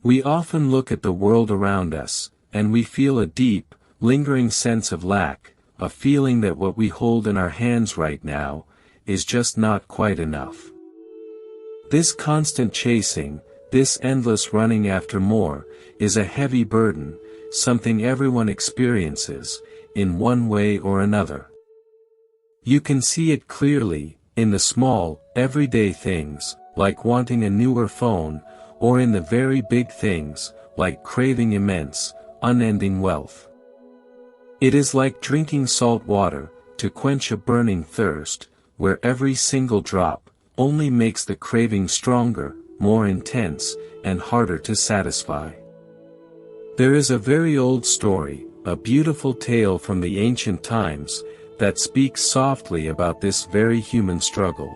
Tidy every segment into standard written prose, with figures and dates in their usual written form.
We often look at the world around us, and we feel a deep, lingering sense of lack, a feeling that what we hold in our hands right now is just not quite enough. This constant chasing, this endless running after more, is a heavy burden, something everyone experiences, in one way or another. You can see it clearly, in the small, everyday things, like wanting a newer phone, or in the very big things, like craving immense, unending wealth. It is like drinking salt water, to quench a burning thirst, where every single drop only makes the craving stronger, more intense, and harder to satisfy. There is a very old story, a beautiful tale from the ancient times, that speaks softly about this very human struggle.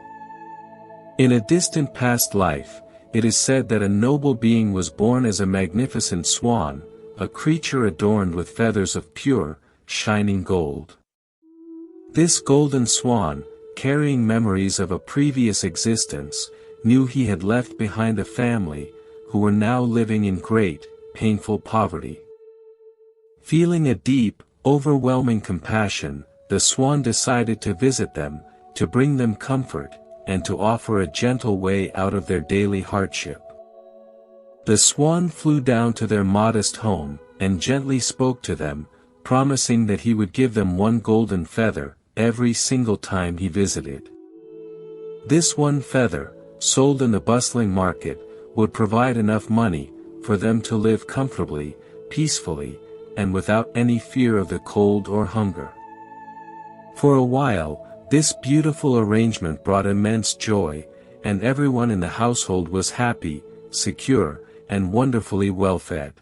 In a distant past life, it is said that a noble being was born as a magnificent swan, a creature adorned with feathers of pure, shining gold. This golden swan, carrying memories of a previous existence, knew he had left behind a family, who were now living in great, painful poverty. Feeling a deep, overwhelming compassion, the swan decided to visit them, to bring them comfort, and to offer a gentle way out of their daily hardship. The swan flew down to their modest home, and gently spoke to them, promising that he would give them one golden feather, every single time he visited. This one feather, sold in the bustling market, would provide enough money, for them to live comfortably, peacefully, and without any fear of the cold or hunger. For a while, this beautiful arrangement brought immense joy, and everyone in the household was happy, secure, and wonderfully well fed.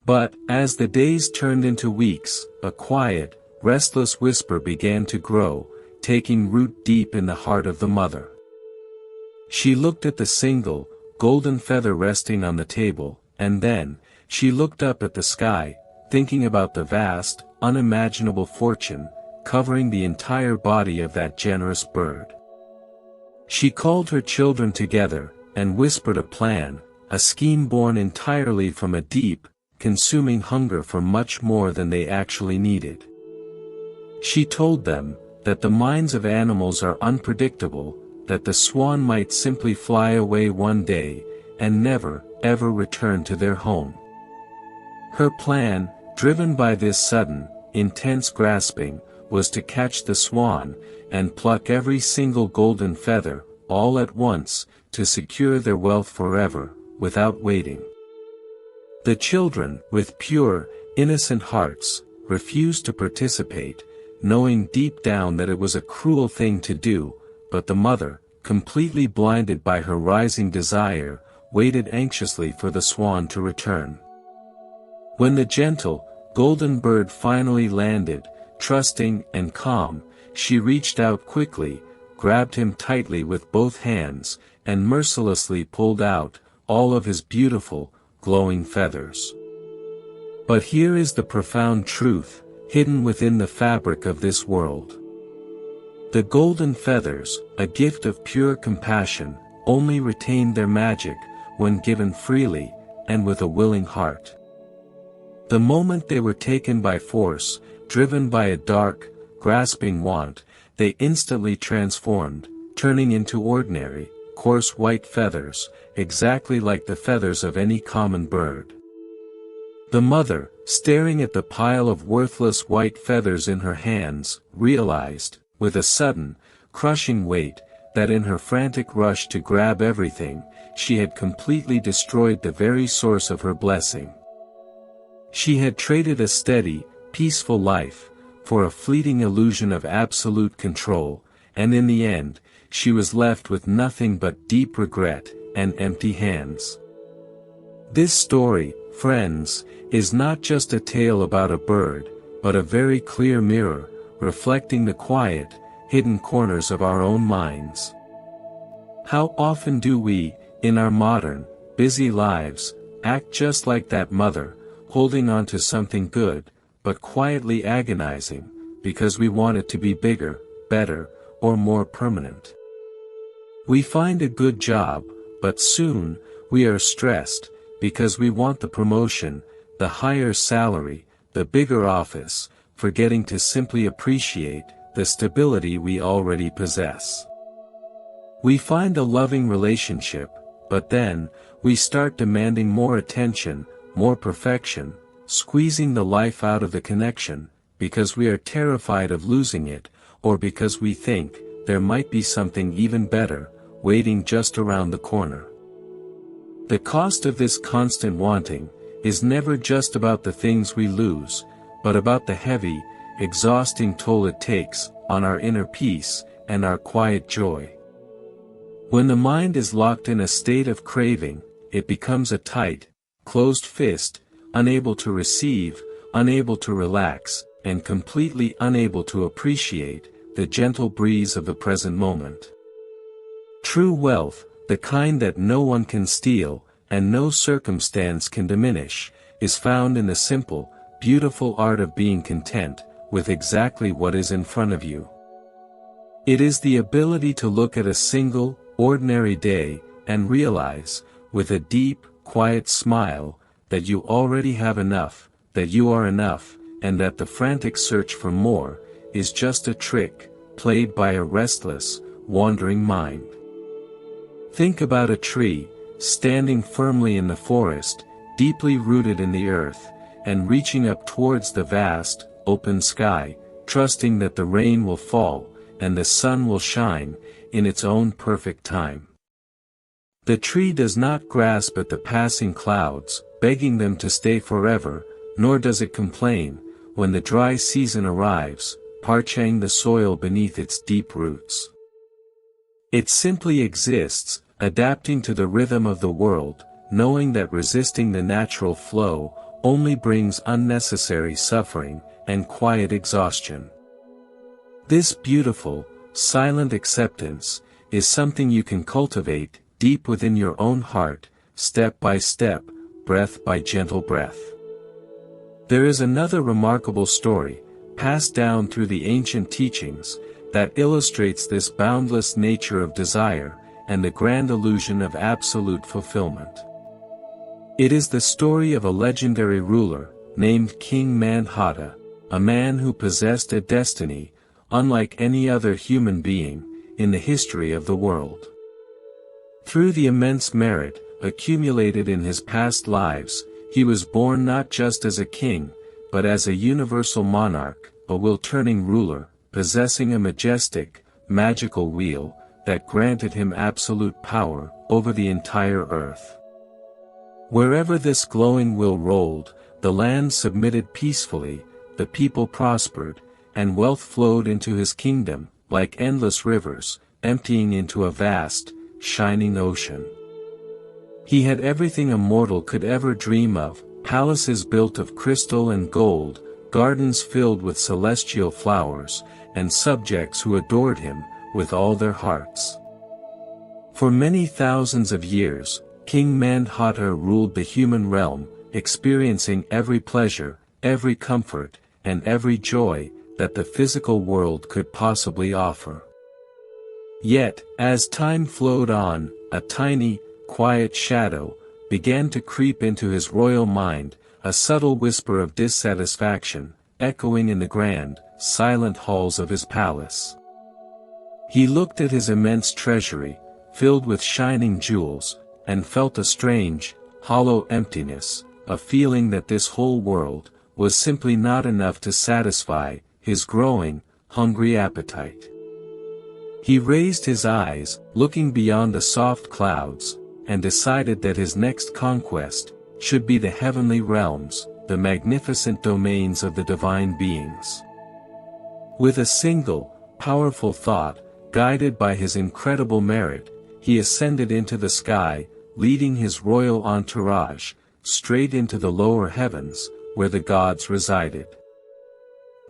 But, as the days turned into weeks, a quiet, restless whisper began to grow, taking root deep in the heart of the mother. She looked at the single, golden feather resting on the table, and then, she looked up at the sky, thinking about the vast, unimaginable fortune, covering the entire body of that generous bird. She called her children together, and whispered a plan, a scheme born entirely from a deep, consuming hunger for much more than they actually needed. She told them, that the minds of animals are unpredictable, that the swan might simply fly away one day, and never, ever return to their home. Her plan, driven by this sudden, intense grasping, was to catch the swan, and pluck every single golden feather, all at once, to secure their wealth forever, without waiting. The children, with pure, innocent hearts, refused to participate, knowing deep down that it was a cruel thing to do, but the mother, completely blinded by her rising desire, waited anxiously for the swan to return. When the gentle, golden bird finally landed, trusting and calm, she reached out quickly, grabbed him tightly with both hands, and mercilessly pulled out all of his beautiful, glowing feathers. But here is the profound truth, hidden within the fabric of this world. The golden feathers, a gift of pure compassion, only retained their magic, when given freely, and with a willing heart. The moment they were taken by force, driven by a dark, grasping want, they instantly transformed, turning into ordinary, coarse white feathers, exactly like the feathers of any common bird. The mother, staring at the pile of worthless white feathers in her hands, realized, with a sudden, crushing weight, that in her frantic rush to grab everything, she had completely destroyed the very source of her blessing. She had traded a steady, peaceful life, for a fleeting illusion of absolute control, and in the end, she was left with nothing but deep regret, and empty hands. This story, friends, is not just a tale about a bird, but a very clear mirror, reflecting the quiet, hidden corners of our own minds. How often do we, in our modern, busy lives, act just like that mother, holding on to something good, but quietly agonizing, because we want it to be bigger, better, or more permanent. We find a good job, but soon, we are stressed, because we want the promotion, the higher salary, the bigger office, forgetting to simply appreciate the stability we already possess. We find a loving relationship, but then, we start demanding more attention, more perfection, squeezing the life out of the connection, because we are terrified of losing it, or because we think there might be something even better, waiting just around the corner. The cost of this constant wanting is never just about the things we lose, but about the heavy, exhausting toll it takes on our inner peace and our quiet joy. When the mind is locked in a state of craving, it becomes a tight, closed fist, unable to receive, unable to relax, and completely unable to appreciate the gentle breeze of the present moment. True wealth, the kind that no one can steal, and no circumstance can diminish, is found in the simple, beautiful art of being content with exactly what is in front of you. It is the ability to look at a single, ordinary day, and realize, with a deep, quiet smile, that you already have enough, that you are enough, and that the frantic search for more is just a trick played by a restless, wandering mind. Think about a tree, standing firmly in the forest, deeply rooted in the earth, and reaching up towards the vast, open sky, trusting that the rain will fall, and the sun will shine, in its own perfect time. The tree does not grasp at the passing clouds, begging them to stay forever, nor does it complain, when the dry season arrives, parching the soil beneath its deep roots. It simply exists, adapting to the rhythm of the world, knowing that resisting the natural flow only brings unnecessary suffering and quiet exhaustion. This beautiful, silent acceptance is something you can cultivate deep within your own heart, step by step, breath by gentle breath. There is another remarkable story, passed down through the ancient teachings, that illustrates this boundless nature of desire, and the grand illusion of absolute fulfillment. It is the story of a legendary ruler, named King Mandhata, a man who possessed a destiny, unlike any other human being, in the history of the world. Through the immense merit accumulated in his past lives, he was born not just as a king, but as a universal monarch, a will-turning ruler, possessing a majestic, magical wheel, that granted him absolute power over the entire earth. Wherever this glowing wheel rolled, the land submitted peacefully, the people prospered, and wealth flowed into his kingdom, like endless rivers, emptying into a vast, shining ocean. He had everything a mortal could ever dream of, palaces built of crystal and gold, gardens filled with celestial flowers, and subjects who adored him with all their hearts. For many thousands of years, King Mandhata ruled the human realm, experiencing every pleasure, every comfort, and every joy that the physical world could possibly offer. Yet, as time flowed on, a tiny, quiet shadow began to creep into his royal mind, a subtle whisper of dissatisfaction, echoing in the grand, silent halls of his palace. He looked at his immense treasury, filled with shining jewels, and felt a strange, hollow emptiness, a feeling that this whole world was simply not enough to satisfy his growing, hungry appetite. He raised his eyes, looking beyond the soft clouds, and decided that his next conquest should be the heavenly realms, the magnificent domains of the divine beings. With a single, powerful thought, guided by his incredible merit, he ascended into the sky, leading his royal entourage, straight into the lower heavens, where the gods resided.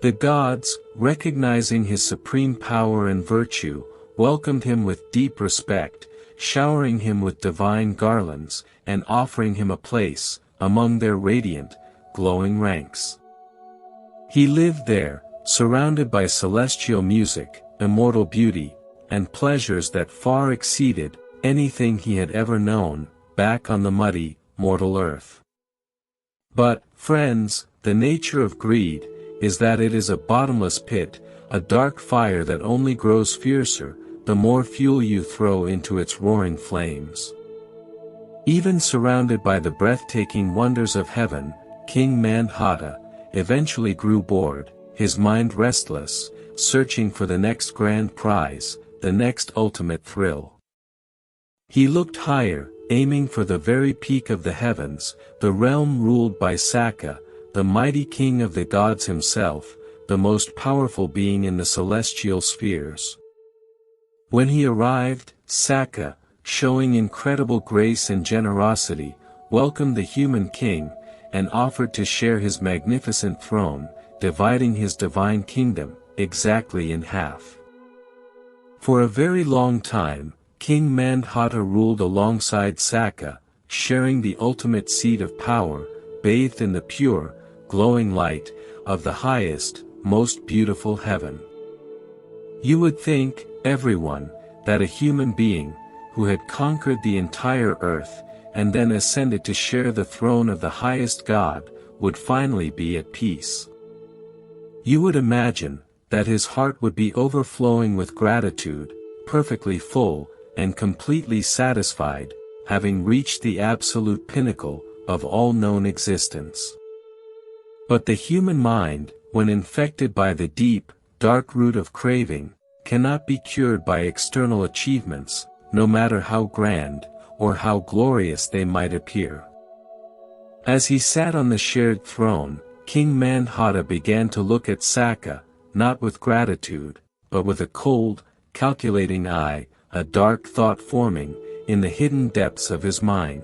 The gods, recognizing his supreme power and virtue, welcomed him with deep respect, showering him with divine garlands, and offering him a place among their radiant, glowing ranks. He lived there, surrounded by celestial music, immortal beauty, and pleasures that far exceeded anything he had ever known, back on the muddy, mortal earth. But, friends, the nature of greed is that it is a bottomless pit, a dark fire that only grows fiercer, the more fuel you throw into its roaring flames. Even surrounded by the breathtaking wonders of heaven, King Mandhata eventually grew bored, his mind restless, searching for the next grand prize, the next ultimate thrill. He looked higher, aiming for the very peak of the heavens, the realm ruled by Sakka, the mighty king of the gods himself, the most powerful being in the celestial spheres. When he arrived, Sakka, showing incredible grace and generosity, welcomed the human king, and offered to share his magnificent throne, dividing his divine kingdom exactly in half. For a very long time, King Mandhata ruled alongside Sakka, sharing the ultimate seat of power, bathed in the pure, glowing light of the highest, most beautiful heaven. You would think, everyone, that a human being, who had conquered the entire earth, and then ascended to share the throne of the highest God, would finally be at peace. You would imagine that his heart would be overflowing with gratitude, perfectly full, and completely satisfied, having reached the absolute pinnacle of all known existence. But the human mind, when infected by the deep, dark root of craving, cannot be cured by external achievements, no matter how grand, or how glorious they might appear. As he sat on the shared throne, King Mandhata began to look at Sakka, not with gratitude, but with a cold, calculating eye, a dark thought forming, in the hidden depths of his mind.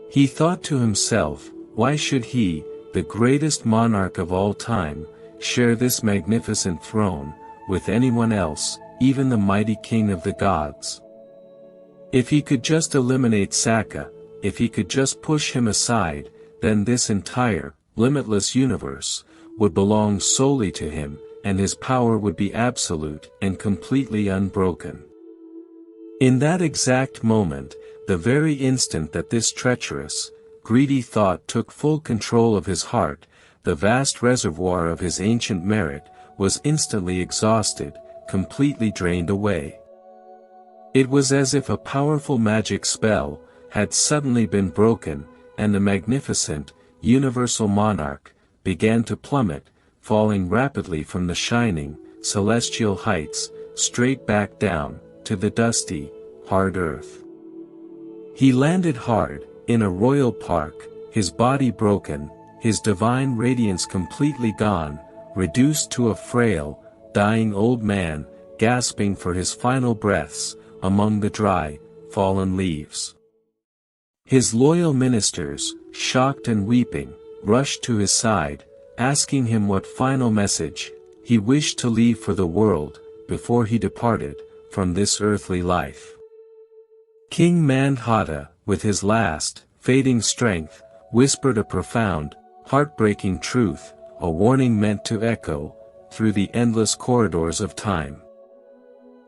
He thought to himself, why should he, the greatest monarch of all time, share this magnificent throne, with anyone else, even the mighty king of the gods? If he could just eliminate Sakka, if he could just push him aside, then this entire, limitless universe, would belong solely to him, and his power would be absolute and completely unbroken. In that exact moment, the very instant that this treacherous, greedy thought took full control of his heart, the vast reservoir of his ancient merit was instantly exhausted, completely drained away. It was as if a powerful magic spell had suddenly been broken, and the magnificent, universal monarch began to plummet, falling rapidly from the shining, celestial heights, straight back down, to the dusty, hard earth. He landed hard, in a royal park, his body broken, his divine radiance completely gone, reduced to a frail, dying old man, gasping for his final breaths, among the dry, fallen leaves. His loyal ministers, shocked and weeping, rushed to his side, asking him what final message he wished to leave for the world, before he departed from this earthly life. King Mandhata, with his last, fading strength, whispered a profound, heartbreaking truth, a warning meant to echo through the endless corridors of time.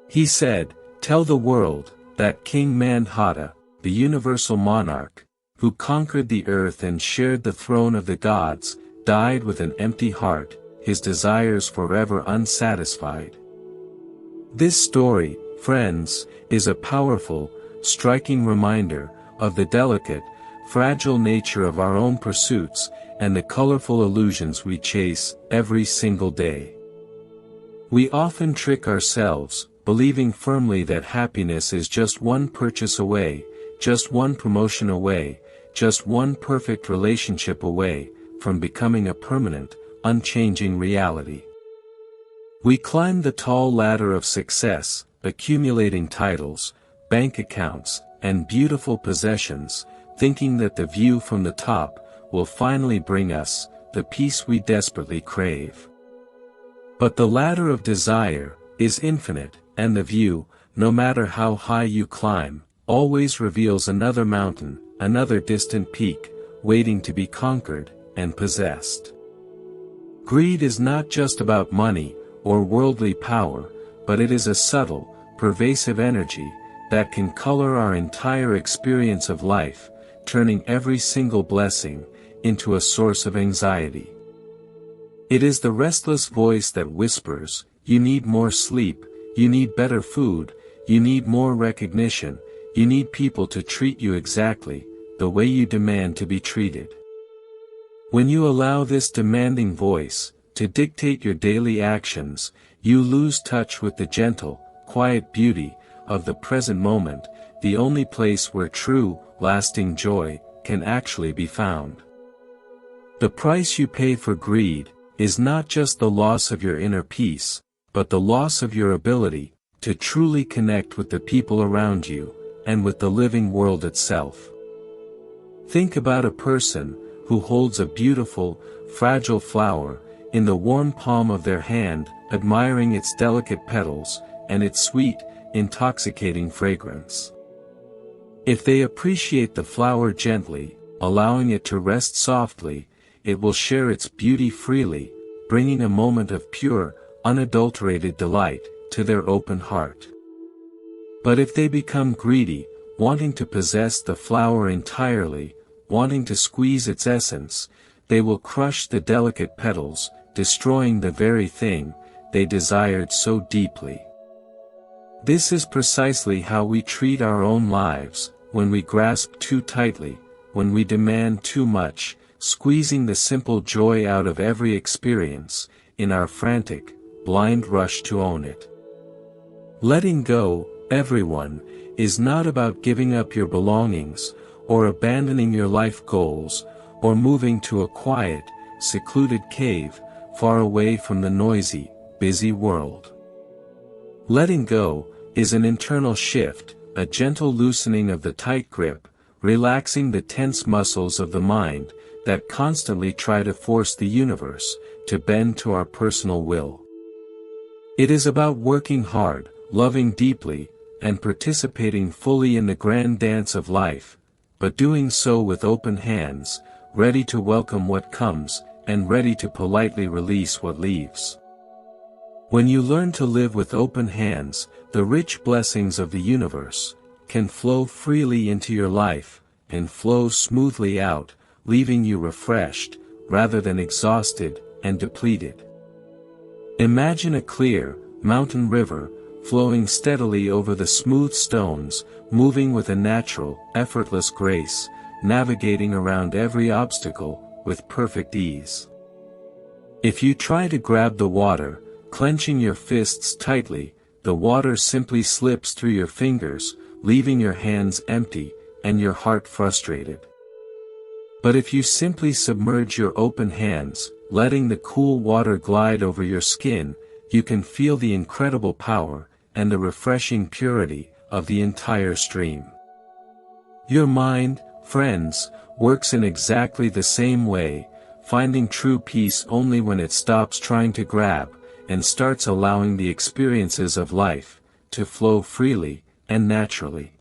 He said, "Tell the world that King Mandhata, the universal monarch, who conquered the earth and shared the throne of the gods, died with an empty heart, his desires forever unsatisfied." This story, friends, is a powerful, striking reminder of the delicate, fragile nature of our own pursuits, and the colorful illusions we chase every single day. We often trick ourselves, believing firmly that happiness is just one purchase away, just one promotion away, just one perfect relationship away, from becoming a permanent, unchanging reality. We climb the tall ladder of success, accumulating titles, bank accounts, and beautiful possessions, thinking that the view from the top will finally bring us the peace we desperately crave. But the ladder of desire is infinite, and the view, no matter how high you climb, always reveals another mountain, another distant peak, waiting to be conquered and possessed. Greed is not just about money or worldly power, but it is a subtle, pervasive energy that can color our entire experience of life, turning every single blessing into a source of anxiety. It is the restless voice that whispers, "You need more sleep, you need better food, you need more recognition, you need people to treat you exactly the way you demand to be treated." When you allow this demanding voice to dictate your daily actions, you lose touch with the gentle, quiet beauty of the present moment, the only place where true, lasting joy can actually be found. The price you pay for greed is not just the loss of your inner peace, but the loss of your ability to truly connect with the people around you, and with the living world itself. Think about a person who holds a beautiful, fragile flower in the warm palm of their hand, admiring its delicate petals and its sweet, intoxicating fragrance. If they appreciate the flower gently, allowing it to rest softly, it will share its beauty freely, bringing a moment of pure, unadulterated delight to their open heart. But if they become greedy, wanting to possess the flower entirely, wanting to squeeze its essence, they will crush the delicate petals, destroying the very thing they desired so deeply. This is precisely how we treat our own lives, when we grasp too tightly, when we demand too much, squeezing the simple joy out of every experience, in our frantic, blind rush to own it. Letting go, everyone, is not about giving up your belongings, or abandoning your life goals, or moving to a quiet, secluded cave, far away from the noisy, busy world. Letting go is an internal shift, a gentle loosening of the tight grip, relaxing the tense muscles of the mind that constantly try to force the universe to bend to our personal will. It is about working hard, loving deeply, and participating fully in the grand dance of life, but doing so with open hands, ready to welcome what comes, and ready to politely release what leaves. When you learn to live with open hands, the rich blessings of the universe can flow freely into your life, and flow smoothly out, leaving you refreshed, rather than exhausted and depleted. Imagine a clear, mountain river, flowing steadily over the smooth stones, moving with a natural, effortless grace, navigating around every obstacle with perfect ease. If you try to grab the water, clenching your fists tightly, the water simply slips through your fingers, leaving your hands empty, and your heart frustrated. But if you simply submerge your open hands, letting the cool water glide over your skin, you can feel the incredible power, and the refreshing purity, of the entire stream. Your mind, friends, works in exactly the same way, finding true peace only when it stops trying to grab, and starts allowing the experiences of life to flow freely and naturally.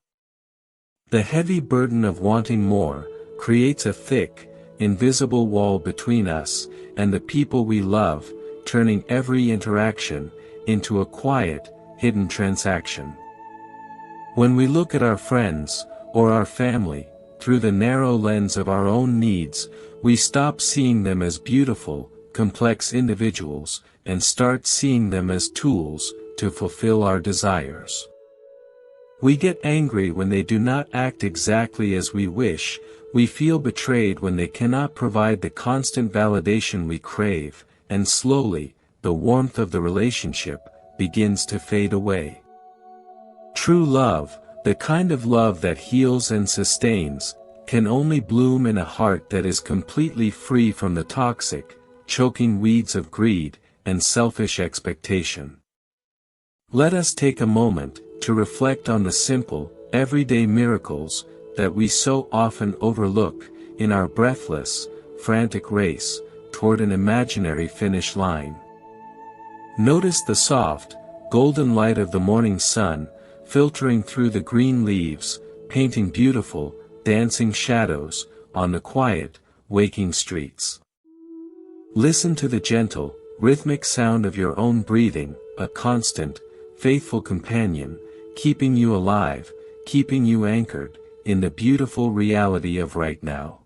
The heavy burden of wanting more creates a thick, invisible wall between us and the people we love, turning every interaction into a quiet, hidden transaction. When we look at our friends, or our family, through the narrow lens of our own needs, we stop seeing them as beautiful, complex individuals, and start seeing them as tools to fulfill our desires. We get angry when they do not act exactly as we wish, we feel betrayed when they cannot provide the constant validation we crave, and slowly, the warmth of the relationship begins to fade away. True love, the kind of love that heals and sustains, can only bloom in a heart that is completely free from the toxic, choking weeds of greed and selfish expectation. Let us take a moment to reflect on the simple, everyday miracles that we so often overlook in our breathless, frantic race toward an imaginary finish line. Notice the soft, golden light of the morning sun, filtering through the green leaves, painting beautiful, dancing shadows on the quiet, waking streets. Listen to the gentle, rhythmic sound of your own breathing, a constant, faithful companion, keeping you alive, keeping you anchored, in the beautiful reality of right now.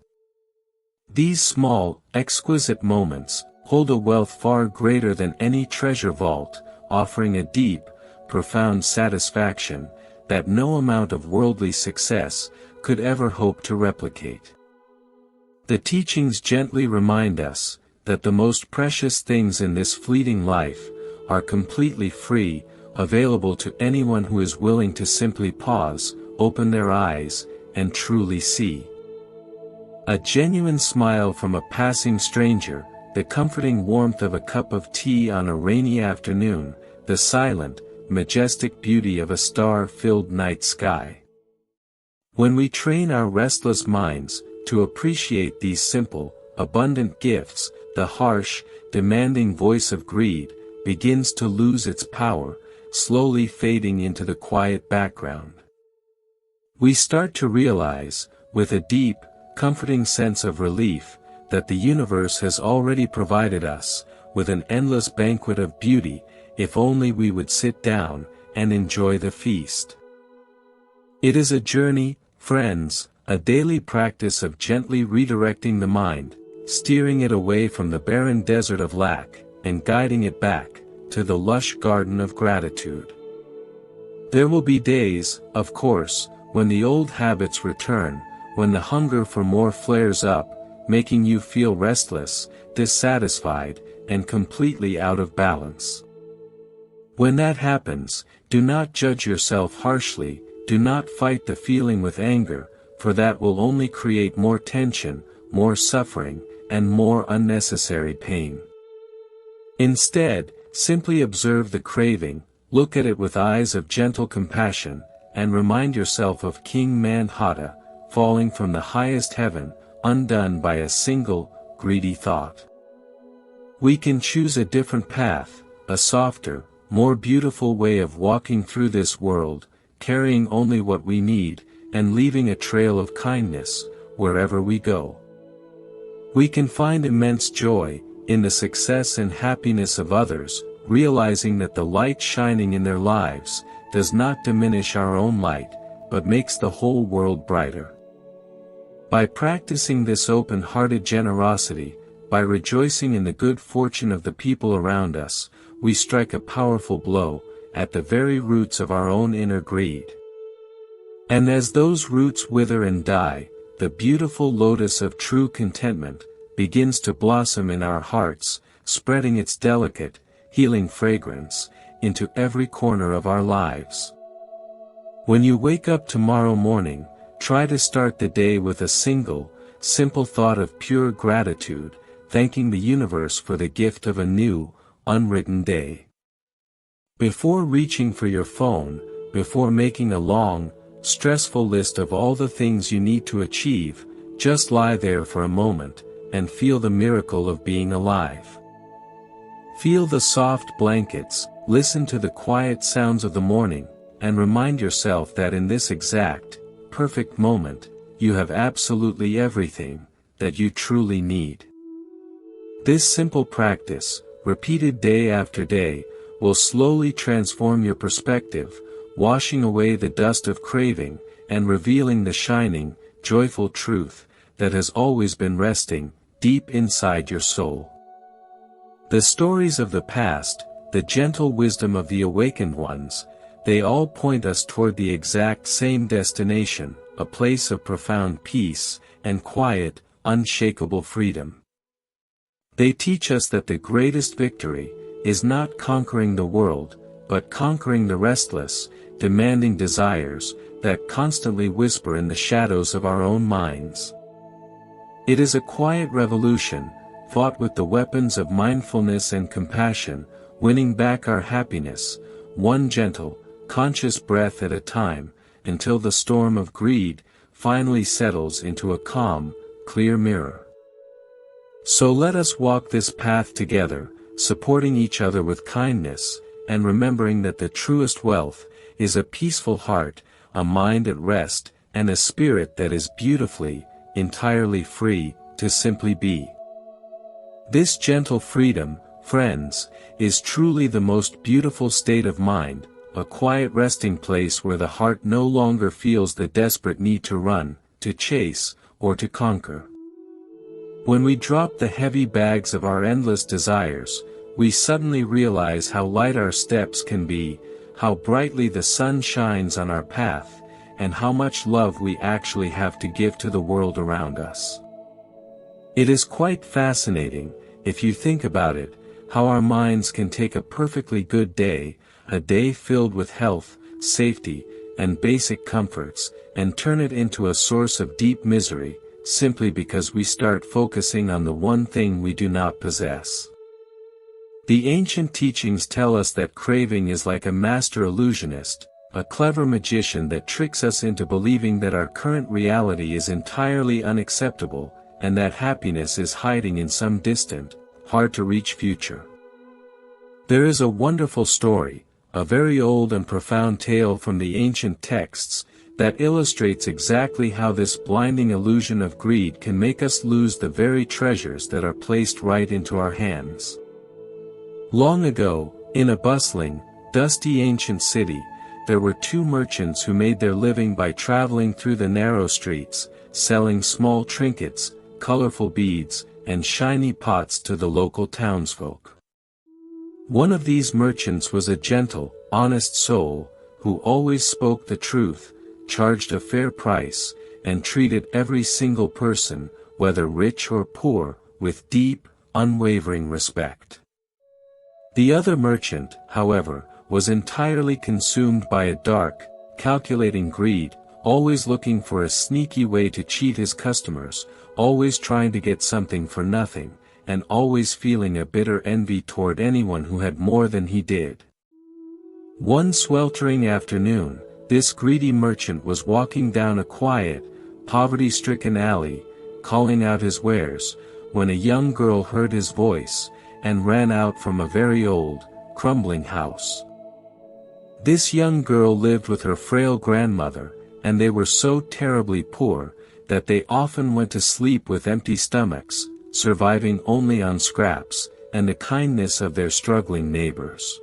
These small, exquisite moments hold a wealth far greater than any treasure vault, offering a deep, profound satisfaction that no amount of worldly success could ever hope to replicate. The teachings gently remind us that the most precious things in this fleeting life are completely free, available to anyone who is willing to simply pause, open their eyes, and truly see. A genuine smile from a passing stranger, the comforting warmth of a cup of tea on a rainy afternoon, the silent, majestic beauty of a star-filled night sky. When we train our restless minds to appreciate these simple, abundant gifts, the harsh, demanding voice of greed begins to lose its power, slowly fading into the quiet background. We start to realize, with a deep, comforting sense of relief, that the universe has already provided us with an endless banquet of beauty, if only we would sit down and enjoy the feast. It is a journey, friends, a daily practice of gently redirecting the mind, steering it away from the barren desert of lack, and guiding it back to the lush garden of gratitude. There will be days, of course, when the old habits return, when the hunger for more flares up, making you feel restless, dissatisfied, and completely out of balance. When that happens, do not judge yourself harshly, do not fight the feeling with anger, for that will only create more tension, more suffering, and more unnecessary pain. Instead, simply observe the craving, look at it with eyes of gentle compassion, and remind yourself of King Mandhata, falling from the highest heaven, undone by a single, greedy thought. We can choose a different path, a softer, more beautiful way of walking through this world, carrying only what we need, and leaving a trail of kindness, wherever we go. We can find immense joy in the success and happiness of others, realizing that the light shining in their lives does not diminish our own light, but makes the whole world brighter. By practicing this open-hearted generosity, by rejoicing in the good fortune of the people around us, we strike a powerful blow at the very roots of our own inner greed. And as those roots wither and die, the beautiful lotus of true contentment begins to blossom in our hearts, spreading its delicate, healing fragrance into every corner of our lives. When you wake up tomorrow morning, try to start the day with a single, simple thought of pure gratitude, thanking the universe for the gift of a new, unwritten day. Before reaching for your phone, before making a long, stressful list of all the things you need to achieve, just lie there for a moment, and feel the miracle of being alive. Feel the soft blankets, listen to the quiet sounds of the morning, and remind yourself that in this exact, perfect moment, you have absolutely everything that you truly need. This simple practice, repeated day after day, will slowly transform your perspective, washing away the dust of craving, and revealing the shining, joyful truth that has always been resting deep inside your soul. The stories of the past, the gentle wisdom of the awakened ones, they all point us toward the exact same destination, a place of profound peace, and quiet, unshakable freedom. They teach us that the greatest victory is not conquering the world, but conquering the restless, demanding desires that constantly whisper in the shadows of our own minds. It is a quiet revolution, fought with the weapons of mindfulness and compassion, winning back our happiness, one gentle, conscious breath at a time, until the storm of greed finally settles into a calm, clear mirror. So let us walk this path together, supporting each other with kindness, and remembering that the truest wealth is a peaceful heart, a mind at rest, and a spirit that is beautifully, entirely free to simply be. This gentle freedom, friends, is truly the most beautiful state of mind, a quiet resting place where the heart no longer feels the desperate need to run, to chase, or to conquer. When we drop the heavy bags of our endless desires, we suddenly realize how light our steps can be, how brightly the sun shines on our path, and how much love we actually have to give to the world around us. It is quite fascinating, if you think about it, how our minds can take a perfectly good day, a day filled with health, safety, and basic comforts, and turn it into a source of deep misery, simply because we start focusing on the one thing we do not possess. The ancient teachings tell us that craving is like a master illusionist, a clever magician that tricks us into believing that our current reality is entirely unacceptable, and that happiness is hiding in some distant, hard-to-reach future. There is a wonderful story, a very old and profound tale from the ancient texts, that illustrates exactly how this blinding illusion of greed can make us lose the very treasures that are placed right into our hands. Long ago, in a bustling, dusty ancient city, there were two merchants who made their living by traveling through the narrow streets, selling small trinkets, colorful beads, and shiny pots to the local townsfolk. One of these merchants was a gentle, honest soul, who always spoke the truth, charged a fair price, and treated every single person, whether rich or poor, with deep, unwavering respect. The other merchant, however, was entirely consumed by a dark, calculating greed, always looking for a sneaky way to cheat his customers, always trying to get something for nothing, and always feeling a bitter envy toward anyone who had more than he did. One sweltering afternoon, this greedy merchant was walking down a quiet, poverty-stricken alley, calling out his wares, when a young girl heard his voice, and ran out from a very old, crumbling house. This young girl lived with her frail grandmother, and they were so terribly poor, that they often went to sleep with empty stomachs, surviving only on scraps, and the kindness of their struggling neighbors.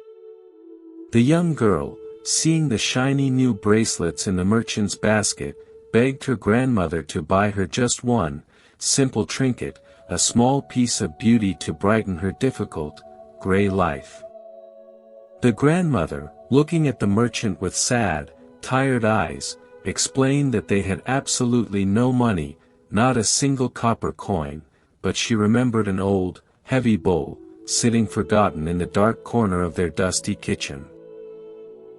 The young girl, seeing the shiny new bracelets in the merchant's basket, begged her grandmother to buy her just one, simple trinket, a small piece of beauty to brighten her difficult, gray life. The grandmother, looking at the merchant with sad, tired eyes, explained that they had absolutely no money, not a single copper coin, but she remembered an old, heavy bowl, sitting forgotten in the dark corner of their dusty kitchen.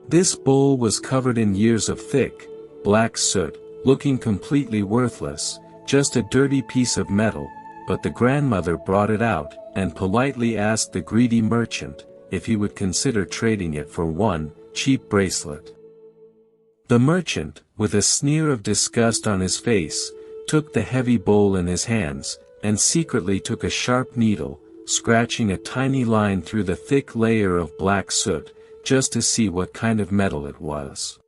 This bowl was covered in years of thick, black soot, looking completely worthless, just a dirty piece of metal, but the grandmother brought it out, and politely asked the greedy merchant, if he would consider trading it for one, cheap bracelet. The merchant, with a sneer of disgust on his face, took the heavy bowl in his hands, and secretly took a sharp needle, scratching a tiny line through the thick layer of black soot, just to see what kind of metal it was.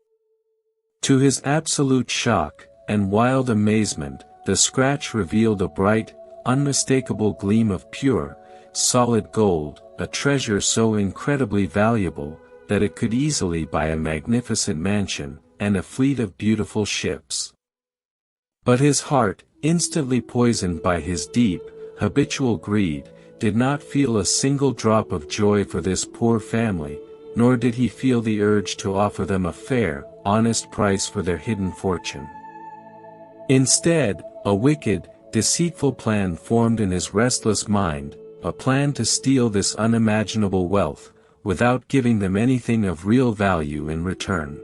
To his absolute shock, and wild amazement, the scratch revealed a bright, unmistakable gleam of pure, solid gold, a treasure so incredibly valuable, that it could easily buy a magnificent mansion, and a fleet of beautiful ships. But his heart, instantly poisoned by his deep, habitual greed, did not feel a single drop of joy for this poor family, nor did he feel the urge to offer them a fair, honest price for their hidden fortune. Instead, a wicked, deceitful plan formed in his restless mind, a plan to steal this unimaginable wealth, without giving them anything of real value in return.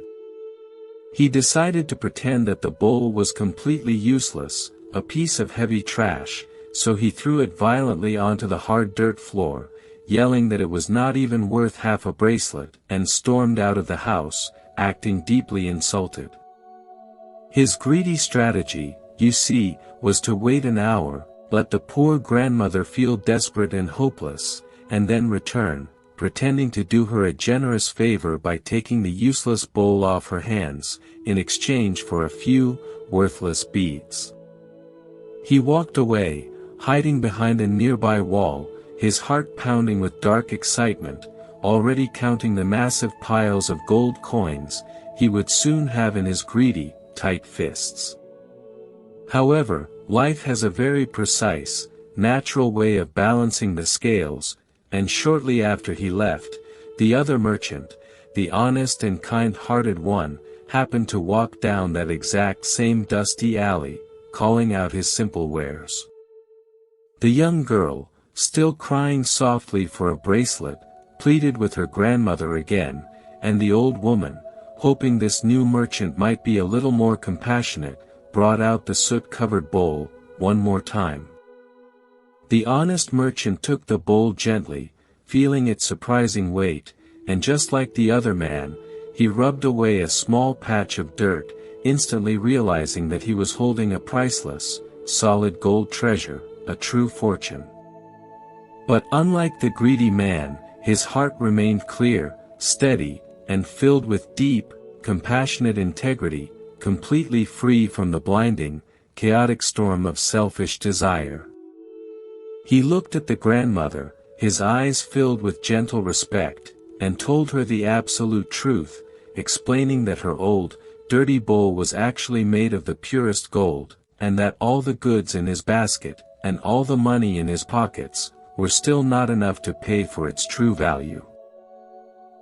He decided to pretend that the bowl was completely useless, a piece of heavy trash, so he threw it violently onto the hard dirt floor, yelling that it was not even worth half a bracelet, and stormed out of the house, acting deeply insulted. His greedy strategy, you see, was to wait an hour, let the poor grandmother feel desperate and hopeless, and then return, pretending to do her a generous favor by taking the useless bowl off her hands, in exchange for a few, worthless beads. He walked away, hiding behind a nearby wall, his heart pounding with dark excitement, already counting the massive piles of gold coins he would soon have in his greedy, tight fists. However, life has a very precise, natural way of balancing the scales, and shortly after he left, the other merchant, the honest and kind-hearted one, happened to walk down that exact same dusty alley, calling out his simple wares. The young girl, still crying softly for a bracelet, pleaded with her grandmother again, and the old woman, hoping this new merchant might be a little more compassionate, brought out the soot-covered bowl, one more time. The honest merchant took the bowl gently, feeling its surprising weight, and just like the other man, he rubbed away a small patch of dirt, instantly realizing that he was holding a priceless, solid gold treasure, a true fortune. But unlike the greedy man, his heart remained clear, steady, and filled with deep, compassionate integrity, completely free from the blinding, chaotic storm of selfish desire. He looked at the grandmother, his eyes filled with gentle respect, and told her the absolute truth, explaining that her old, dirty bowl was actually made of the purest gold, and that all the goods in his basket, and all the money in his pockets, were still not enough to pay for its true value.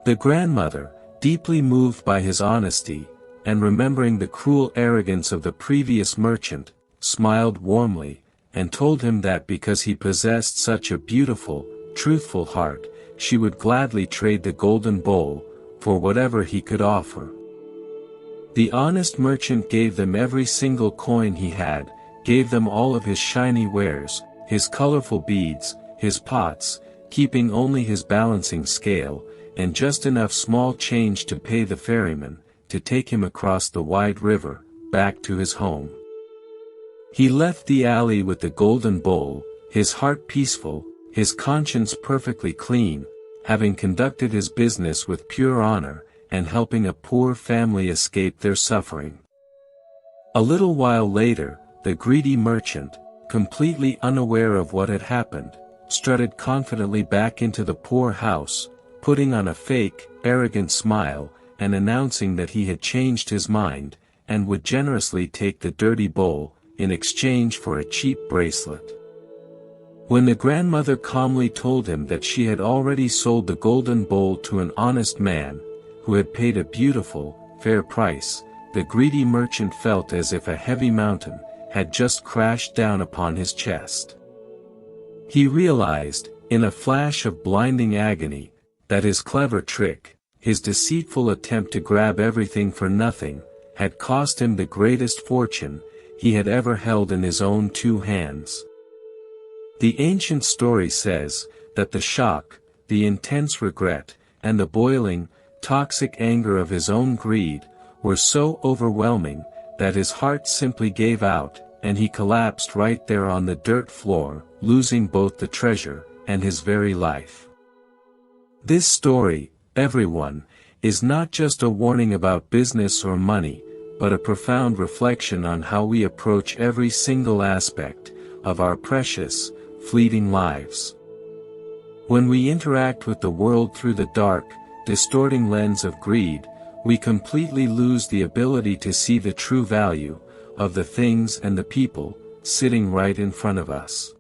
The grandmother, deeply moved by his honesty, and remembering the cruel arrogance of the previous merchant, smiled warmly, and told him that because he possessed such a beautiful, truthful heart, she would gladly trade the golden bowl, for whatever he could offer. The honest merchant gave them every single coin he had, gave them all of his shiny wares, his colorful beads, his pots, keeping only his balancing scale, and just enough small change to pay the ferryman, to take him across the wide river, back to his home. He left the alley with the golden bowl, his heart peaceful, his conscience perfectly clean, having conducted his business with pure honor, and helping a poor family escape their suffering. A little while later, the greedy merchant, completely unaware of what had happened, strutted confidently back into the poor house, putting on a fake, arrogant smile, and announcing that he had changed his mind, and would generously take the dirty bowl, in exchange for a cheap bracelet. When the grandmother calmly told him that she had already sold the golden bowl to an honest man, who had paid a beautiful, fair price, the greedy merchant felt as if a heavy mountain had just crashed down upon his chest. He realized, in a flash of blinding agony, that his clever trick, his deceitful attempt to grab everything for nothing, had cost him the greatest fortune he had ever held in his own two hands. The ancient story says that the shock, the intense regret, and the boiling, toxic anger of his own greed were so overwhelming that his heart simply gave out, and he collapsed right there on the dirt floor, losing both the treasure and his very life. This story, everyone, is not just a warning about business or money, but a profound reflection on how we approach every single aspect of our precious, fleeting lives. When we interact with the world through the dark, distorting lens of greed, we completely lose the ability to see the true value of the things and the people sitting right in front of us.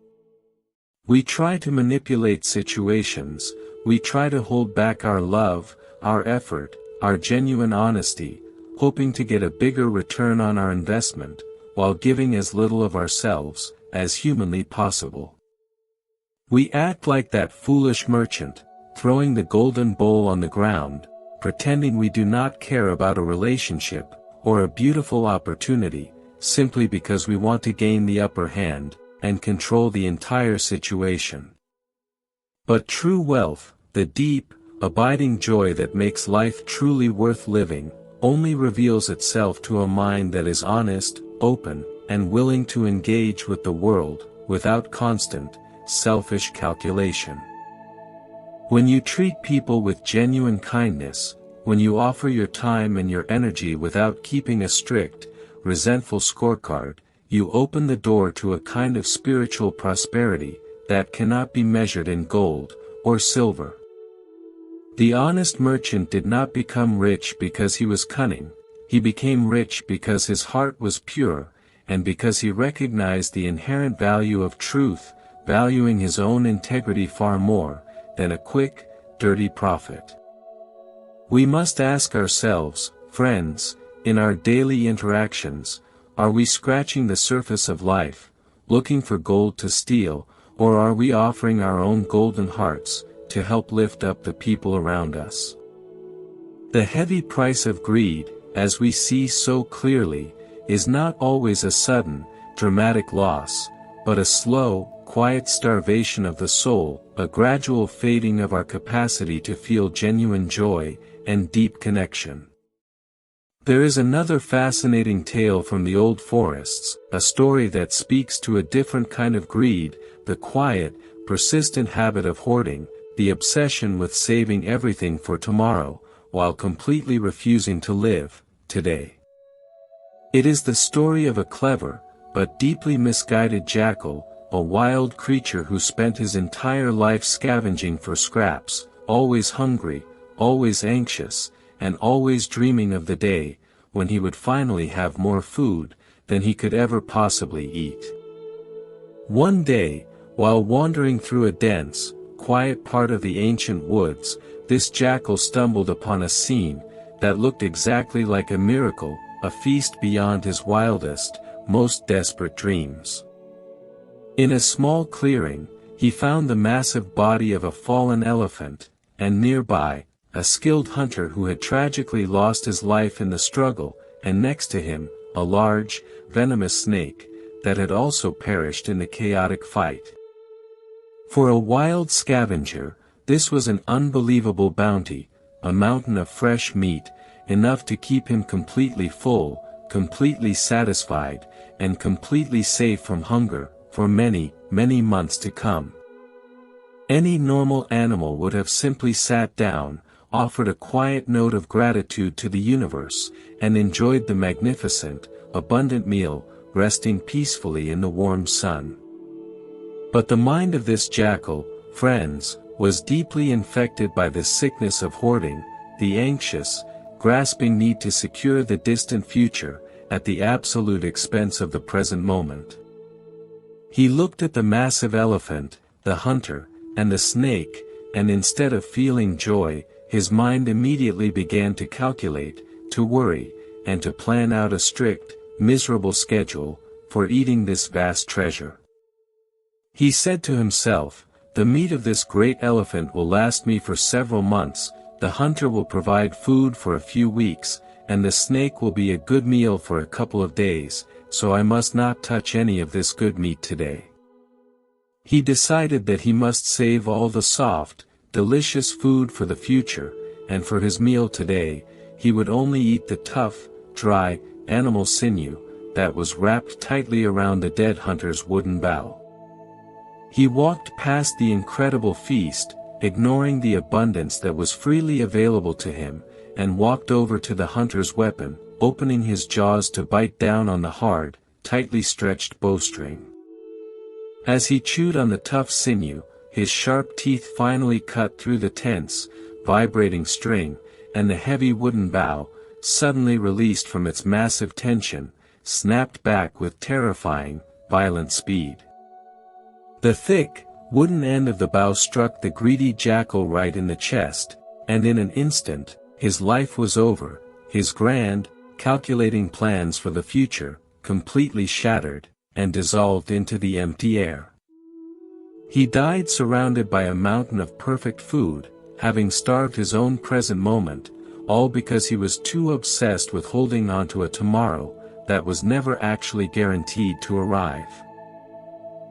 We try to manipulate situations, we try to hold back our love, our effort, our genuine honesty, hoping to get a bigger return on our investment, while giving as little of ourselves as humanly possible. We act like that foolish merchant, throwing the golden bowl on the ground, pretending we do not care about a relationship, or a beautiful opportunity, simply because we want to gain the upper hand, and control the entire situation. But true wealth, the deep, abiding joy that makes life truly worth living, only reveals itself to a mind that is honest, open, and willing to engage with the world, without constant, selfish calculation. When you treat people with genuine kindness, when you offer your time and your energy without keeping a strict, resentful scorecard, you open the door to a kind of spiritual prosperity that cannot be measured in gold or silver. The honest merchant did not become rich because he was cunning, he became rich because his heart was pure, and because he recognized the inherent value of truth, valuing his own integrity far more than a quick, dirty profit. We must ask ourselves, friends, in our daily interactions, are we scratching the surface of life, looking for gold to steal, or are we offering our own golden hearts, to help lift up the people around us? The heavy price of greed, as we see so clearly, is not always a sudden, dramatic loss, but a slow, quiet starvation of the soul, a gradual fading of our capacity to feel genuine joy and deep connection. There is another fascinating tale from the old forests, a story that speaks to a different kind of greed, the quiet, persistent habit of hoarding, the obsession with saving everything for tomorrow, while completely refusing to live today. It is the story of a clever, but deeply misguided jackal, a wild creature who spent his entire life scavenging for scraps, always hungry, always anxious, and always dreaming of the day when he would finally have more food than he could ever possibly eat. One day, while wandering through a dense, quiet part of the ancient woods, this jackal stumbled upon a scene that looked exactly like a miracle, a feast beyond his wildest, most desperate dreams. In a small clearing, he found the massive body of a fallen elephant, and nearby, a skilled hunter who had tragically lost his life in the struggle, and next to him, a large, venomous snake, that had also perished in the chaotic fight. For a wild scavenger, this was an unbelievable bounty, a mountain of fresh meat, enough to keep him completely full, completely satisfied, and completely safe from hunger, for many, many months to come. Any normal animal would have simply sat down, offered a quiet note of gratitude to the universe, and enjoyed the magnificent, abundant meal, resting peacefully in the warm sun. But the mind of this jackal, friends, was deeply infected by the sickness of hoarding, the anxious, grasping need to secure the distant future, at the absolute expense of the present moment. He looked at the massive elephant, the hunter, and the snake, and instead of feeling joy, his mind immediately began to calculate, to worry, and to plan out a strict, miserable schedule, for eating this vast treasure. He said to himself, "The meat of this great elephant will last me for several months, the hunter will provide food for a few weeks, and the snake will be a good meal for a couple of days, so I must not touch any of this good meat today." He decided that he must save all the soft, delicious food for the future, and for his meal today, he would only eat the tough, dry, animal sinew, that was wrapped tightly around the dead hunter's wooden bow. He walked past the incredible feast, ignoring the abundance that was freely available to him, and walked over to the hunter's weapon, opening his jaws to bite down on the hard, tightly stretched bowstring. As he chewed on the tough sinew, his sharp teeth finally cut through the tense, vibrating string, and the heavy wooden bow, suddenly released from its massive tension, snapped back with terrifying, violent speed. The thick, wooden end of the bow struck the greedy jackal right in the chest, and in an instant, his life was over, his grand, calculating plans for the future, completely shattered, and dissolved into the empty air. He died surrounded by a mountain of perfect food, having starved his own present moment, all because he was too obsessed with holding on to a tomorrow that was never actually guaranteed to arrive.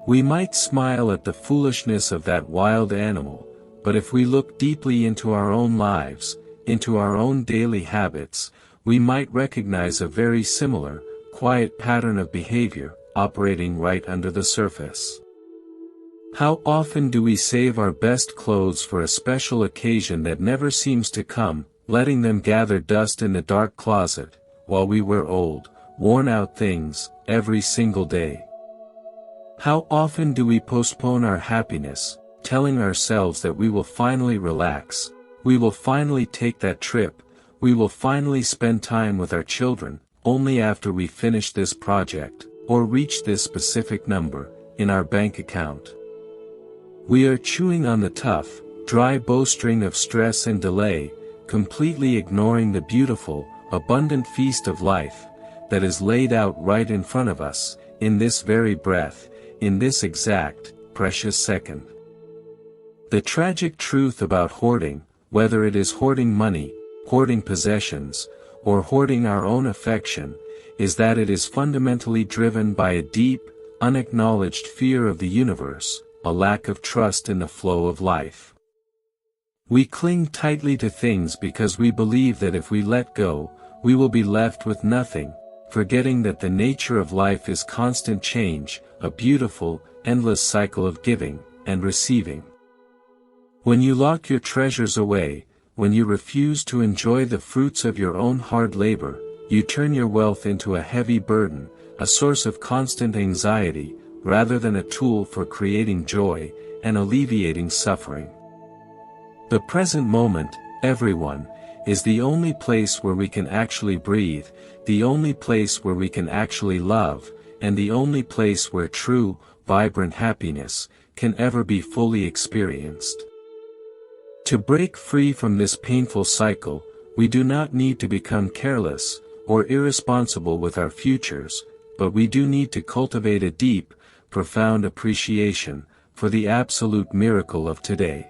We might smile at the foolishness of that wild animal, but if we look deeply into our own lives, into our own daily habits, we might recognize a very similar, quiet pattern of behavior, operating right under the surface. How often do we save our best clothes for a special occasion that never seems to come, letting them gather dust in the dark closet, while we wear old, worn-out things, every single day? How often do we postpone our happiness, telling ourselves that we will finally relax, We will finally take that trip, we will finally spend time with our children, only after we finish this project, or reach this specific number, in our bank account. We are chewing on the tough, dry bowstring of stress and delay, completely ignoring the beautiful, abundant feast of life, that is laid out right in front of us, in this very breath, in this exact, precious second. The tragic truth about hoarding, whether it is hoarding money, hoarding possessions, or hoarding our own affection, is that it is fundamentally driven by a deep, unacknowledged fear of the universe, a lack of trust in the flow of life. We cling tightly to things because we believe that if we let go, we will be left with nothing, forgetting that the nature of life is constant change, a beautiful, endless cycle of giving and receiving. When you lock your treasures away, when you refuse to enjoy the fruits of your own hard labor, you turn your wealth into a heavy burden, a source of constant anxiety, rather than a tool for creating joy and alleviating suffering. The present moment, everyone, is the only place where we can actually breathe, the only place where we can actually love, and the only place where true, vibrant happiness can ever be fully experienced. To break free from this painful cycle, we do not need to become careless or irresponsible with our futures, but we do need to cultivate a deep, profound appreciation for the absolute miracle of today.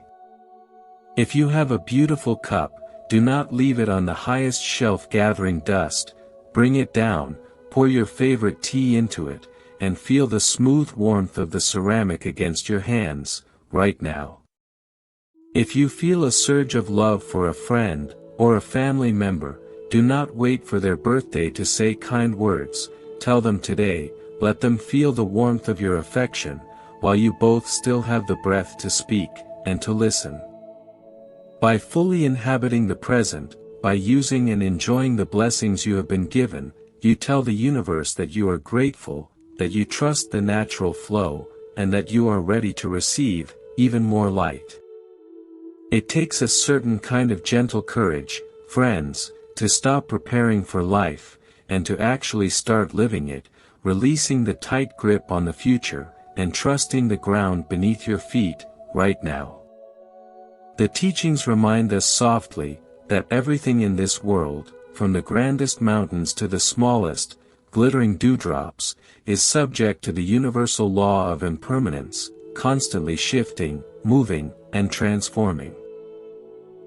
If you have a beautiful cup, do not leave it on the highest shelf gathering dust, bring it down, pour your favorite tea into it, and feel the smooth warmth of the ceramic against your hands, right now. If you feel a surge of love for a friend, or a family member, do not wait for their birthday to say kind words, tell them today, let them feel the warmth of your affection, while you both still have the breath to speak, and to listen. By fully inhabiting the present, by using and enjoying the blessings you have been given, you tell the universe that you are grateful, that you trust the natural flow, and that you are ready to receive, even more light. It takes a certain kind of gentle courage, friends, to stop preparing for life, and to actually start living it, releasing the tight grip on the future, and trusting the ground beneath your feet, right now. The teachings remind us softly, that everything in this world, from the grandest mountains to the smallest, glittering dewdrops, is subject to the universal law of impermanence, constantly shifting, moving, and transforming.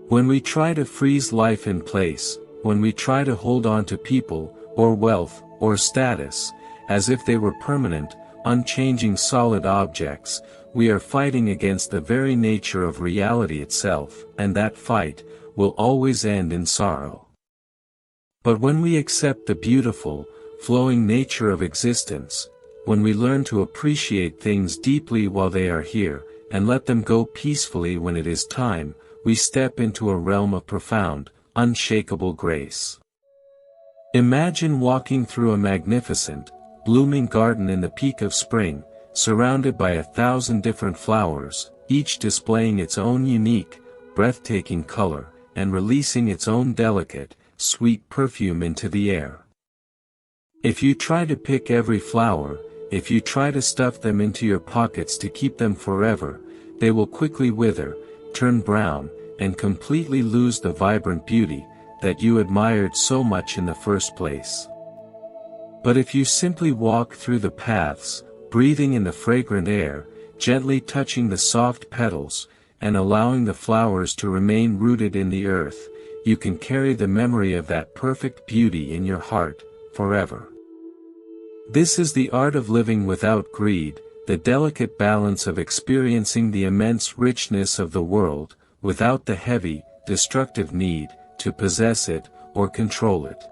When we try to freeze life in place, when we try to hold on to people, or wealth, or status, as if they were permanent, unchanging solid objects, we are fighting against the very nature of reality itself, and that fight will always end in sorrow. But when we accept the beautiful, flowing nature of existence, when we learn to appreciate things deeply while they are here, and let them go peacefully when it is time, we step into a realm of profound, unshakable grace. Imagine walking through a magnificent, blooming garden in the peak of spring, surrounded by 1,000 different flowers, each displaying its own unique, breathtaking color, and releasing its own delicate, sweet perfume into the air. If you try to pick every flower, if you try to stuff them into your pockets to keep them forever, they will quickly wither, turn brown, and completely lose the vibrant beauty that you admired so much in the first place. But if you simply walk through the paths, breathing in the fragrant air, gently touching the soft petals, and allowing the flowers to remain rooted in the earth, you can carry the memory of that perfect beauty in your heart, forever. This is the art of living without greed, the delicate balance of experiencing the immense richness of the world, without the heavy, destructive need to possess it or control it.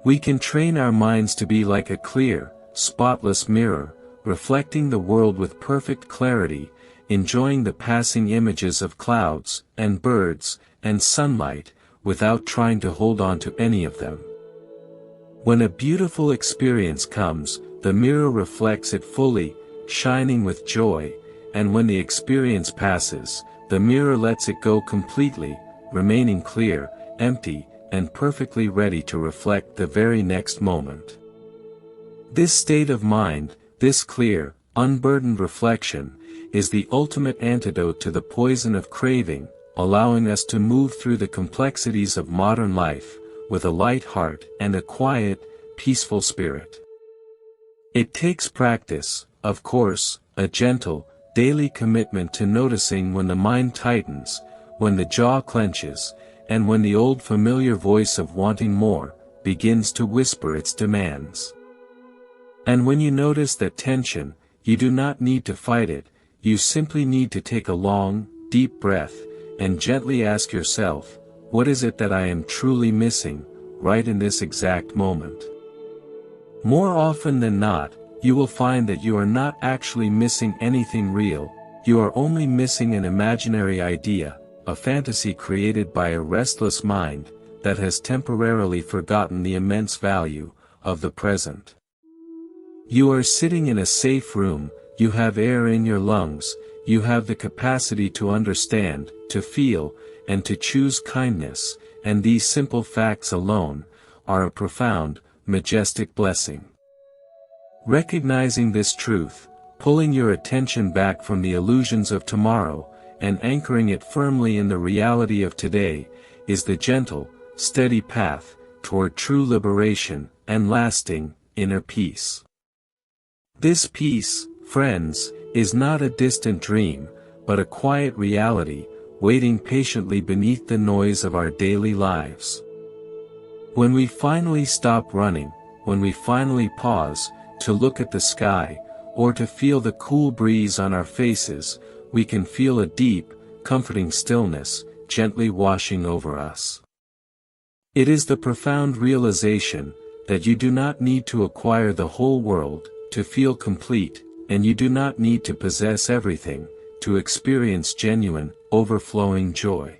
We can train our minds to be like a clear, spotless mirror, reflecting the world with perfect clarity, enjoying the passing images of clouds, and birds, and sunlight, without trying to hold on to any of them. When a beautiful experience comes, the mirror reflects it fully, shining with joy, and when the experience passes, the mirror lets it go completely, remaining clear, empty, and perfectly ready to reflect the very next moment. This state of mind, this clear, unburdened reflection, is the ultimate antidote to the poison of craving, allowing us to move through the complexities of modern life, with a light heart and a quiet, peaceful spirit. It takes practice, of course, a gentle, daily commitment to noticing when the mind tightens, when the jaw clenches, and when the old familiar voice of wanting more begins to whisper its demands. And when you notice that tension, you do not need to fight it, you simply need to take a long, deep breath, and gently ask yourself, what is it that I am truly missing, right in this exact moment? More often than not, you will find that you are not actually missing anything real, you are only missing an imaginary idea, a fantasy created by a restless mind, that has temporarily forgotten the immense value of the present. You are sitting in a safe room, you have air in your lungs, you have the capacity to understand, to feel, and to choose kindness, and these simple facts alone are a profound, majestic blessing. Recognizing this truth, pulling your attention back from the illusions of tomorrow, and anchoring it firmly in the reality of today, is the gentle, steady path toward true liberation and lasting, inner peace. This peace, friends, is not a distant dream, but a quiet reality, waiting patiently beneath the noise of our daily lives. When we finally stop running, when we finally pause, to look at the sky, or to feel the cool breeze on our faces, we can feel a deep, comforting stillness, gently washing over us. It is the profound realization, that you do not need to acquire the whole world, to feel complete, and you do not need to possess everything, to experience genuine, overflowing joy.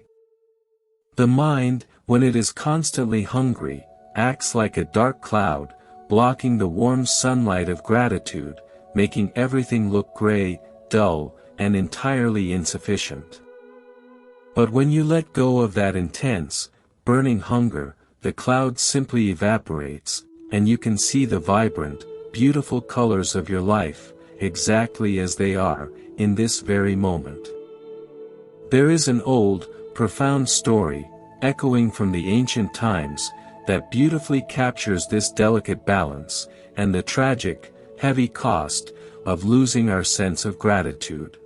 The mind, when it is constantly hungry, acts like a dark cloud, blocking the warm sunlight of gratitude, making everything look gray, dull, and entirely insufficient. But when you let go of that intense, burning hunger, the cloud simply evaporates, and you can see the vibrant, beautiful colors of your life, exactly as they are, in this very moment. There is an old, profound story, echoing from the ancient times, that beautifully captures this delicate balance, and the tragic, heavy cost, of losing our sense of gratitude.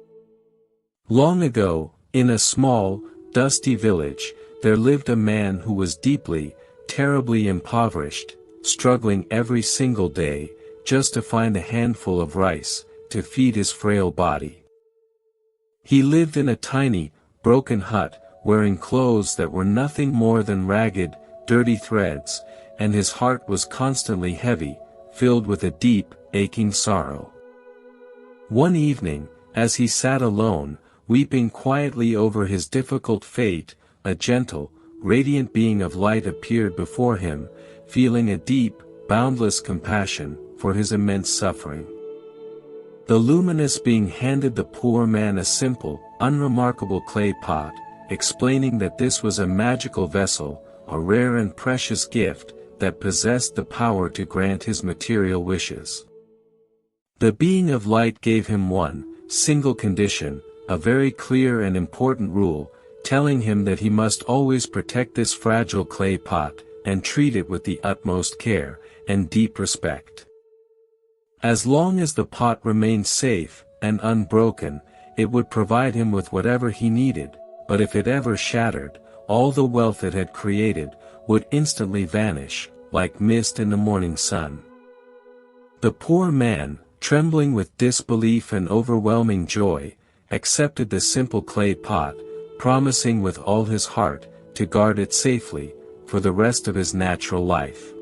Long ago, in a small, dusty village, there lived a man who was deeply, terribly impoverished, struggling every single day, just to find a handful of rice, to feed his frail body. He lived in a tiny, broken hut, wearing clothes that were nothing more than ragged, dirty threads, and his heart was constantly heavy, filled with a deep, aching sorrow. One evening, as he sat alone, weeping quietly over his difficult fate, a gentle, radiant being of light appeared before him, feeling a deep, boundless compassion for his immense suffering. The luminous being handed the poor man a simple, unremarkable clay pot, explaining that this was a magical vessel, a rare and precious gift, that possessed the power to grant his material wishes. The being of light gave him one, single condition, a very clear and important rule, telling him that he must always protect this fragile clay pot, and treat it with the utmost care, and deep respect. As long as the pot remained safe, and unbroken, it would provide him with whatever he needed, but if it ever shattered, all the wealth it had created, would instantly vanish, like mist in the morning sun. The poor man, trembling with disbelief and overwhelming joy, accepted the simple clay pot, promising with all his heart, to guard it safely, for the rest of his natural life.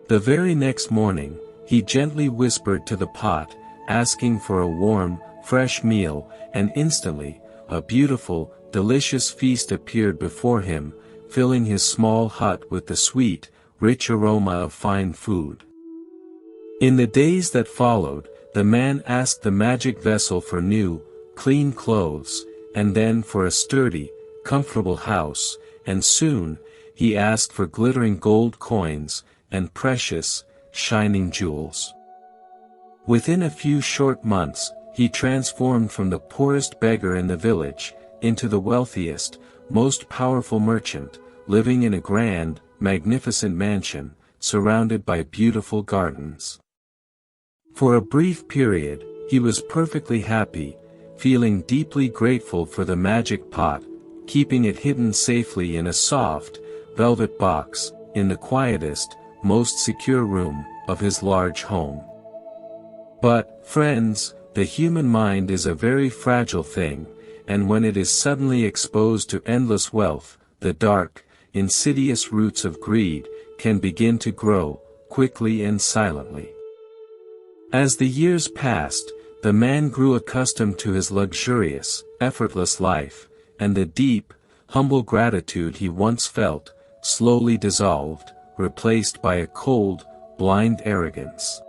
The very next morning, he gently whispered to the pot, asking for a warm, fresh meal, and instantly, a beautiful, delicious feast appeared before him, filling his small hut with the sweet, rich aroma of fine food. In the days that followed, the man asked the magic vessel for new, clean clothes, and then for a sturdy, comfortable house, and soon, he asked for glittering gold coins, and precious, shining jewels. Within a few short months, he transformed from the poorest beggar in the village, into the wealthiest, most powerful merchant, living in a grand, magnificent mansion, surrounded by beautiful gardens. For a brief period, he was perfectly happy, feeling deeply grateful for the magic pot, keeping it hidden safely in a soft, velvet box, in the quietest, most secure room of his large home. But, friends, the human mind is a very fragile thing, and when it is suddenly exposed to endless wealth, the dark, insidious roots of greed can begin to grow, quickly and silently. As the years passed, the man grew accustomed to his luxurious, effortless life, and the deep, humble gratitude he once felt, slowly dissolved, replaced by a cold, blind arrogance.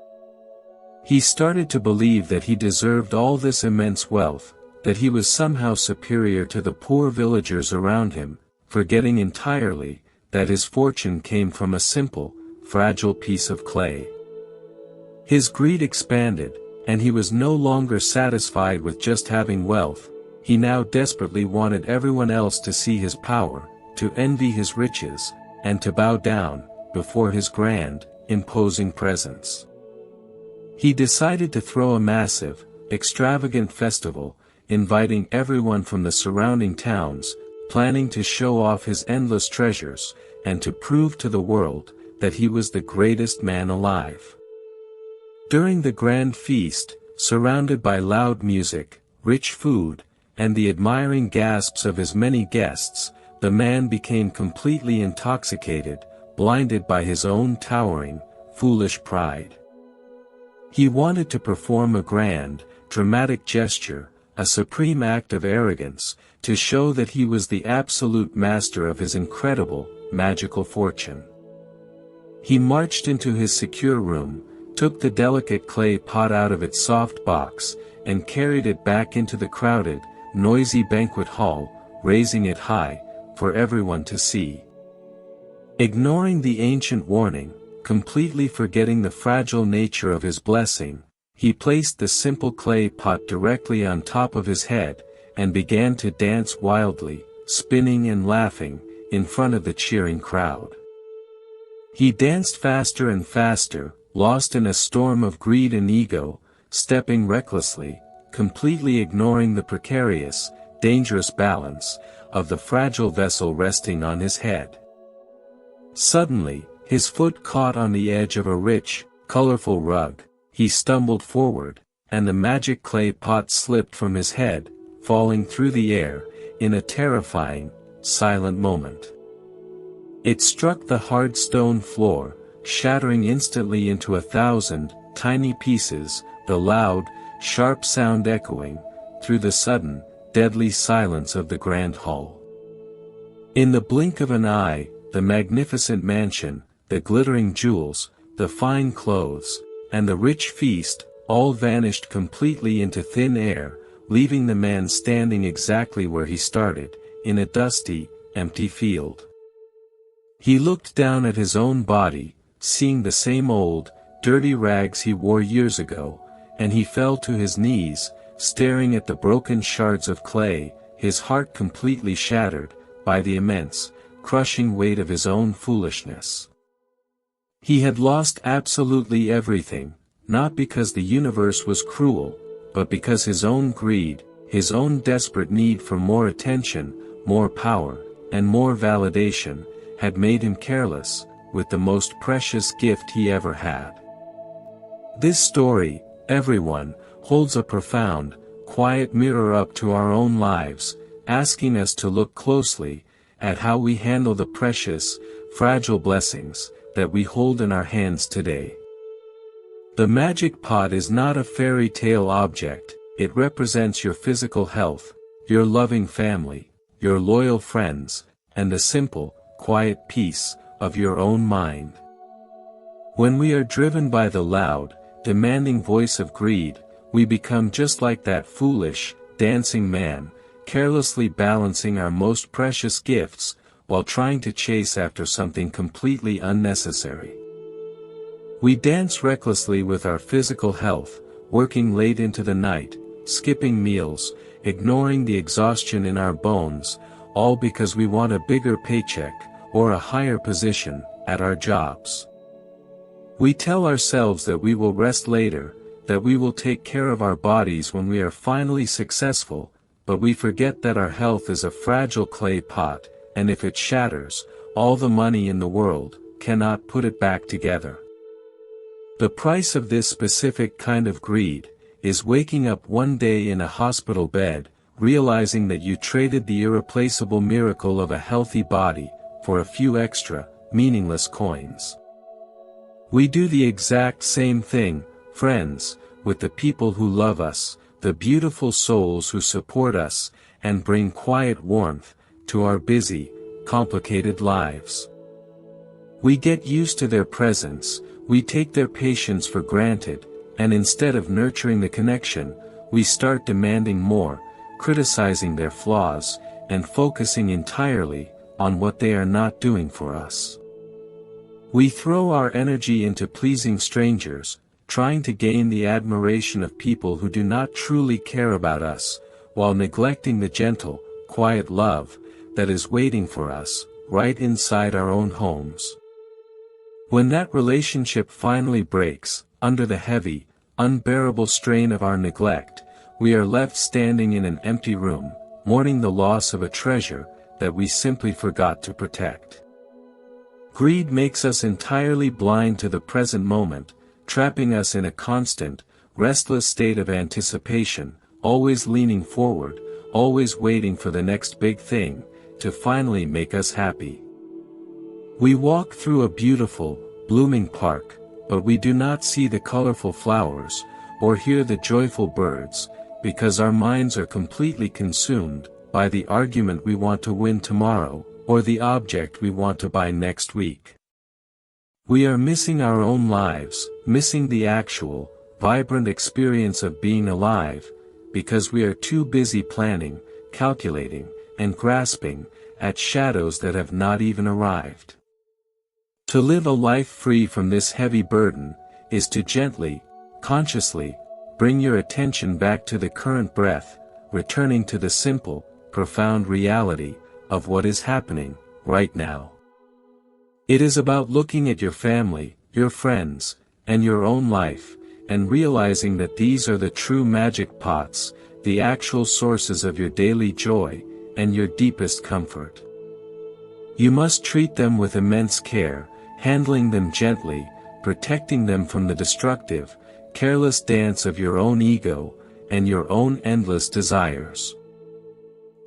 He started to believe that he deserved all this immense wealth, that he was somehow superior to the poor villagers around him, forgetting entirely that his fortune came from a simple, fragile piece of clay. His greed expanded, and he was no longer satisfied with just having wealth. He now desperately wanted everyone else to see his power, to envy his riches, and to bow down before his grand, imposing presence. He decided to throw a massive, extravagant festival, inviting everyone from the surrounding towns, planning to show off his endless treasures, and to prove to the world that he was the greatest man alive. During the grand feast, surrounded by loud music, rich food, and the admiring gasps of his many guests, the man became completely intoxicated, blinded by his own towering, foolish pride. He wanted to perform a grand, dramatic gesture, a supreme act of arrogance, to show that he was the absolute master of his incredible, magical fortune. He marched into his secure room, took the delicate clay pot out of its soft box, and carried it back into the crowded, noisy banquet hall, raising it high, for everyone to see. Ignoring the ancient warning, completely forgetting the fragile nature of his blessing, he placed the simple clay pot directly on top of his head, and began to dance wildly, spinning and laughing, in front of the cheering crowd. He danced faster and faster, lost in a storm of greed and ego, stepping recklessly, completely ignoring the precarious, dangerous balance of the fragile vessel resting on his head. Suddenly, his foot caught on the edge of a rich, colorful rug, he stumbled forward, and the magic clay pot slipped from his head, falling through the air, in a terrifying, silent moment. It struck the hard stone floor, shattering instantly into 1,000 tiny pieces, the loud, sharp sound echoing through the sudden, deadly silence of the grand hall. In the blink of an eye, the magnificent mansion, the glittering jewels, the fine clothes, and the rich feast, all vanished completely into thin air, leaving the man standing exactly where he started, in a dusty, empty field. He looked down at his own body, seeing the same old, dirty rags he wore years ago, and he fell to his knees, staring at the broken shards of clay, his heart completely shattered by the immense, crushing weight of his own foolishness. He had lost absolutely everything, not because the universe was cruel, but because his own greed, his own desperate need for more attention, more power, and more validation, had made him careless with the most precious gift he ever had. This story, everyone, holds a profound, quiet mirror up to our own lives, asking us to look closely at how we handle the precious, fragile blessings that we hold in our hands today. The magic pot is not a fairy tale object, it represents your physical health, your loving family, your loyal friends, and the simple, quiet peace of your own mind. When we are driven by the loud, demanding voice of greed, we become just like that foolish, dancing man, carelessly balancing our most precious gifts, while trying to chase after something completely unnecessary. We dance recklessly with our physical health, working late into the night, skipping meals, ignoring the exhaustion in our bones, all because we want a bigger paycheck, or a higher position, at our jobs. We tell ourselves that we will rest later, that we will take care of our bodies when we are finally successful, but we forget that our health is a fragile clay pot, and if it shatters, all the money in the world cannot put it back together. The price of this specific kind of greed is waking up one day in a hospital bed, realizing that you traded the irreplaceable miracle of a healthy body for a few extra, meaningless coins. We do the exact same thing, friends, with the people who love us, the beautiful souls who support us, and bring quiet warmth to our busy, complicated lives. We get used to their presence, we take their patience for granted, and instead of nurturing the connection, we start demanding more, criticizing their flaws, and focusing entirely on what they are not doing for us. We throw our energy into pleasing strangers, trying to gain the admiration of people who do not truly care about us, while neglecting the gentle, quiet love that is waiting for us, right inside our own homes. When that relationship finally breaks, under the heavy, unbearable strain of our neglect, we are left standing in an empty room, mourning the loss of a treasure that we simply forgot to protect. Greed makes us entirely blind to the present moment, trapping us in a constant, restless state of anticipation, always leaning forward, always waiting for the next big thing, to finally make us happy. We walk through a beautiful, blooming park, but we do not see the colorful flowers, or hear the joyful birds, because our minds are completely consumed by the argument we want to win tomorrow, or the object we want to buy next week. We are missing our own lives, missing the actual, vibrant experience of being alive, because we are too busy planning, calculating, and grasping at shadows that have not even arrived. To live a life free from this heavy burden, is to gently, consciously, bring your attention back to the current breath, returning to the simple, profound reality of what is happening right now. It is about looking at your family, your friends, and your own life, and realizing that these are the true magic pots, the actual sources of your daily joy, and your deepest comfort. You must treat them with immense care, handling them gently, protecting them from the destructive, careless dance of your own ego, and your own endless desires.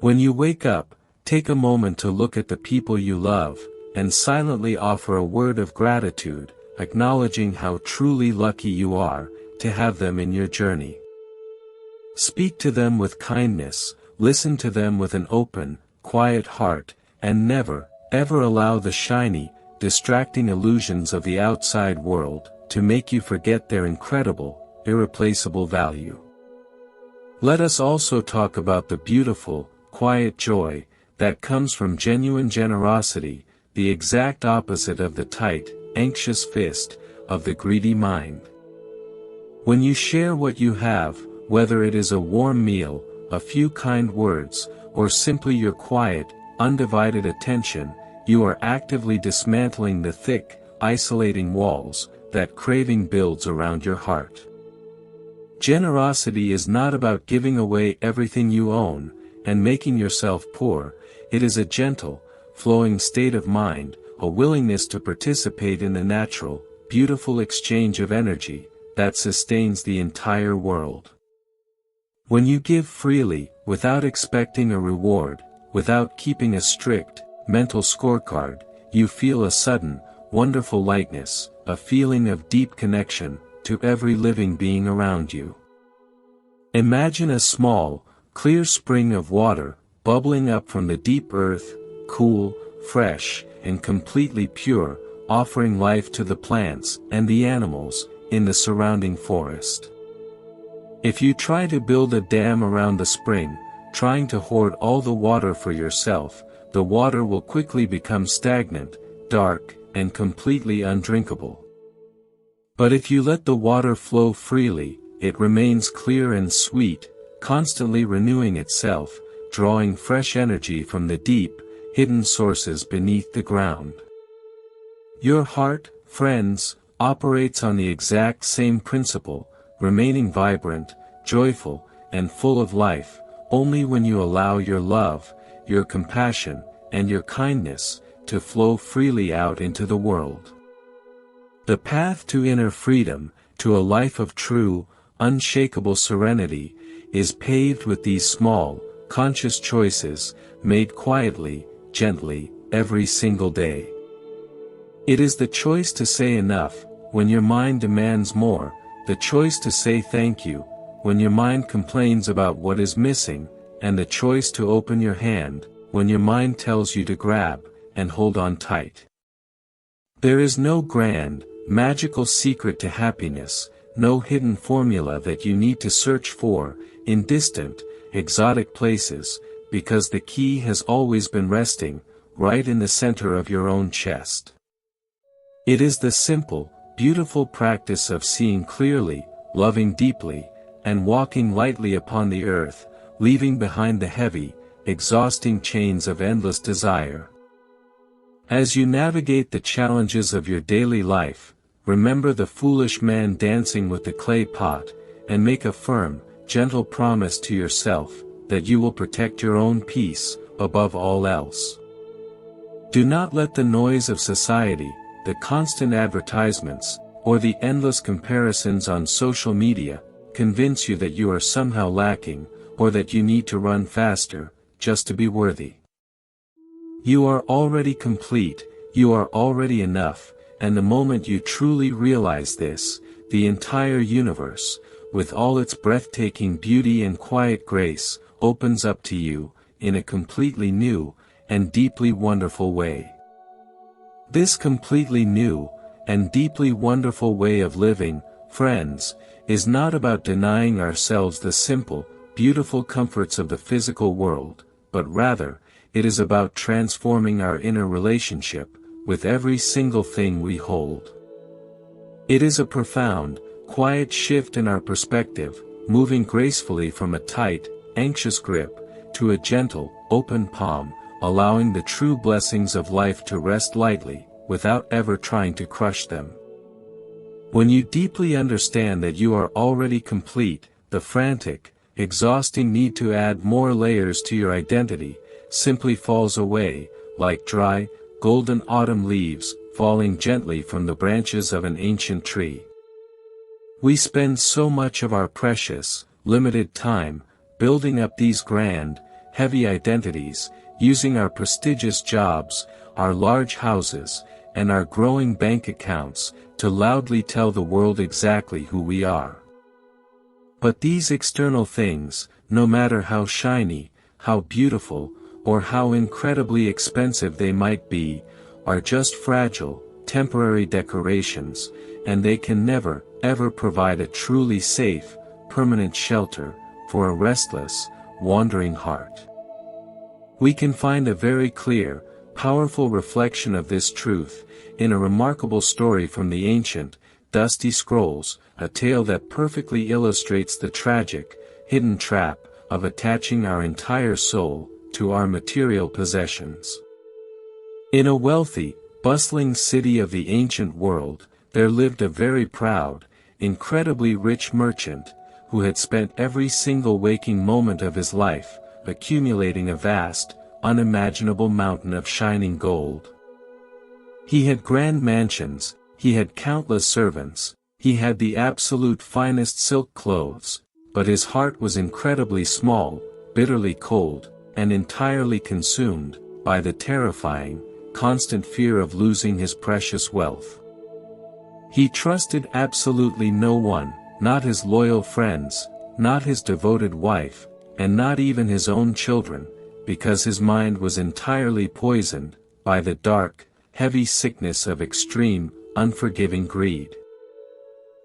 When you wake up, take a moment to look at the people you love, and silently offer a word of gratitude, acknowledging how truly lucky you are to have them in your journey. Speak to them with kindness, listen to them with an open, quiet heart, and never, ever allow the shiny, distracting illusions of the outside world to make you forget their incredible, irreplaceable value. Let us also talk about the beautiful, quiet joy that comes from genuine generosity, the exact opposite of the tight, anxious fist of the greedy mind. When you share what you have, whether it is a warm meal, a few kind words, or simply your quiet, undivided attention, you are actively dismantling the thick, isolating walls that craving builds around your heart. Generosity is not about giving away everything you own and making yourself poor. It is a gentle, flowing state of mind, a willingness to participate in the natural, beautiful exchange of energy that sustains the entire world. When you give freely, without expecting a reward, without keeping a strict, mental scorecard, you feel a sudden, wonderful lightness, a feeling of deep connection to every living being around you. Imagine a small, clear spring of water, bubbling up from the deep earth, cool, fresh, and completely pure, offering life to the plants and the animals in the surrounding forest. If you try to build a dam around the spring, trying to hoard all the water for yourself, the water will quickly become stagnant, dark, and completely undrinkable. But if you let the water flow freely, it remains clear and sweet, constantly renewing itself, drawing fresh energy from the deep, hidden sources beneath the ground. Your heart, friends, operates on the exact same principle, remaining vibrant, joyful, and full of life, only when you allow your love, your compassion, and your kindness to flow freely out into the world. The path to inner freedom, to a life of true, unshakable serenity, is paved with these small, conscious choices, made quietly, gently, every single day. It is the choice to say enough, when your mind demands more, the choice to say thank you, when your mind complains about what is missing, and the choice to open your hand, when your mind tells you to grab, and hold on tight. There is no grand, magical secret to happiness, no hidden formula that you need to search for, in distant, exotic places, because the key has always been resting, right in the center of your own chest. It is the simple, beautiful practice of seeing clearly, loving deeply, and walking lightly upon the earth, leaving behind the heavy, exhausting chains of endless desire. As you navigate the challenges of your daily life, remember the foolish man dancing with the clay pot, and make a firm, gentle promise to yourself, that you will protect your own peace, above all else. Do not let the noise of society, the constant advertisements, or the endless comparisons on social media, convince you that you are somehow lacking, or that you need to run faster, just to be worthy. You are already complete, you are already enough, and the moment you truly realize this, the entire universe, with all its breathtaking beauty and quiet grace, opens up to you, in a completely new, and deeply wonderful way. This completely new, and deeply wonderful way of living, friends, is not about denying ourselves the simple, beautiful comforts of the physical world, but rather, it is about transforming our inner relationship, with every single thing we hold. It is a profound, quiet shift in our perspective, moving gracefully from a tight, anxious grip, to a gentle, open palm, allowing the true blessings of life to rest lightly, without ever trying to crush them. When you deeply understand that you are already complete, the frantic, exhausting need to add more layers to your identity, simply falls away, like dry, golden autumn leaves, falling gently from the branches of an ancient tree. We spend so much of our precious, limited time, building up these grand, heavy identities, using our prestigious jobs, our large houses, and our growing bank accounts, to loudly tell the world exactly who we are. But these external things, no matter how shiny, how beautiful, or how incredibly expensive they might be, are just fragile, temporary decorations, and they can never, ever provide a truly safe, permanent shelter, for a restless, wandering heart. We can find a very clear, powerful reflection of this truth, in a remarkable story from the ancient, dusty scrolls, a tale that perfectly illustrates the tragic, hidden trap, of attaching our entire soul, to our material possessions. In a wealthy, bustling city of the ancient world, there lived a very proud, incredibly rich merchant, who had spent every single waking moment of his life, accumulating a vast, unimaginable mountain of shining gold. He had grand mansions, he had countless servants, he had the absolute finest silk clothes, but his heart was incredibly small, bitterly cold, and entirely consumed, by the terrifying, constant fear of losing his precious wealth. He trusted absolutely no one, not his loyal friends, not his devoted wife, and not even his own children, because his mind was entirely poisoned, by the dark, heavy sickness of extreme, unforgiving greed.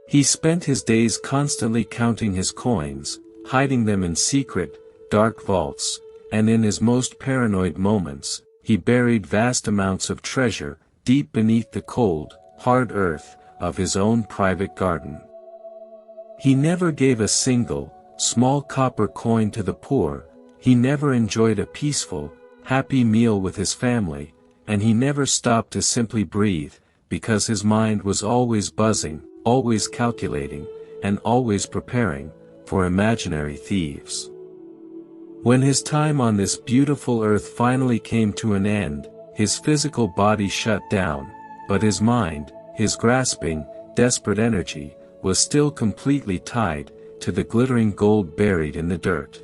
He spent his days constantly counting his coins, hiding them in secret, dark vaults, and in his most paranoid moments, he buried vast amounts of treasure, deep beneath the cold, hard earth, of his own private garden. He never gave a single, small copper coin to the poor, he never enjoyed a peaceful, happy meal with his family, and he never stopped to simply breathe, because his mind was always buzzing, always calculating, and always preparing for imaginary thieves. When his time on this beautiful earth finally came to an end, his physical body shut down, but his mind, his grasping, desperate energy, was still completely tied to the glittering gold buried in the dirt.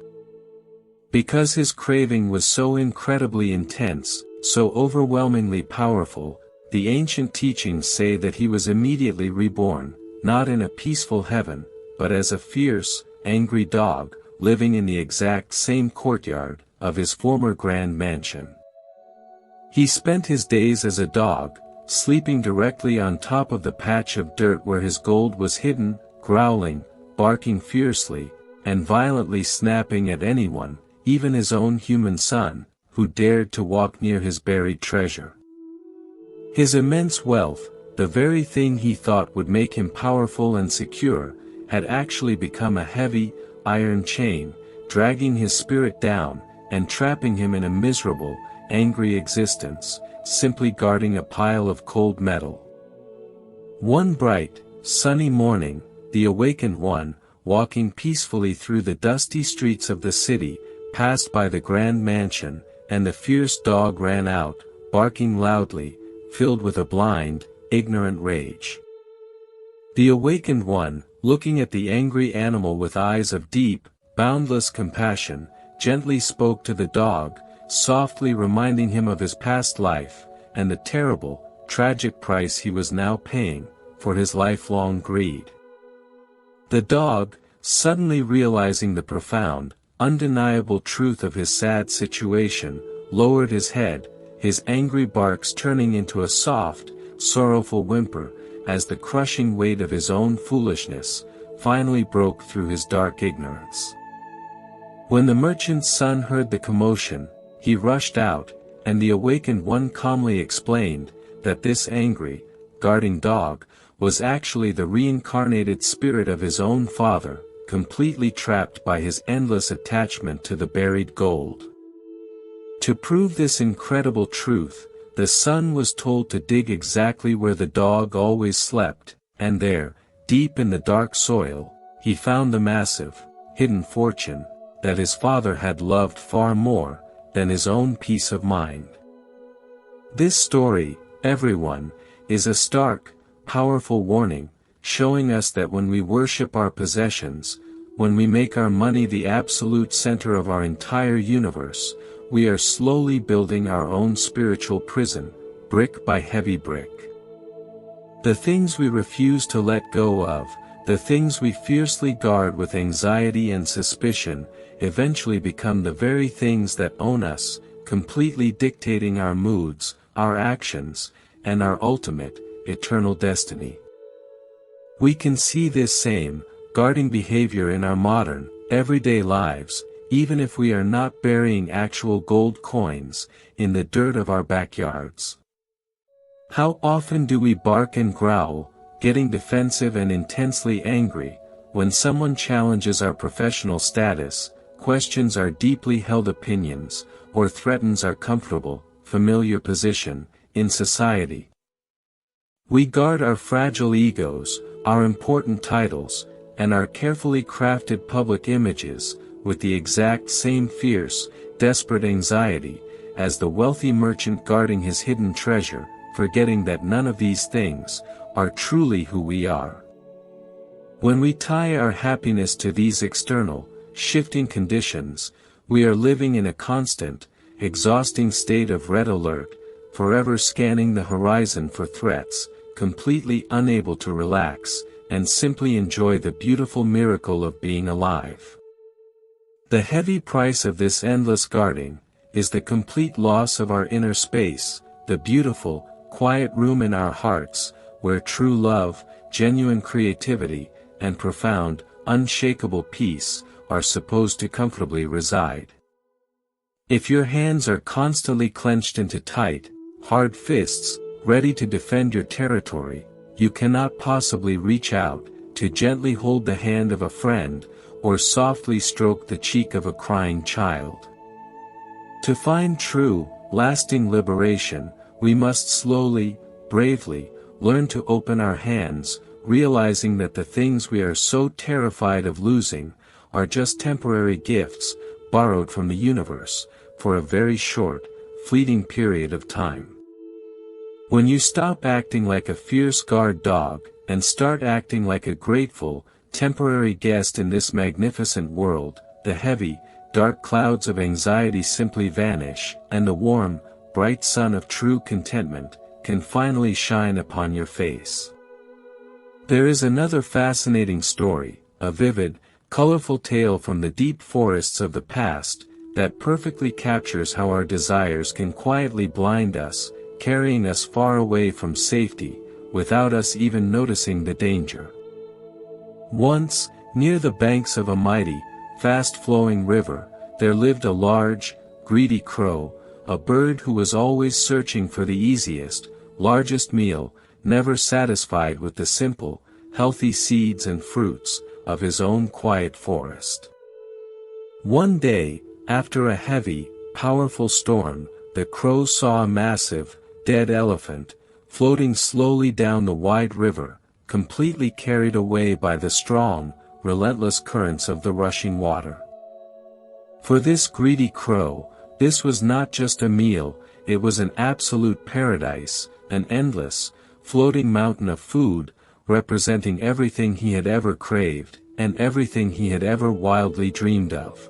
Because his craving was so incredibly intense, so overwhelmingly powerful, the ancient teachings say that he was immediately reborn, not in a peaceful heaven, but as a fierce, angry dog, living in the exact same courtyard of his former grand mansion. He spent his days as a dog, sleeping directly on top of the patch of dirt where his gold was hidden, growling, barking fiercely, and violently snapping at anyone, even his own human son, who dared to walk near his buried treasure. His immense wealth, the very thing he thought would make him powerful and secure, had actually become a heavy, iron chain, dragging his spirit down, and trapping him in a miserable, angry existence, simply guarding a pile of cold metal. One bright, sunny morning, the awakened one, walking peacefully through the dusty streets of the city, passed by the grand mansion, and the fierce dog ran out, barking loudly, filled with a blind, ignorant rage. The awakened one, looking at the angry animal with eyes of deep, boundless compassion, gently spoke to the dog, softly reminding him of his past life, and the terrible, tragic price he was now paying for his lifelong greed. The dog, suddenly realizing the profound, undeniable truth of his sad situation, lowered his head, his angry barks turning into a soft, sorrowful whimper, as the crushing weight of his own foolishness finally broke through his dark ignorance. When the merchant's son heard the commotion, he rushed out, and the awakened one calmly explained that this angry, guarding dog was actually the reincarnated spirit of his own father, completely trapped by his endless attachment to the buried gold. To prove this incredible truth, the son was told to dig exactly where the dog always slept, and there, deep in the dark soil, he found the massive, hidden fortune that his father had loved far more than his own peace of mind. This story, everyone, is a stark, powerful warning, showing us that when we worship our possessions, when we make our money the absolute center of our entire universe, we are slowly building our own spiritual prison, brick by heavy brick. The things we refuse to let go of, the things we fiercely guard with anxiety and suspicion, eventually become the very things that own us, completely dictating our moods, our actions, and our ultimate, eternal destiny. We can see this same, guarding behavior in our modern, everyday lives, even if we are not burying actual gold coins in the dirt of our backyards. How often do we bark and growl, getting defensive and intensely angry, when someone challenges our professional status, questions our deeply held opinions, or threatens our comfortable, familiar position in society? We guard our fragile egos, our important titles, and our carefully crafted public images, with the exact same fierce, desperate anxiety, as the wealthy merchant guarding his hidden treasure, forgetting that none of these things are truly who we are. When we tie our happiness to these external, shifting conditions, we are living in a constant, exhausting state of red alert, forever scanning the horizon for threats, completely unable to relax, and simply enjoy the beautiful miracle of being alive. The heavy price of this endless guarding is the complete loss of our inner space, the beautiful, quiet room in our hearts, where true love, genuine creativity, and profound, unshakable peace are supposed to comfortably reside. If your hands are constantly clenched into tight, hard fists, ready to defend your territory, you cannot possibly reach out, to gently hold the hand of a friend, or softly stroke the cheek of a crying child. To find true, lasting liberation, we must slowly, bravely, learn to open our hands, realizing that the things we are so terrified of losing, are just temporary gifts, borrowed from the universe, for a very short, fleeting period of time. When you stop acting like a fierce guard dog, and start acting like a grateful, temporary guest in this magnificent world, the heavy, dark clouds of anxiety simply vanish, and the warm, bright sun of true contentment can finally shine upon your face. There is another fascinating story, a vivid, colorful tale from the deep forests of the past, that perfectly captures how our desires can quietly blind us, carrying us far away from safety, without us even noticing the danger. Once, near the banks of a mighty, fast-flowing river, there lived a large, greedy crow, a bird who was always searching for the easiest, largest meal, never satisfied with the simple, healthy seeds and fruits of his own quiet forest. One day, after a heavy, powerful storm, the crow saw a massive, dead elephant, floating slowly down the wide river, completely carried away by the strong, relentless currents of the rushing water. For this greedy crow, this was not just a meal, it was an absolute paradise, an endless, floating mountain of food, representing everything he had ever craved, and everything he had ever wildly dreamed of.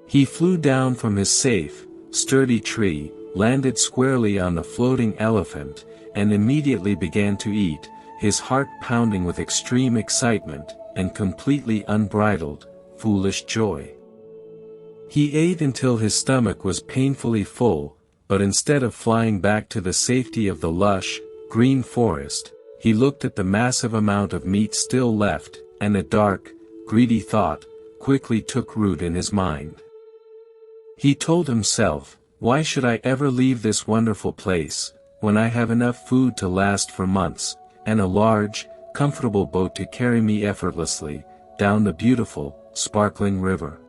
He flew down from his safe, sturdy tree, landed squarely on the floating elephant, and immediately began to eat, his heart pounding with extreme excitement, and completely unbridled, foolish joy. He ate until his stomach was painfully full, but instead of flying back to the safety of the lush, green forest, he looked at the massive amount of meat still left, and a dark, greedy thought quickly took root in his mind. He told himself, "Why should I ever leave this wonderful place, when I have enough food to last for months, and a large, comfortable boat to carry me effortlessly, down the beautiful, sparkling river?"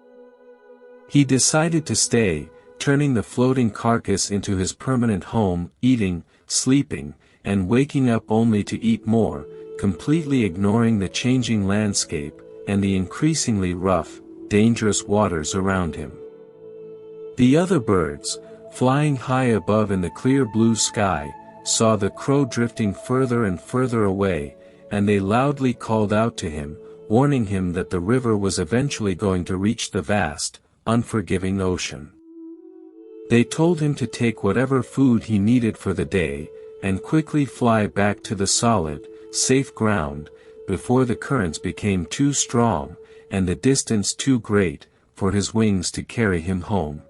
He decided to stay, turning the floating carcass into his permanent home, eating, sleeping, and waking up only to eat more, completely ignoring the changing landscape, and the increasingly rough, dangerous waters around him. The other birds, flying high above in the clear blue sky, saw the crow drifting further and further away, and they loudly called out to him, warning him that the river was eventually going to reach the vast, unforgiving ocean. They told him to take whatever food he needed for the day, and quickly fly back to the solid, safe ground, before the currents became too strong, and the distance too great, for his wings to carry him home.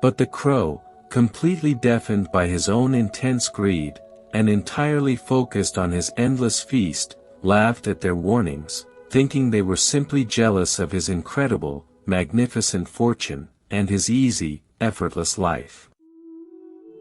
But the crow, completely deafened by his own intense greed, and entirely focused on his endless feast, laughed at their warnings, thinking they were simply jealous of his incredible, magnificent fortune, and his easy, effortless life.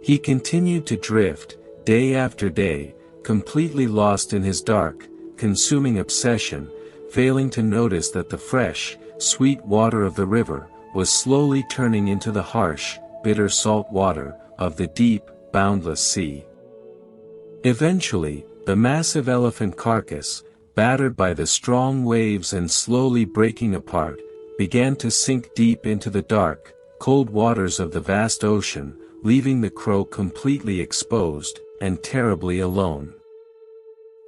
He continued to drift, day after day, completely lost in his dark, consuming obsession, failing to notice that the fresh, sweet water of the river was slowly turning into the harsh, bitter salt water of the deep, boundless sea. Eventually, the massive elephant carcass, battered by the strong waves and slowly breaking apart, began to sink deep into the dark, cold waters of the vast ocean, leaving the crow completely exposed, and terribly alone.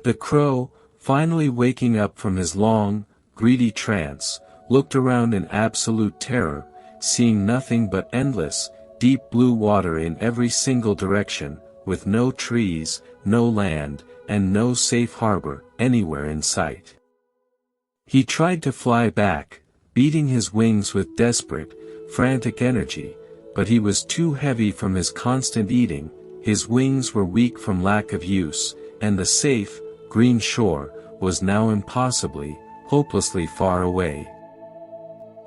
The crow, finally waking up from his long, greedy trance, looked around in absolute terror, seeing nothing but endless, deep blue water in every single direction, with no trees, no land, and no safe harbor anywhere in sight. He tried to fly back, beating his wings with desperate, frantic energy, but he was too heavy from his constant eating, his wings were weak from lack of use, and the safe, green shore, was now impossibly, hopelessly far away.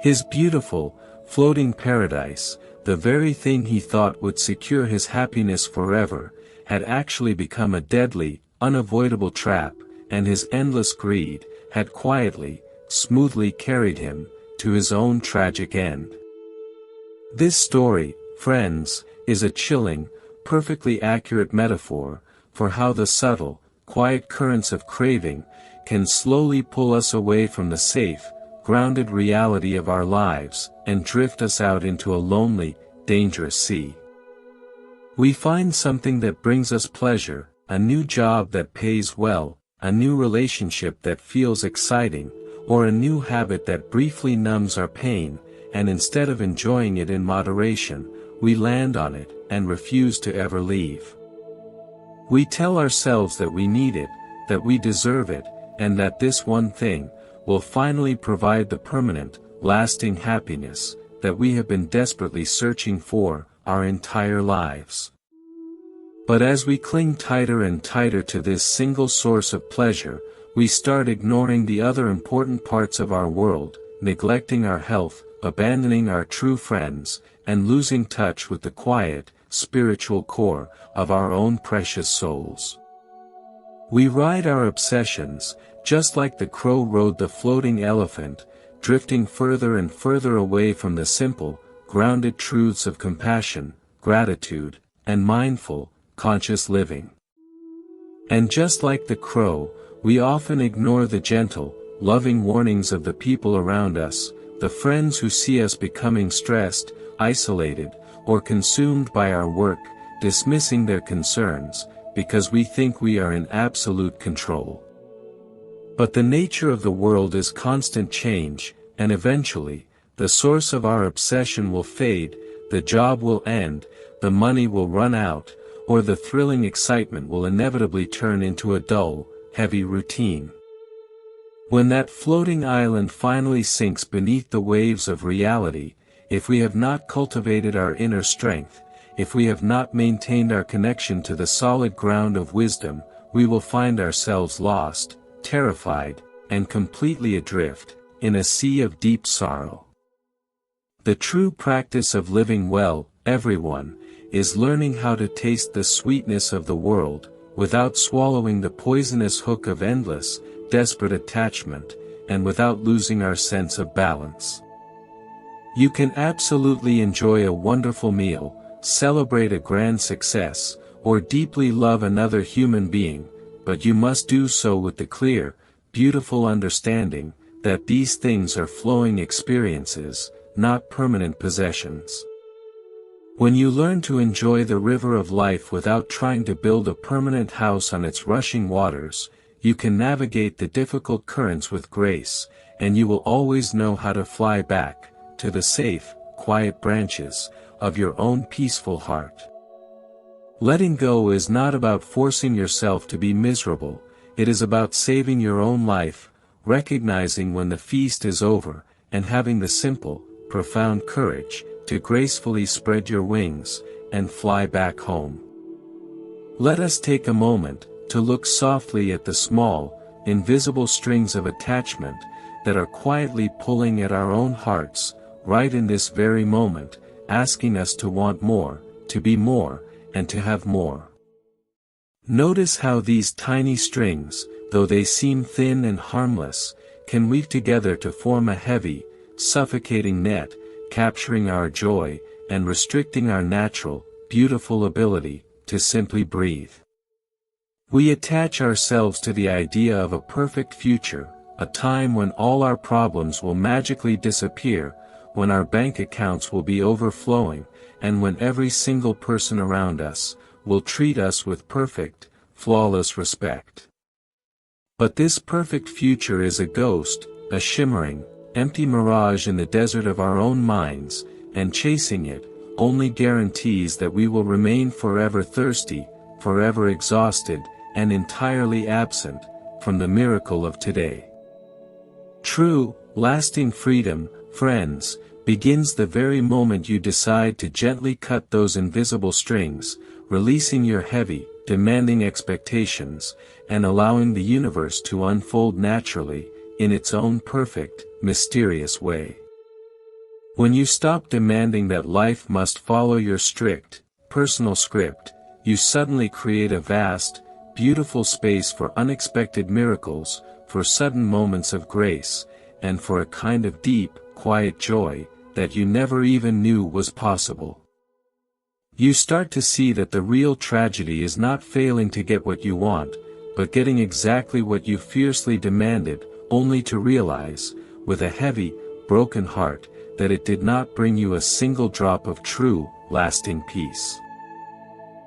His beautiful, floating paradise, the very thing he thought would secure his happiness forever, had actually become a deadly, unavoidable trap, and his endless greed had quietly, smoothly carried him to his own tragic end. This story, friends, is a chilling, perfectly accurate metaphor for how the subtle, quiet currents of craving can slowly pull us away from the safe, grounded reality of our lives and drift us out into a lonely, dangerous sea. We find something that brings us pleasure, a new job that pays well, a new relationship that feels exciting, or a new habit that briefly numbs our pain, and instead of enjoying it in moderation, we land on it and refuse to ever leave. We tell ourselves that we need it, that we deserve it, and that this one thing will finally provide the permanent, lasting happiness that we have been desperately searching for our entire lives. But as we cling tighter and tighter to this single source of pleasure, we start ignoring the other important parts of our world, neglecting our health, abandoning our true friends, and losing touch with the quiet, spiritual core of our own precious souls. We ride our obsessions, just like the crow rode the floating elephant, drifting further and further away from the simple, grounded truths of compassion, gratitude, and mindful, conscious living. And just like the crow, we often ignore the gentle, loving warnings of the people around us, the friends who see us becoming stressed, isolated, or consumed by our work, dismissing their concerns, because we think we are in absolute control. But the nature of the world is constant change, and eventually, the source of our obsession will fade, the job will end, the money will run out, or the thrilling excitement will inevitably turn into a dull, heavy routine. When that floating island finally sinks beneath the waves of reality, if we have not cultivated our inner strength, if we have not maintained our connection to the solid ground of wisdom, we will find ourselves lost, terrified, and completely adrift, in a sea of deep sorrow. The true practice of living well, everyone, is learning how to taste the sweetness of the world, without swallowing the poisonous hook of endless, desperate attachment, and without losing our sense of balance. You can absolutely enjoy a wonderful meal, celebrate a grand success, or deeply love another human being, but you must do so with the clear, beautiful understanding that these things are flowing experiences, not permanent possessions. When you learn to enjoy the river of life without trying to build a permanent house on its rushing waters, you can navigate the difficult currents with grace, and you will always know how to fly back to the safe, quiet branches of your own peaceful heart. Letting go is not about forcing yourself to be miserable, it is about saving your own life, recognizing when the feast is over, and having the simple, profound courage to gracefully spread your wings and fly back home. Let us take a moment to look softly at the small, invisible strings of attachment that are quietly pulling at our own hearts, right in this very moment, asking us to want more, to be more, and to have more. Notice how these tiny strings, though they seem thin and harmless, can weave together to form a heavy, suffocating net, capturing our joy, and restricting our natural, beautiful ability to simply breathe. We attach ourselves to the idea of a perfect future, a time when all our problems will magically disappear, when our bank accounts will be overflowing, and when every single person around us will treat us with perfect, flawless respect. But this perfect future is a ghost, a shimmering, empty mirage in the desert of our own minds, and chasing it only guarantees that we will remain forever thirsty, forever exhausted, and entirely absent from the miracle of today. True, lasting freedom, friends, begins the very moment you decide to gently cut those invisible strings, releasing your heavy, demanding expectations, and allowing the universe to unfold naturally, in its own perfect, mysterious way. When you stop demanding that life must follow your strict, personal script, you suddenly create a vast, beautiful space for unexpected miracles, for sudden moments of grace, and for a kind of deep, quiet joy that you never even knew was possible. You start to see that the real tragedy is not failing to get what you want, but getting exactly what you fiercely demanded, only to realize, with a heavy, broken heart, that it did not bring you a single drop of true, lasting peace.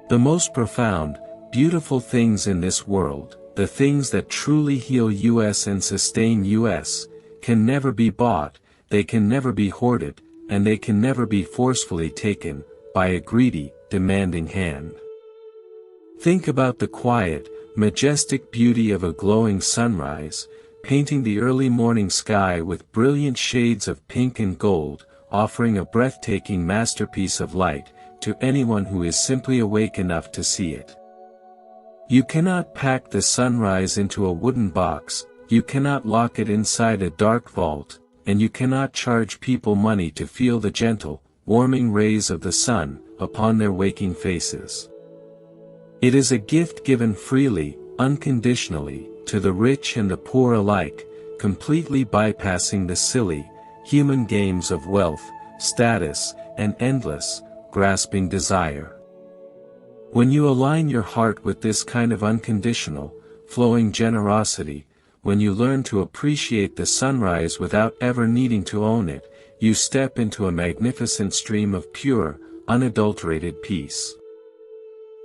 The most profound, beautiful things in this world, the things that truly heal us and sustain us, can never be bought, they can never be hoarded, and they can never be forcefully taken by a greedy, demanding hand. Think about the quiet, majestic beauty of a glowing sunrise, painting the early morning sky with brilliant shades of pink and gold, offering a breathtaking masterpiece of light to anyone who is simply awake enough to see it. You cannot pack the sunrise into a wooden box, you cannot lock it inside a dark vault, and you cannot charge people money to feel the gentle, warming rays of the sun upon their waking faces. It is a gift given freely, unconditionally, to the rich and the poor alike, completely bypassing the silly, human games of wealth, status, and endless, grasping desire. When you align your heart with this kind of unconditional, flowing generosity, when you learn to appreciate the sunrise without ever needing to own it, you step into a magnificent stream of pure, unadulterated peace.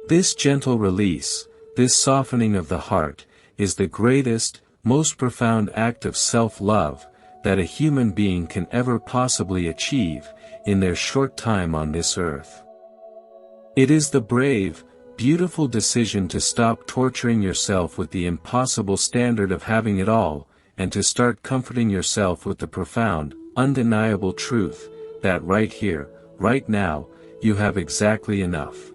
This gentle release, this softening of the heart, is the greatest, most profound act of self-love that a human being can ever possibly achieve in their short time on this earth. It is the brave, beautiful decision to stop torturing yourself with the impossible standard of having it all, and to start comforting yourself with the profound, undeniable truth, that right here, right now, you have exactly enough.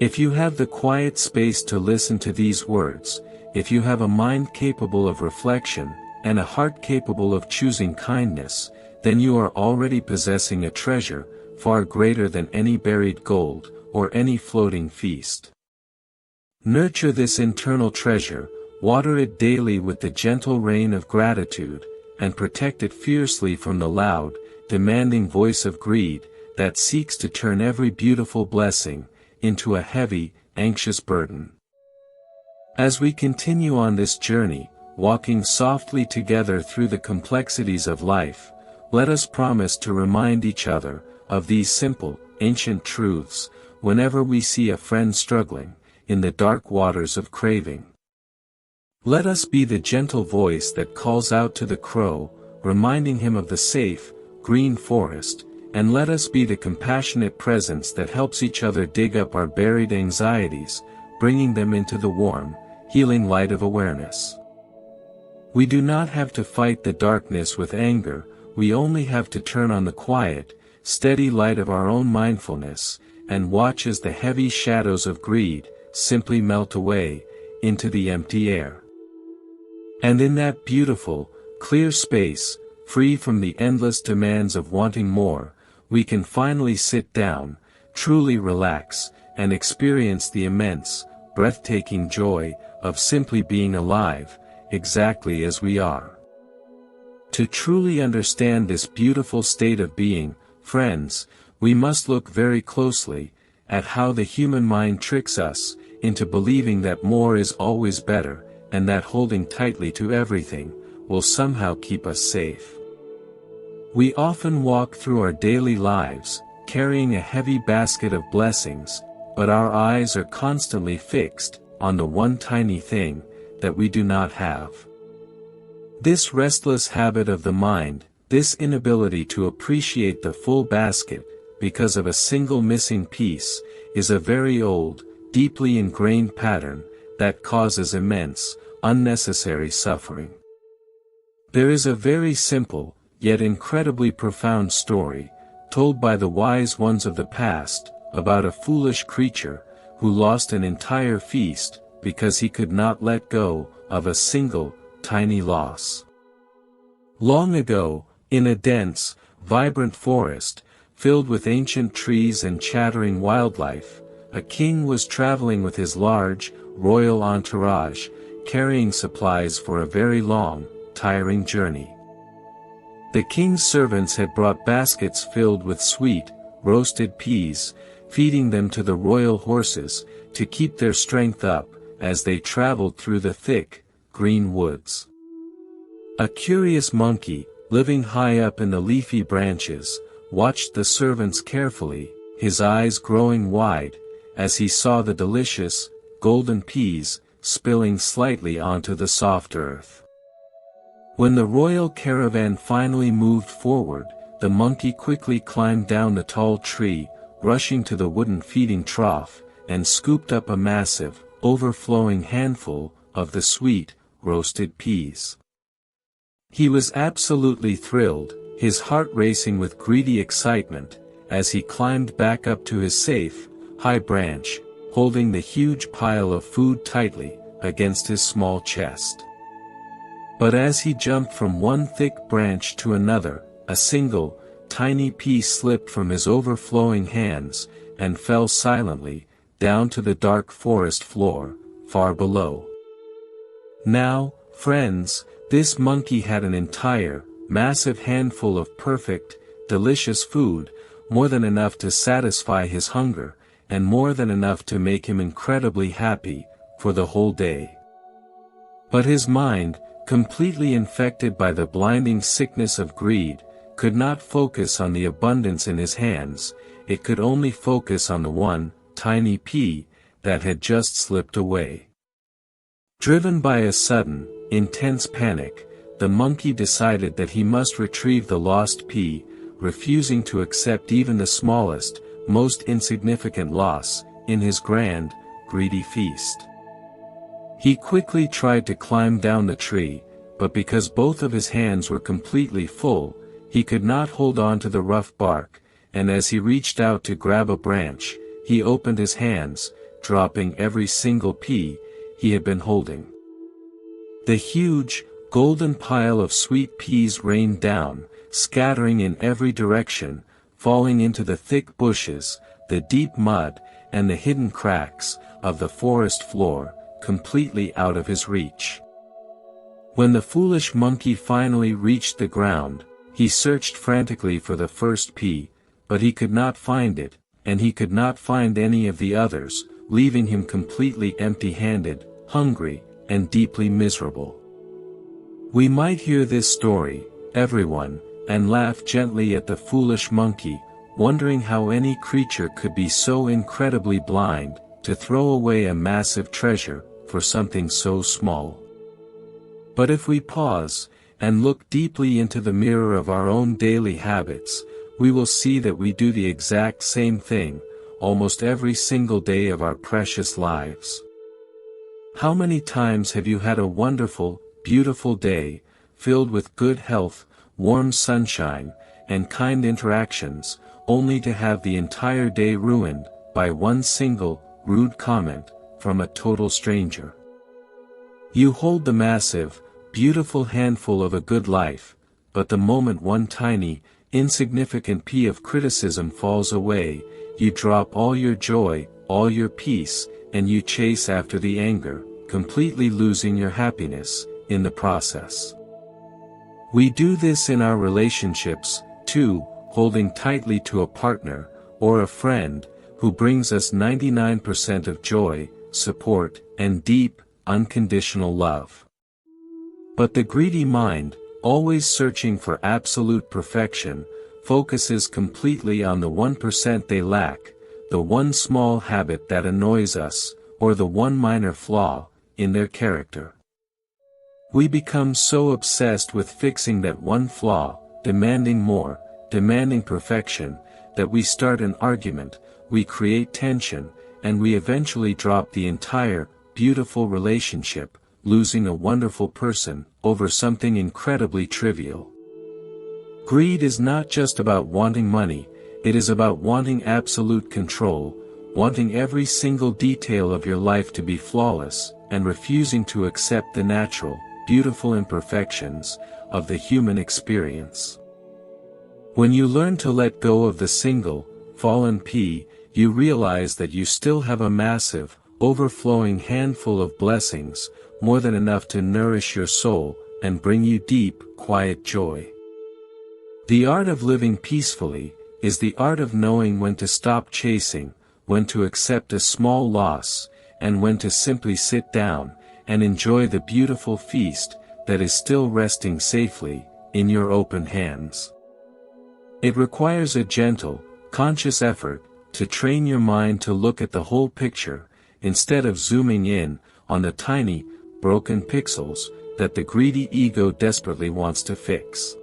If you have the quiet space to listen to these words, if you have a mind capable of reflection, and a heart capable of choosing kindness, then you are already possessing a treasure, far greater than any buried gold, or any floating feast. Nurture this internal treasure, water it daily with the gentle rain of gratitude, and protect it fiercely from the loud, demanding voice of greed, that seeks to turn every beautiful blessing into a heavy, anxious burden. As we continue on this journey, walking softly together through the complexities of life, let us promise to remind each other of these simple, ancient truths, whenever we see a friend struggling in the dark waters of craving. Let us be the gentle voice that calls out to the crow, reminding him of the safe, green forest, and let us be the compassionate presence that helps each other dig up our buried anxieties, bringing them into the warm, healing light of awareness. We do not have to fight the darkness with anger, we only have to turn on the quiet, steady light of our own mindfulness, and watch as the heavy shadows of greed simply melt away into the empty air. And in that beautiful, clear space, free from the endless demands of wanting more, we can finally sit down, truly relax, and experience the immense, breathtaking joy of simply being alive, exactly as we are. To truly understand this beautiful state of being, friends, we must look very closely at how the human mind tricks us into believing that more is always better, and that holding tightly to everything will somehow keep us safe. We often walk through our daily lives, carrying a heavy basket of blessings, but our eyes are constantly fixed on the one tiny thing that we do not have. This restless habit of the mind, this inability to appreciate the full basket, because of a single missing piece, is a very old, deeply ingrained pattern, that causes immense, unnecessary suffering. There is a very simple, yet incredibly profound story, told by the wise ones of the past, about a foolish creature, who lost an entire feast, because he could not let go of a single, tiny loss. Long ago, in a dense, vibrant forest, filled with ancient trees and chattering wildlife, a king was traveling with his large, royal entourage, carrying supplies for a very long, tiring journey. The king's servants had brought baskets filled with sweet, roasted peas, feeding them to the royal horses, to keep their strength up, as they traveled through the thick, green woods. A curious monkey, living high up in the leafy branches, watched the servants carefully, his eyes growing wide, as he saw the delicious, golden peas, spilling slightly onto the soft earth. When the royal caravan finally moved forward, the monkey quickly climbed down the tall tree, rushing to the wooden feeding trough, and scooped up a massive, overflowing handful of the sweet, roasted peas. He was absolutely thrilled, his heart racing with greedy excitement, as he climbed back up to his safe, high branch, holding the huge pile of food tightly against his small chest. But as he jumped from one thick branch to another, a single, tiny pea slipped from his overflowing hands, and fell silently, down to the dark forest floor, far below. Now, friends, this monkey had an entire, massive handful of perfect, delicious food, more than enough to satisfy his hunger, and more than enough to make him incredibly happy, for the whole day. But his mind, completely infected by the blinding sickness of greed, could not focus on the abundance in his hands, it could only focus on the one, tiny pea, that had just slipped away. Driven by a sudden, intense panic, the monkey decided that he must retrieve the lost pea, refusing to accept even the smallest, most insignificant loss, in his grand, greedy feast. He quickly tried to climb down the tree, but because both of his hands were completely full, he could not hold on to the rough bark, and as he reached out to grab a branch, he opened his hands, dropping every single pea he had been holding. The huge, golden pile of sweet peas rained down, scattering in every direction, falling into the thick bushes, the deep mud, and the hidden cracks of the forest floor, completely out of his reach. When the foolish monkey finally reached the ground, he searched frantically for the first pea, but he could not find it, and he could not find any of the others, leaving him completely empty-handed, hungry, and deeply miserable. We might hear this story, everyone, and laugh gently at the foolish monkey, wondering how any creature could be so incredibly blind, to throw away a massive treasure, for something so small. But if we pause, and look deeply into the mirror of our own daily habits, we will see that we do the exact same thing, almost every single day of our precious lives. How many times have you had a wonderful, beautiful day, filled with good health, warm sunshine, and kind interactions, only to have the entire day ruined, by one single, rude comment, from a total stranger? You hold the massive, beautiful handful of a good life, but the moment one tiny, insignificant pea of criticism falls away, you drop all your joy, all your peace, and you chase after the anger, completely losing your happiness, in the process. We do this in our relationships, too, holding tightly to a partner, or a friend, who brings us 99% of joy, support, and deep, unconditional love. But the greedy mind, always searching for absolute perfection, focuses completely on the 1% they lack, the one small habit that annoys us, or the one minor flaw, in their character. We become so obsessed with fixing that one flaw, demanding more, demanding perfection, that we start an argument, we create tension, and we eventually drop the entire, beautiful relationship, losing a wonderful person, over something incredibly trivial. Greed is not just about wanting money, it is about wanting absolute control, wanting every single detail of your life to be flawless, and refusing to accept the natural, beautiful imperfections of the human experience. When you learn to let go of the single, fallen pea, you realize that you still have a massive, overflowing handful of blessings, more than enough to nourish your soul, and bring you deep, quiet joy. The art of living peacefully, is the art of knowing when to stop chasing, when to accept a small loss, and when to simply sit down, and enjoy the beautiful feast, that is still resting safely, in your open hands. It requires a gentle, conscious effort, to train your mind to look at the whole picture, instead of zooming in, on the tiny, broken pixels, that the greedy ego desperately wants to fix.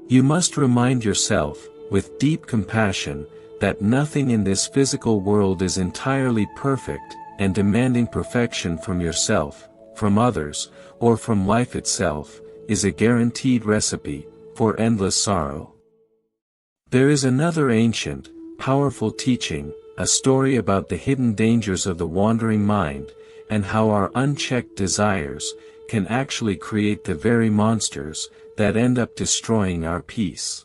You must remind yourself, with deep compassion, that nothing in this physical world is entirely perfect, and demanding perfection from yourself, from others, or from life itself, is a guaranteed recipe for endless sorrow. There is another ancient, powerful teaching, a story about the hidden dangers of the wandering mind, and how our unchecked desires can actually create the very monsters that end up destroying our peace.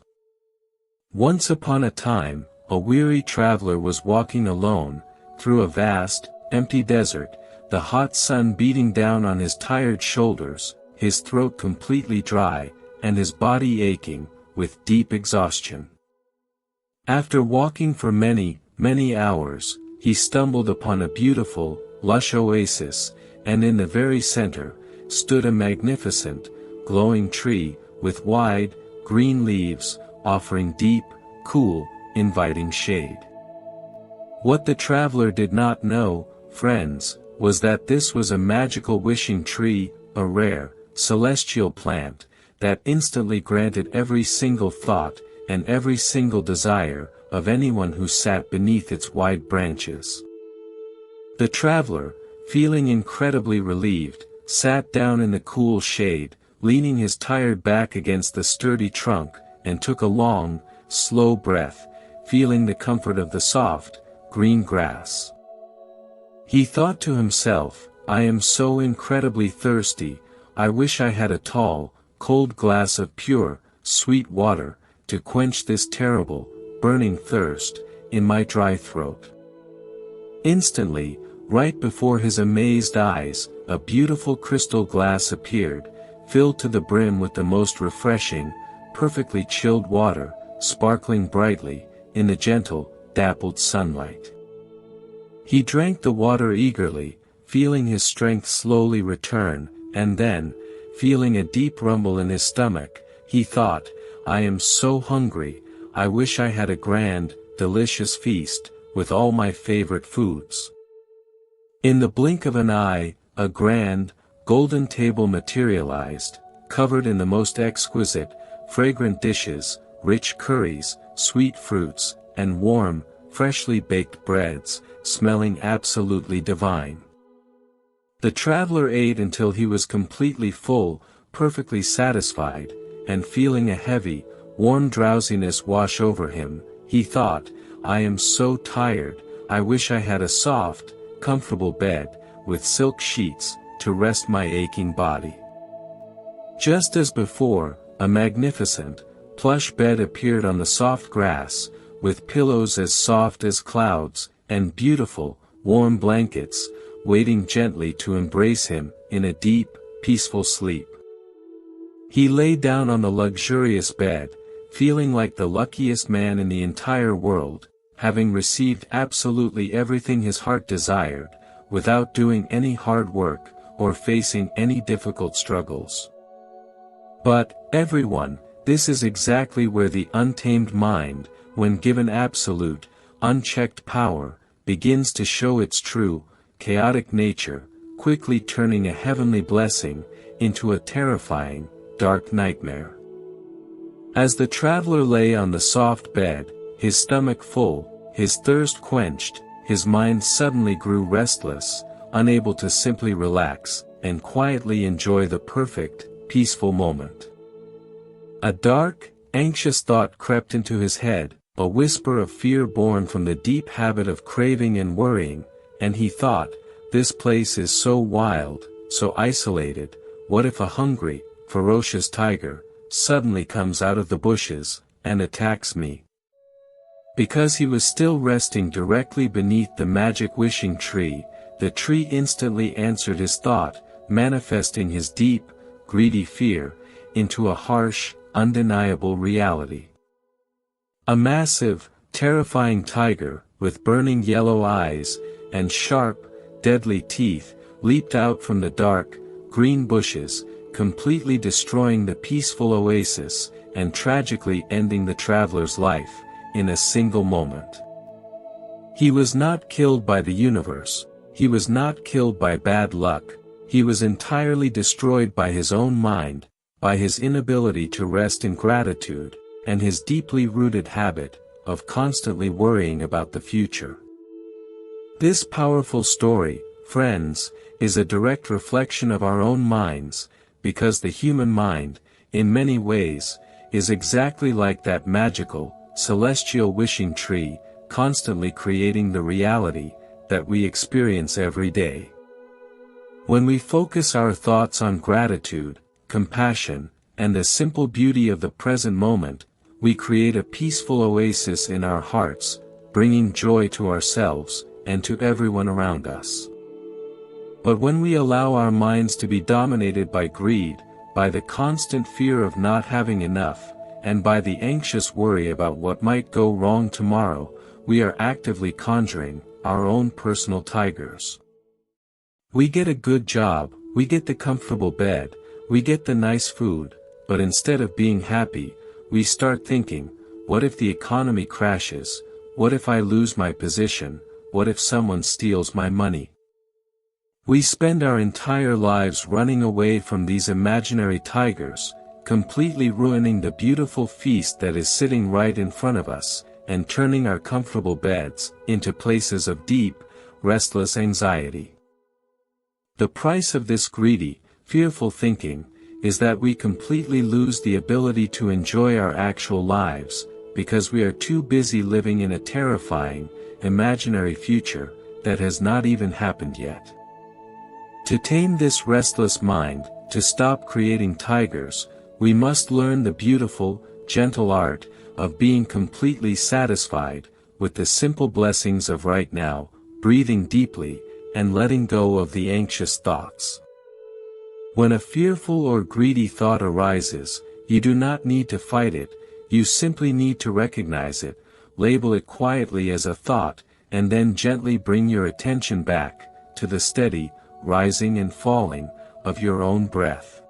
Once upon a time, a weary traveler was walking alone, through a vast, empty desert, the hot sun beating down on his tired shoulders, his throat completely dry, and his body aching, with deep exhaustion. After walking for many, many hours, he stumbled upon a beautiful, lush oasis, and in the very center, stood a magnificent, glowing tree, with wide, green leaves, offering deep, cool, inviting shade. What the traveler did not know, friends, was that this was a magical wishing tree, a rare, celestial plant, that instantly granted every single thought, and every single desire, of anyone who sat beneath its wide branches. The traveler, feeling incredibly relieved, sat down in the cool shade, leaning his tired back against the sturdy trunk, and took a long, slow breath, feeling the comfort of the soft, green grass. He thought to himself, "I am so incredibly thirsty, I wish I had a tall, cold glass of pure, sweet water, to quench this terrible, burning thirst, in my dry throat." Instantly, right before his amazed eyes, a beautiful crystal glass appeared, filled to the brim with the most refreshing, perfectly chilled water, sparkling brightly, in the gentle, dappled sunlight. He drank the water eagerly, feeling his strength slowly return, and then, feeling a deep rumble in his stomach, he thought, "I am so hungry, I wish I had a grand, delicious feast, with all my favorite foods." In the blink of an eye, a grand, golden table materialized, covered in the most exquisite, fragrant dishes, rich curries, sweet fruits, and warm, freshly baked breads, smelling absolutely divine. The traveler ate until he was completely full, perfectly satisfied, and feeling a heavy, warm drowsiness wash over him, he thought, "I am so tired, I wish I had a soft, comfortable bed, with silk sheets, to rest my aching body." Just as before, a magnificent, plush bed appeared on the soft grass, with pillows as soft as clouds, and beautiful, warm blankets, waiting gently to embrace him, in a deep, peaceful sleep. He lay down on the luxurious bed, feeling like the luckiest man in the entire world, having received absolutely everything his heart desired, without doing any hard work, or facing any difficult struggles. But, everyone, this is exactly where the untamed mind, when given absolute, unchecked power, begins to show its true, chaotic nature, quickly turning a heavenly blessing, into a terrifying, dark nightmare. As the traveler lay on the soft bed, his stomach full, his thirst quenched, his mind suddenly grew restless, unable to simply relax, and quietly enjoy the perfect, peaceful moment. A dark, anxious thought crept into his head, a whisper of fear born from the deep habit of craving and worrying, and he thought, "This place is so wild, so isolated, what if a hungry, ferocious tiger, suddenly comes out of the bushes, and attacks me. Because he was still resting directly beneath the magic wishing tree, the tree instantly answered his thought, manifesting his deep, greedy fear into a harsh, undeniable reality. A massive, terrifying tiger, with burning yellow eyes, and sharp, deadly teeth, leaped out from the dark, green bushes, completely destroying the peaceful oasis, and tragically ending the traveler's life, in a single moment. He was not killed by the universe, he was not killed by bad luck, he was entirely destroyed by his own mind, by his inability to rest in gratitude, and his deeply rooted habit of constantly worrying about the future. This powerful story, friends, is a direct reflection of our own minds, because the human mind, in many ways, is exactly like that magical, celestial wishing tree, constantly creating the reality that we experience every day. When we focus our thoughts on gratitude, compassion, and the simple beauty of the present moment, we create a peaceful oasis in our hearts, bringing joy to ourselves, and to everyone around us. But when we allow our minds to be dominated by greed, by the constant fear of not having enough, and by the anxious worry about what might go wrong tomorrow, we are actively conjuring our own personal tigers. We get a good job, we get the comfortable bed, we get the nice food, but instead of being happy, we start thinking, what if the economy crashes, what if I lose my position, what if someone steals my money? We spend our entire lives running away from these imaginary tigers, completely ruining the beautiful feast that is sitting right in front of us, and turning our comfortable beds into places of deep, restless anxiety. The price of this greedy, fearful thinking, is that we completely lose the ability to enjoy our actual lives, because we are too busy living in a terrifying, imaginary future that has not even happened yet. To tame this restless mind, to stop creating tigers, we must learn the beautiful, gentle art of being completely satisfied with the simple blessings of right now, breathing deeply, and letting go of the anxious thoughts. When a fearful or greedy thought arises, you do not need to fight it, you simply need to recognize it, label it quietly as a thought, and then gently bring your attention back to the steady, rising and falling of your own breath.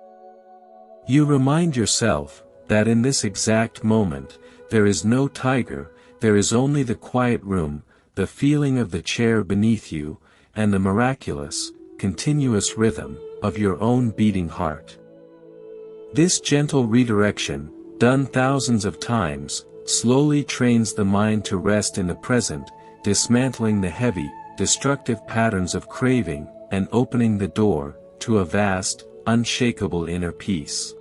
You remind yourself that in this exact moment, there is no tiger, there is only the quiet room, the feeling of the chair beneath you, and the miraculous, continuous rhythm of your own beating heart. This gentle redirection, done thousands of times, slowly trains the mind to rest in the present, dismantling the heavy, destructive patterns of craving, and opening the door to a vast, unshakable inner peace.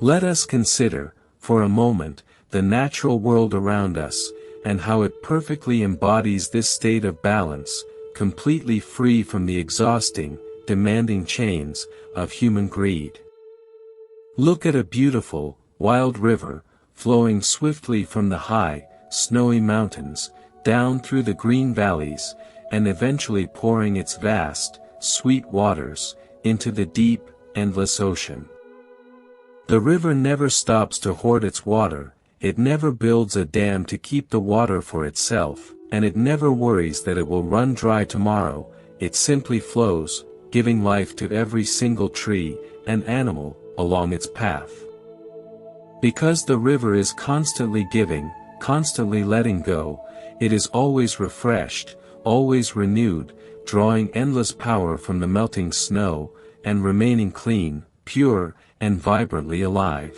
Let us consider, for a moment, the natural world around us, and how it perfectly embodies this state of balance, completely free from the exhausting, demanding chains of human greed. Look at a beautiful, wild river, flowing swiftly from the high, snowy mountains, down through the green valleys, and eventually pouring its vast, sweet waters into the deep, endless ocean. The river never stops to hoard its water, it never builds a dam to keep the water for itself, and it never worries that it will run dry tomorrow, it simply flows, giving life to every single tree and animal along its path. Because the river is constantly giving, constantly letting go, it is always refreshed, always renewed, drawing endless power from the melting snow, and remaining clean, pure, and vibrantly alive.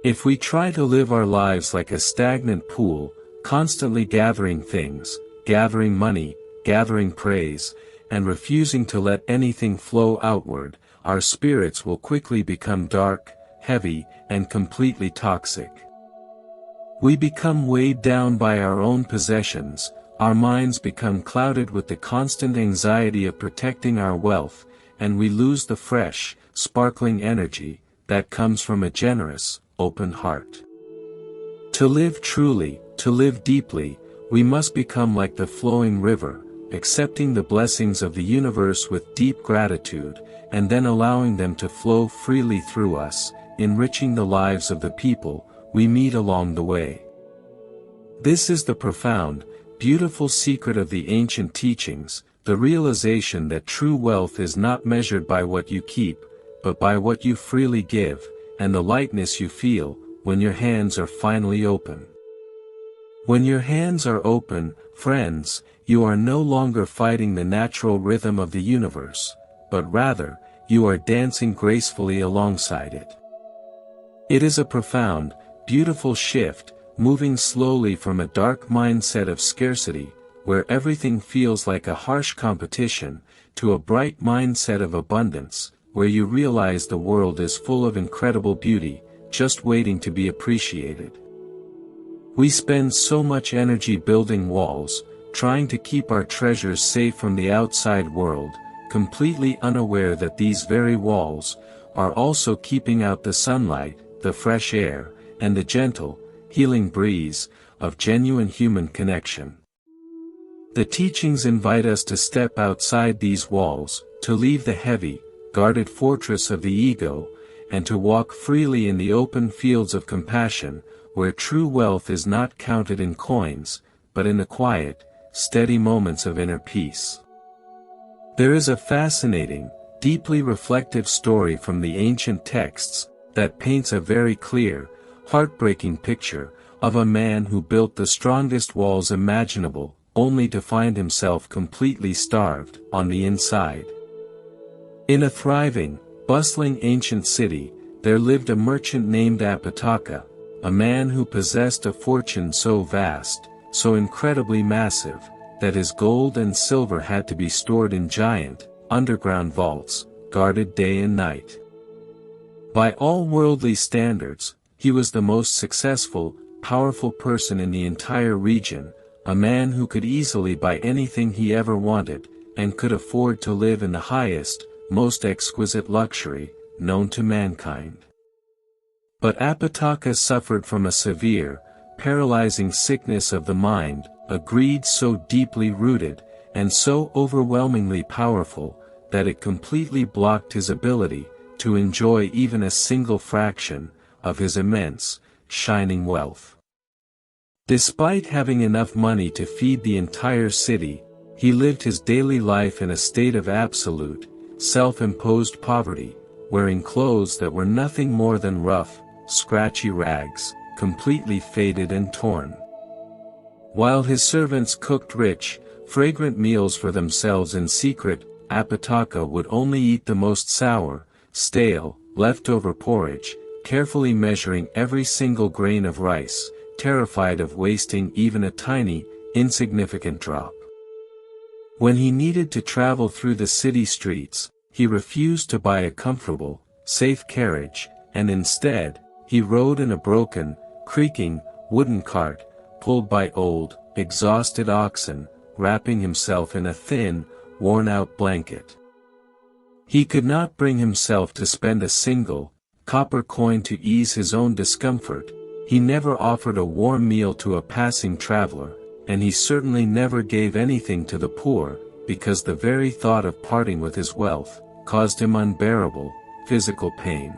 If we try to live our lives like a stagnant pool, constantly gathering things, gathering money, gathering praise, and refusing to let anything flow outward, our spirits will quickly become dark, heavy, and completely toxic. We become weighed down by our own possessions, our minds become clouded with the constant anxiety of protecting our wealth, and we lose the fresh, sparkling energy that comes from a generous, open heart. To live truly, to live deeply, we must become like the flowing river, accepting the blessings of the universe with deep gratitude, and then allowing them to flow freely through us, enriching the lives of the people we meet along the way. This is the profound, beautiful secret of the ancient teachings, the realization that true wealth is not measured by what you keep, but by what you freely give, and the lightness you feel when your hands are finally open. When your hands are open, friends, you are no longer fighting the natural rhythm of the universe, but rather, you are dancing gracefully alongside it. It is a profound, beautiful shift, moving slowly from a dark mindset of scarcity, where everything feels like a harsh competition, to a bright mindset of abundance, where you realize the world is full of incredible beauty, just waiting to be appreciated. We spend so much energy building walls, trying to keep our treasures safe from the outside world, completely unaware that these very walls are also keeping out the sunlight, the fresh air, and the gentle, healing breeze of genuine human connection. The teachings invite us to step outside these walls, to leave the heavy, guarded fortress of the ego, and to walk freely in the open fields of compassion, where true wealth is not counted in coins, but in the quiet, steady moments of inner peace. There is a fascinating, deeply reflective story from the ancient texts that paints a very clear, heartbreaking picture of a man who built the strongest walls imaginable, only to find himself completely starved on the inside. In a thriving, bustling ancient city, there lived a merchant named Apitaka, a man who possessed a fortune so vast, so incredibly massive, that his gold and silver had to be stored in giant, underground vaults, guarded day and night. By all worldly standards, he was the most successful, powerful person in the entire region, a man who could easily buy anything he ever wanted, and could afford to live in the highest, most exquisite luxury known to mankind. But Apitaka suffered from a severe, paralyzing sickness of the mind, a greed so deeply rooted, and so overwhelmingly powerful, that it completely blocked his ability to enjoy even a single fraction of his immense, shining wealth. Despite having enough money to feed the entire city, he lived his daily life in a state of absolute, self-imposed poverty, wearing clothes that were nothing more than rough, scratchy rags, completely faded and torn. While his servants cooked rich, fragrant meals for themselves in secret, Apitaka would only eat the most sour, stale, leftover porridge, carefully measuring every single grain of rice, terrified of wasting even a tiny, insignificant drop. When he needed to travel through the city streets, he refused to buy a comfortable, safe carriage, and instead, he rode in a broken, creaking, wooden cart, pulled by old, exhausted oxen, wrapping himself in a thin, worn-out blanket. He could not bring himself to spend a single, copper coin to ease his own discomfort. He never offered a warm meal to a passing traveler, and he certainly never gave anything to the poor, because the very thought of parting with his wealth caused him unbearable, physical pain.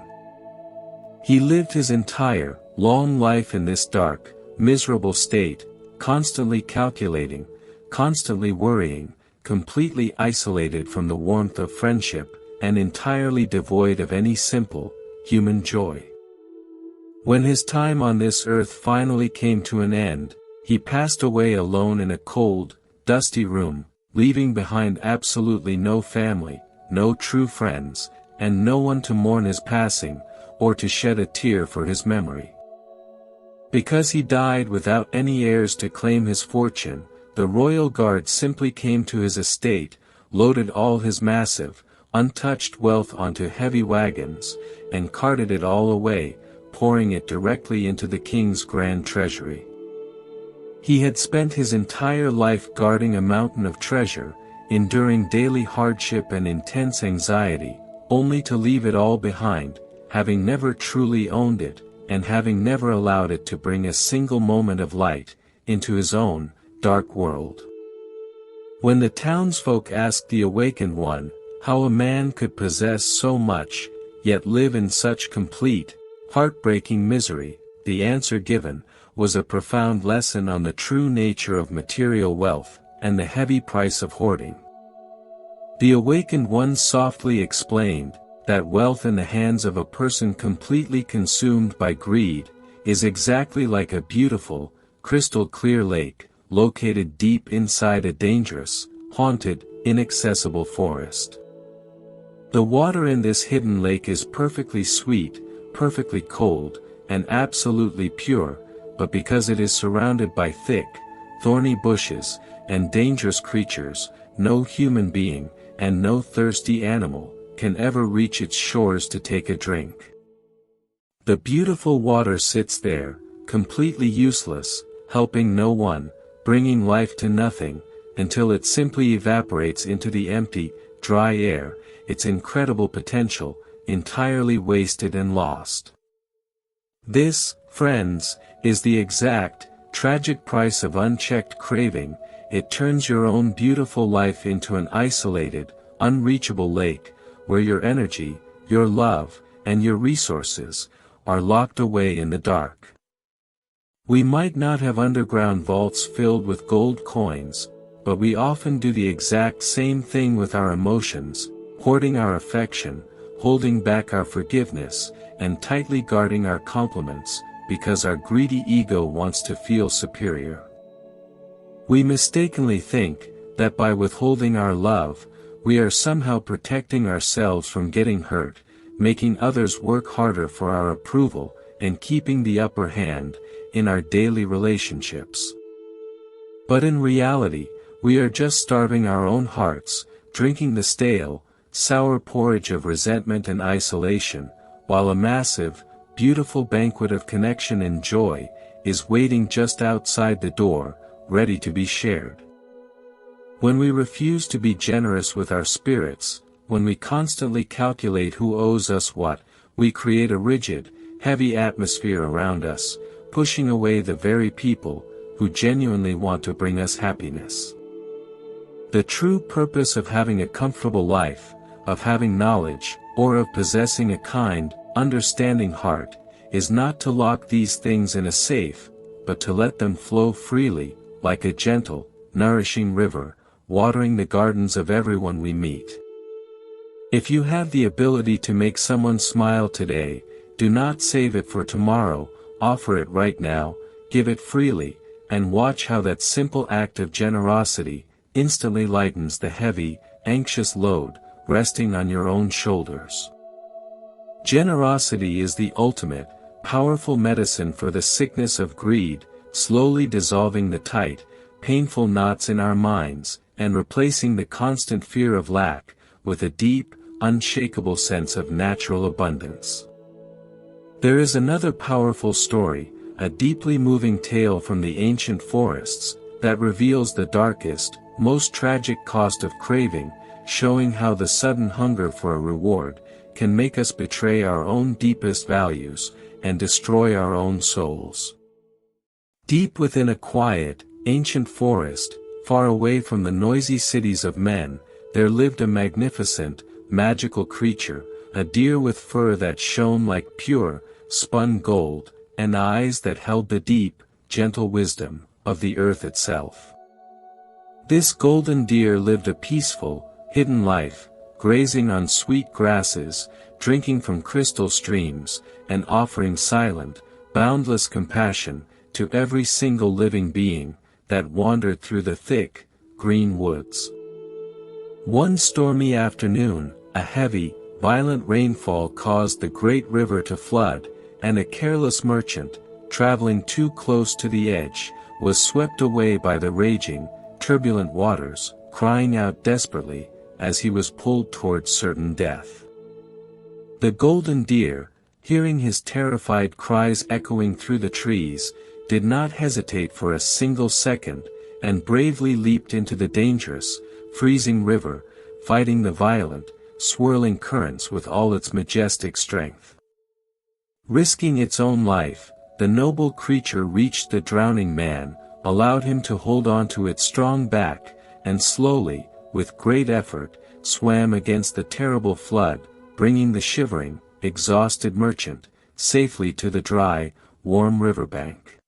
He lived his entire, long life in this dark, miserable state, constantly calculating, constantly worrying, completely isolated from the warmth of friendship, and entirely devoid of any simple, human joy. When his time on this earth finally came to an end, he passed away alone in a cold, dusty room, leaving behind absolutely no family, no true friends, and no one to mourn his passing, or to shed a tear for his memory. Because he died without any heirs to claim his fortune, the royal guard simply came to his estate, loaded all his massive, untouched wealth onto heavy wagons, and carted it all away, pouring it directly into the king's grand treasury. He had spent his entire life guarding a mountain of treasure, enduring daily hardship and intense anxiety, only to leave it all behind, having never truly owned it, and having never allowed it to bring a single moment of light into his own dark world. When the townsfolk asked the awakened one how a man could possess so much, yet live in such complete, heartbreaking misery, the answer given was a profound lesson on the true nature of material wealth and the heavy price of hoarding. The awakened one softly explained that wealth in the hands of a person completely consumed by greed is exactly like a beautiful, crystal-clear lake, located deep inside a dangerous, haunted, inaccessible forest. The water in this hidden lake is perfectly sweet, perfectly cold, and absolutely pure, but because it is surrounded by thick, thorny bushes, and dangerous creatures, no human being, and no thirsty animal, can ever reach its shores to take a drink. The beautiful water sits there, completely useless, helping no one, bringing life to nothing, until it simply evaporates into the empty, dry air, its incredible potential, entirely wasted and lost. This, friends, is the exact, tragic price of unchecked craving. It turns your own beautiful life into an isolated, unreachable lake, where your energy, your love, and your resources are locked away in the dark. We might not have underground vaults filled with gold coins, but we often do the exact same thing with our emotions, hoarding our affection, holding back our forgiveness, and tightly guarding our compliments, because our greedy ego wants to feel superior. We mistakenly think that by withholding our love, we are somehow protecting ourselves from getting hurt, making others work harder for our approval, and keeping the upper hand in our daily relationships. But in reality, we are just starving our own hearts, drinking the stale, sour porridge of resentment and isolation, while a massive, beautiful banquet of connection and joy is waiting just outside the door, ready to be shared. When we refuse to be generous with our spirits, when we constantly calculate who owes us what, we create a rigid, heavy atmosphere around us, pushing away the very people who genuinely want to bring us happiness. The true purpose of having a comfortable life, of having knowledge, or of possessing a kind, understanding heart, is not to lock these things in a safe, but to let them flow freely, like a gentle, nourishing river, watering the gardens of everyone we meet. If you have the ability to make someone smile today, do not save it for tomorrow, offer it right now, give it freely, and watch how that simple act of generosity instantly lightens the heavy, anxious load resting on your own shoulders. Generosity is the ultimate, powerful medicine for the sickness of greed, slowly dissolving the tight, painful knots in our minds, and replacing the constant fear of lack with a deep, unshakable sense of natural abundance. There is another powerful story, a deeply moving tale from the ancient forests, that reveals the darkest, most tragic cost of craving, showing how the sudden hunger for a reward can make us betray our own deepest values and destroy our own souls. Deep within a quiet, ancient forest, far away from the noisy cities of men, there lived a magnificent, magical creature, a deer with fur that shone like pure, spun gold, and eyes that held the deep, gentle wisdom of the earth itself. This golden deer lived a peaceful, hidden life, grazing on sweet grasses, drinking from crystal streams, and offering silent, boundless compassion to every single living being that wandered through the thick, green woods. One stormy afternoon, a heavy, violent rainfall caused the great river to flood, and a careless merchant, traveling too close to the edge, was swept away by the raging, turbulent waters, crying out desperately, as he was pulled towards certain death. The golden deer, hearing his terrified cries echoing through the trees, did not hesitate for a single second, and bravely leaped into the dangerous, freezing river, fighting the violent, swirling currents with all its majestic strength. Risking its own life, the noble creature reached the drowning man, allowed him to hold on to its strong back, and slowly, with great effort, swam against the terrible flood, bringing the shivering, exhausted merchant safely to the dry, warm riverbank.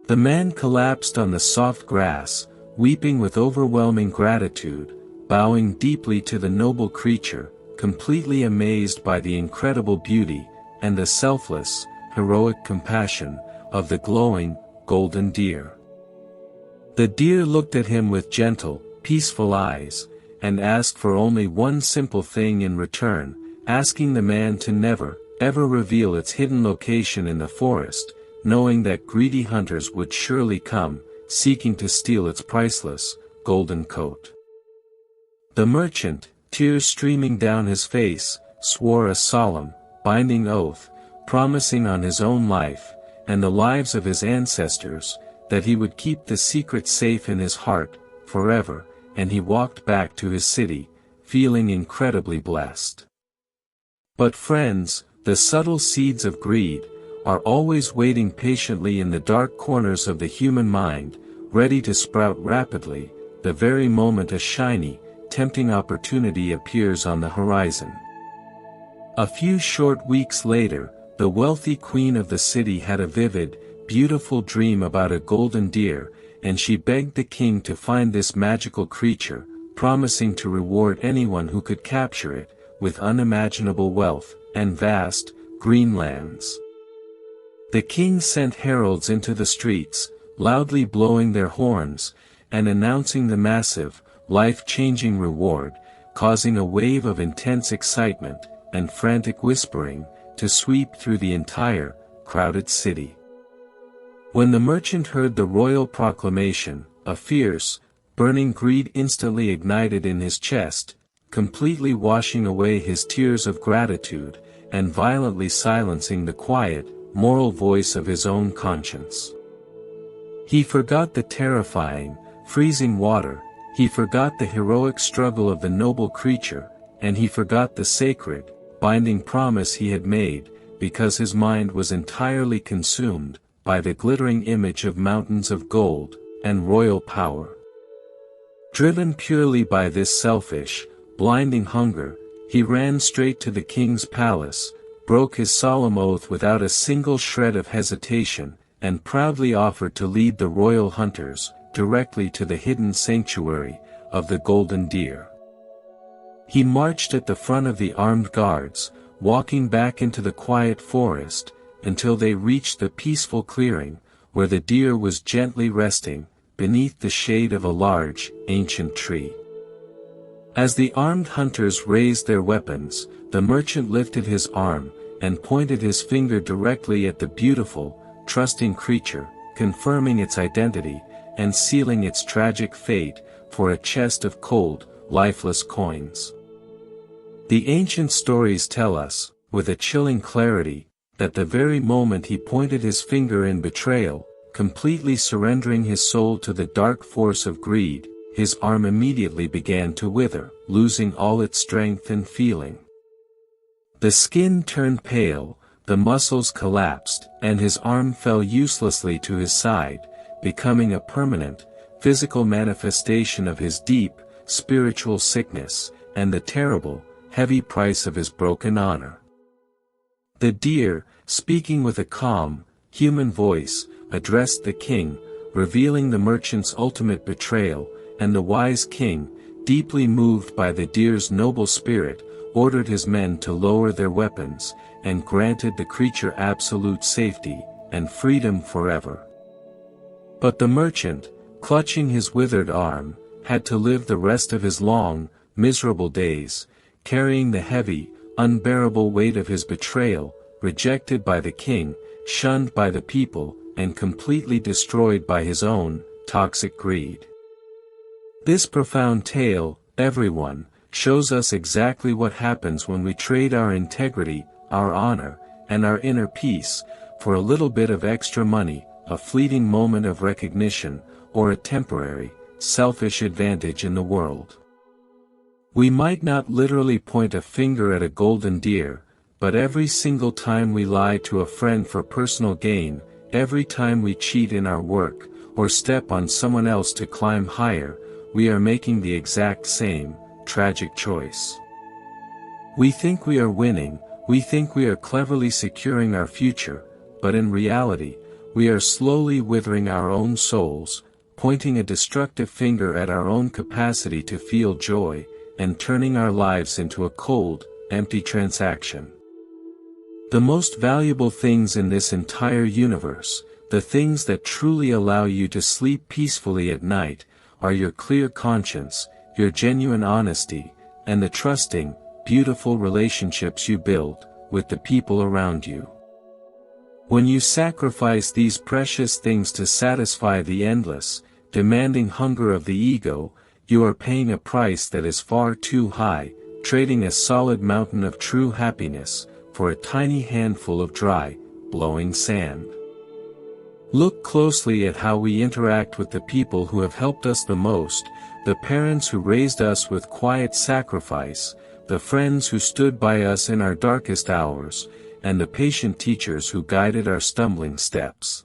The man collapsed on the soft grass, weeping with overwhelming gratitude, bowing deeply to the noble creature, completely amazed by the incredible beauty, and the selfless, heroic compassion, of the glowing, golden deer. The deer looked at him with gentle, peaceful eyes, and asked for only one simple thing in return, asking the man to never, ever reveal its hidden location in the forest, knowing that greedy hunters would surely come, seeking to steal its priceless, golden coat. The merchant, tears streaming down his face, swore a solemn, binding oath, promising on his own life, and the lives of his ancestors, that he would keep the secret safe in his heart, forever, and he walked back to his city, feeling incredibly blessed. But friends, the subtle seeds of greed are always waiting patiently in the dark corners of the human mind, ready to sprout rapidly, the very moment a shiny, tempting opportunity appears on the horizon. A few short weeks later, the wealthy queen of the city had a vivid, beautiful dream about a golden deer, and she begged the king to find this magical creature, promising to reward anyone who could capture it, with unimaginable wealth, and vast, green lands. The king sent heralds into the streets, loudly blowing their horns, and announcing the massive, life-changing reward, causing a wave of intense excitement, and frantic whispering, to sweep through the entire, crowded city. When the merchant heard the royal proclamation, a fierce, burning greed instantly ignited in his chest, completely washing away his tears of gratitude, and violently silencing the quiet, moral voice of his own conscience. He forgot the terrifying, freezing water, he forgot the heroic struggle of the noble creature, and he forgot the sacred, binding promise he had made, because his mind was entirely consumed by the glittering image of mountains of gold, and royal power. Driven purely by this selfish, blinding hunger, he ran straight to the king's palace, broke his solemn oath without a single shred of hesitation, and proudly offered to lead the royal hunters, directly to the hidden sanctuary, of the golden deer. He marched at the front of the armed guards, walking back into the quiet forest, until they reached the peaceful clearing, where the deer was gently resting, beneath the shade of a large, ancient tree. As the armed hunters raised their weapons, the merchant lifted his arm, and pointed his finger directly at the beautiful, trusting creature, confirming its identity, and sealing its tragic fate, for a chest of cold, lifeless coins. The ancient stories tell us, with a chilling clarity, that the very moment he pointed his finger in betrayal, completely surrendering his soul to the dark force of greed, his arm immediately began to wither, losing all its strength and feeling. The skin turned pale, the muscles collapsed, and his arm fell uselessly to his side, becoming a permanent, physical manifestation of his deep, spiritual sickness, and the terrible, heavy price of his broken honor. The deer, speaking with a calm, human voice, addressed the king, revealing the merchant's ultimate betrayal, and the wise king, deeply moved by the deer's noble spirit, ordered his men to lower their weapons, and granted the creature absolute safety, and freedom forever. But the merchant, clutching his withered arm, had to live the rest of his long, miserable days, carrying the heavy, unbearable weight of his betrayal, rejected by the king, shunned by the people, and completely destroyed by his own, toxic greed. This profound tale, everyone, shows us exactly what happens when we trade our integrity, our honor, and our inner peace, for a little bit of extra money, a fleeting moment of recognition, or a temporary, selfish advantage in the world. We might not literally point a finger at a golden deer, but every single time we lie to a friend for personal gain, every time we cheat in our work, or step on someone else to climb higher, we are making the exact same, tragic choice. We think we are winning, we think we are cleverly securing our future, but in reality, we are slowly withering our own souls, pointing a destructive finger at our own capacity to feel joy, and turning our lives into a cold, empty transaction. The most valuable things in this entire universe, the things that truly allow you to sleep peacefully at night, are your clear conscience, your genuine honesty, and the trusting, beautiful relationships you build with the people around you. When you sacrifice these precious things to satisfy the endless, demanding hunger of the ego, you are paying a price that is far too high, trading a solid mountain of true happiness for a tiny handful of dry, blowing sand. Look closely at how we interact with the people who have helped us the most, the parents who raised us with quiet sacrifice, the friends who stood by us in our darkest hours, and the patient teachers who guided our stumbling steps.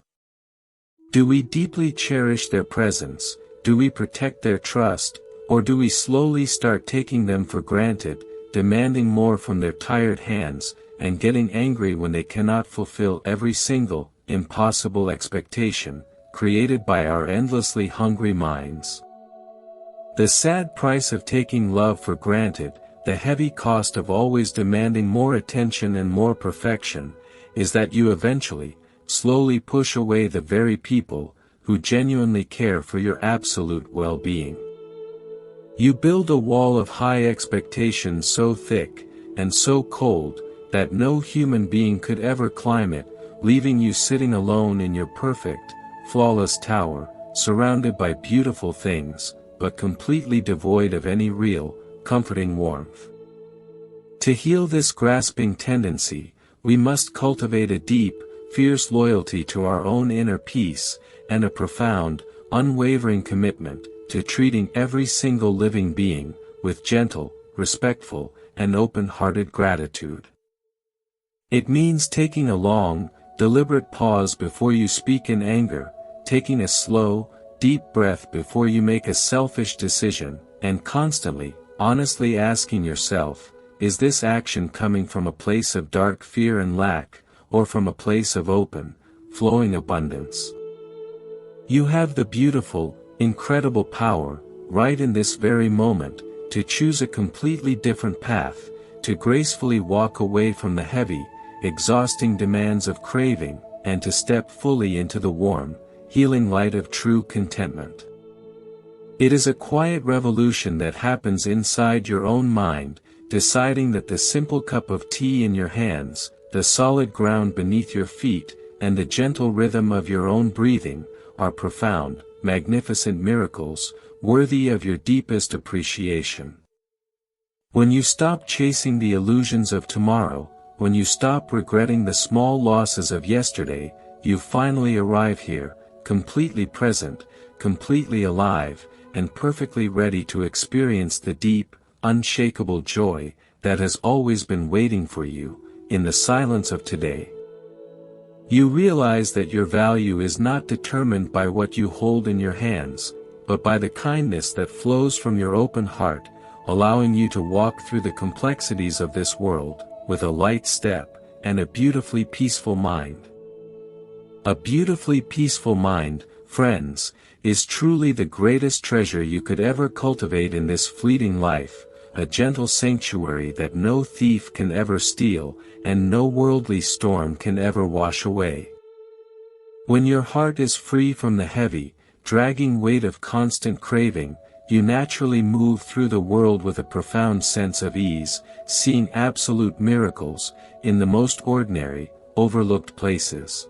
Do we deeply cherish their presence, do we protect their trust, or do we slowly start taking them for granted, demanding more from their tired hands, and getting angry when they cannot fulfill every single, impossible expectation, created by our endlessly hungry minds? The sad price of taking love for granted, the heavy cost of always demanding more attention and more perfection, is that you eventually, slowly push away the very people who genuinely care for your absolute well-being. You build a wall of high expectations so thick and so cold that no human being could ever climb it, leaving you sitting alone in your perfect, flawless tower, surrounded by beautiful things, but completely devoid of any real, comforting warmth. To heal this grasping tendency, we must cultivate a deep, fierce loyalty to our own inner peace, and a profound, unwavering commitment to treating every single living being with gentle, respectful, and open-hearted gratitude. It means taking a long, deliberate pause before you speak in anger, taking a slow, deep breath before you make a selfish decision, and constantly, honestly asking yourself, is this action coming from a place of dark fear and lack, or from a place of open, flowing abundance? You have the beautiful, incredible power, right in this very moment, to choose a completely different path, to gracefully walk away from the heavy, exhausting demands of craving, and to step fully into the warm, healing light of true contentment. It is a quiet revolution that happens inside your own mind, deciding that the simple cup of tea in your hands, the solid ground beneath your feet, and the gentle rhythm of your own breathing, are profound, magnificent miracles, worthy of your deepest appreciation. When you stop chasing the illusions of tomorrow, when you stop regretting the small losses of yesterday, you finally arrive here, completely present, completely alive, and perfectly ready to experience the deep, unshakable joy that has always been waiting for you, in the silence of today. You realize that your value is not determined by what you hold in your hands, but by the kindness that flows from your open heart, allowing you to walk through the complexities of this world, with a light step, and a beautifully peaceful mind. A beautifully peaceful mind, friends, is truly the greatest treasure you could ever cultivate in this fleeting life, a gentle sanctuary that no thief can ever steal, and no worldly storm can ever wash away. When your heart is free from the heavy, dragging weight of constant craving, you naturally move through the world with a profound sense of ease, seeing absolute miracles, in the most ordinary, overlooked places.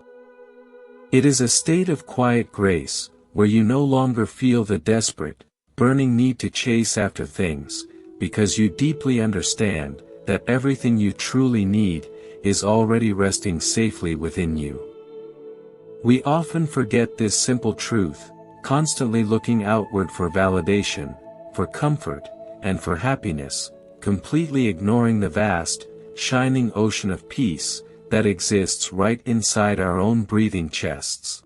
It is a state of quiet grace, where you no longer feel the desperate, burning need to chase after things, because you deeply understand that everything you truly need is already resting safely within you. We often forget this simple truth, constantly looking outward for validation, for comfort, and for happiness, completely ignoring the vast, shining ocean of peace, that exists right inside our own breathing chests.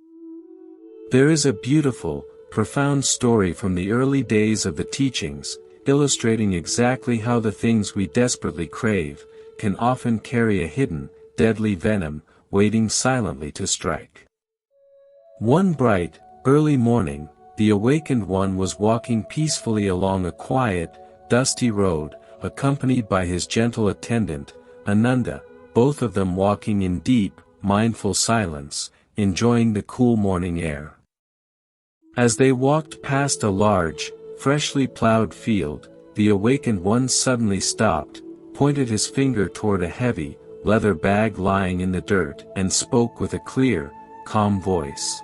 There is a beautiful, profound story from the early days of the teachings, illustrating exactly how the things we desperately crave, can often carry a hidden, deadly venom, waiting silently to strike. One bright, early morning, the awakened one was walking peacefully along a quiet, dusty road, accompanied by his gentle attendant, Ananda, both of them walking in deep, mindful silence, enjoying the cool morning air. As they walked past a large, freshly plowed field, the awakened one suddenly stopped, pointed his finger toward a heavy, leather bag lying in the dirt, and spoke with a clear, calm voice.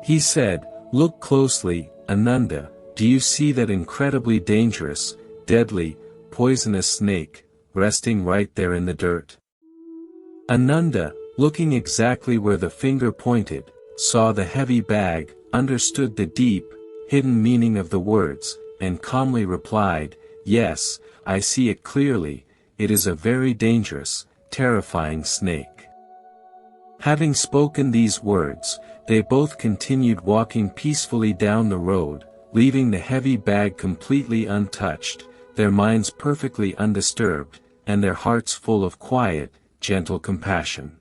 He said, "Look closely, Ananda, do you see that incredibly dangerous, deadly, poisonous snake, resting right there in the dirt?" Ananda, looking exactly where the finger pointed, saw the heavy bag, understood the deep, hidden meaning of the words, and calmly replied, "Yes, I see it clearly, it is a very dangerous, terrifying snake." Having spoken these words, they both continued walking peacefully down the road, leaving the heavy bag completely untouched, their minds perfectly undisturbed, and their hearts full of quiet, gentle compassion.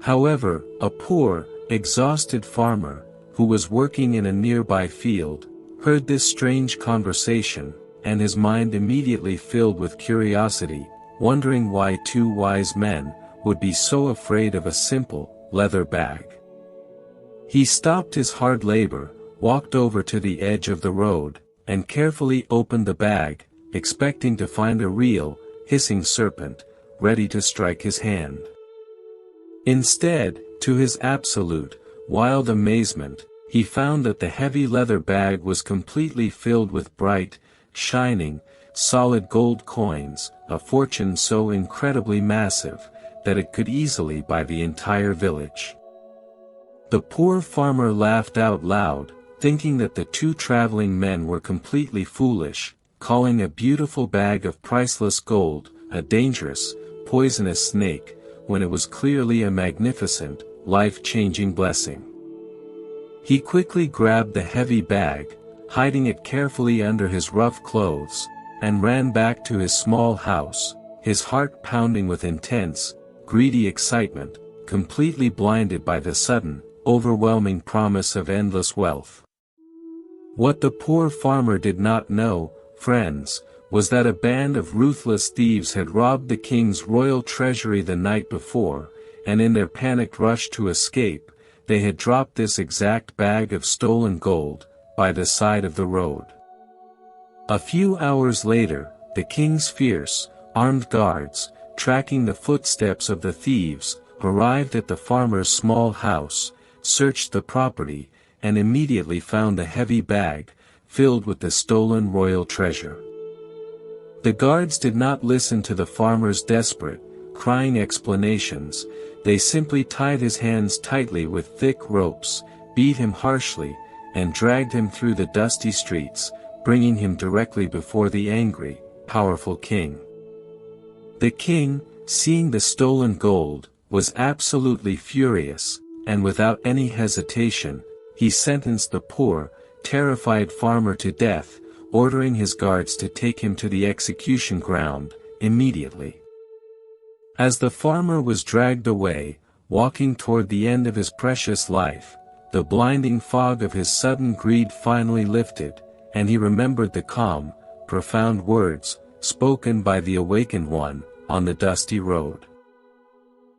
However, a poor, exhausted farmer, who was working in a nearby field, heard this strange conversation, and his mind immediately filled with curiosity, wondering why two wise men would be so afraid of a simple, leather bag. He stopped his hard labor, walked over to the edge of the road, and carefully opened the bag, expecting to find a real, hissing serpent, ready to strike his hand. Instead, to his absolute, wild amazement, he found that the heavy leather bag was completely filled with bright, shining, solid gold coins, a fortune so incredibly massive, that it could easily buy the entire village. The poor farmer laughed out loud, thinking that the two traveling men were completely foolish, calling a beautiful bag of priceless gold a dangerous, poisonous snake, when it was clearly a magnificent, life-changing blessing. He quickly grabbed the heavy bag, hiding it carefully under his rough clothes, and ran back to his small house, his heart pounding with intense, greedy excitement, completely blinded by the sudden, overwhelming promise of endless wealth. What the poor farmer did not know, friends, was that a band of ruthless thieves had robbed the king's royal treasury the night before, and in their panicked rush to escape, they had dropped this exact bag of stolen gold, by the side of the road. A few hours later, the king's fierce, armed guards, tracking the footsteps of the thieves, arrived at the farmer's small house, searched the property, and immediately found a heavy bag, filled with the stolen royal treasure. The guards did not listen to the farmer's desperate, crying explanations, they simply tied his hands tightly with thick ropes, beat him harshly, and dragged him through the dusty streets, bringing him directly before the angry, powerful king. The king, seeing the stolen gold, was absolutely furious, and without any hesitation, he sentenced the poor, terrified farmer to death, ordering his guards to take him to the execution ground, immediately. As the farmer was dragged away, walking toward the end of his precious life, the blinding fog of his sudden greed finally lifted, and he remembered the calm, profound words, spoken by the awakened one, on the dusty road.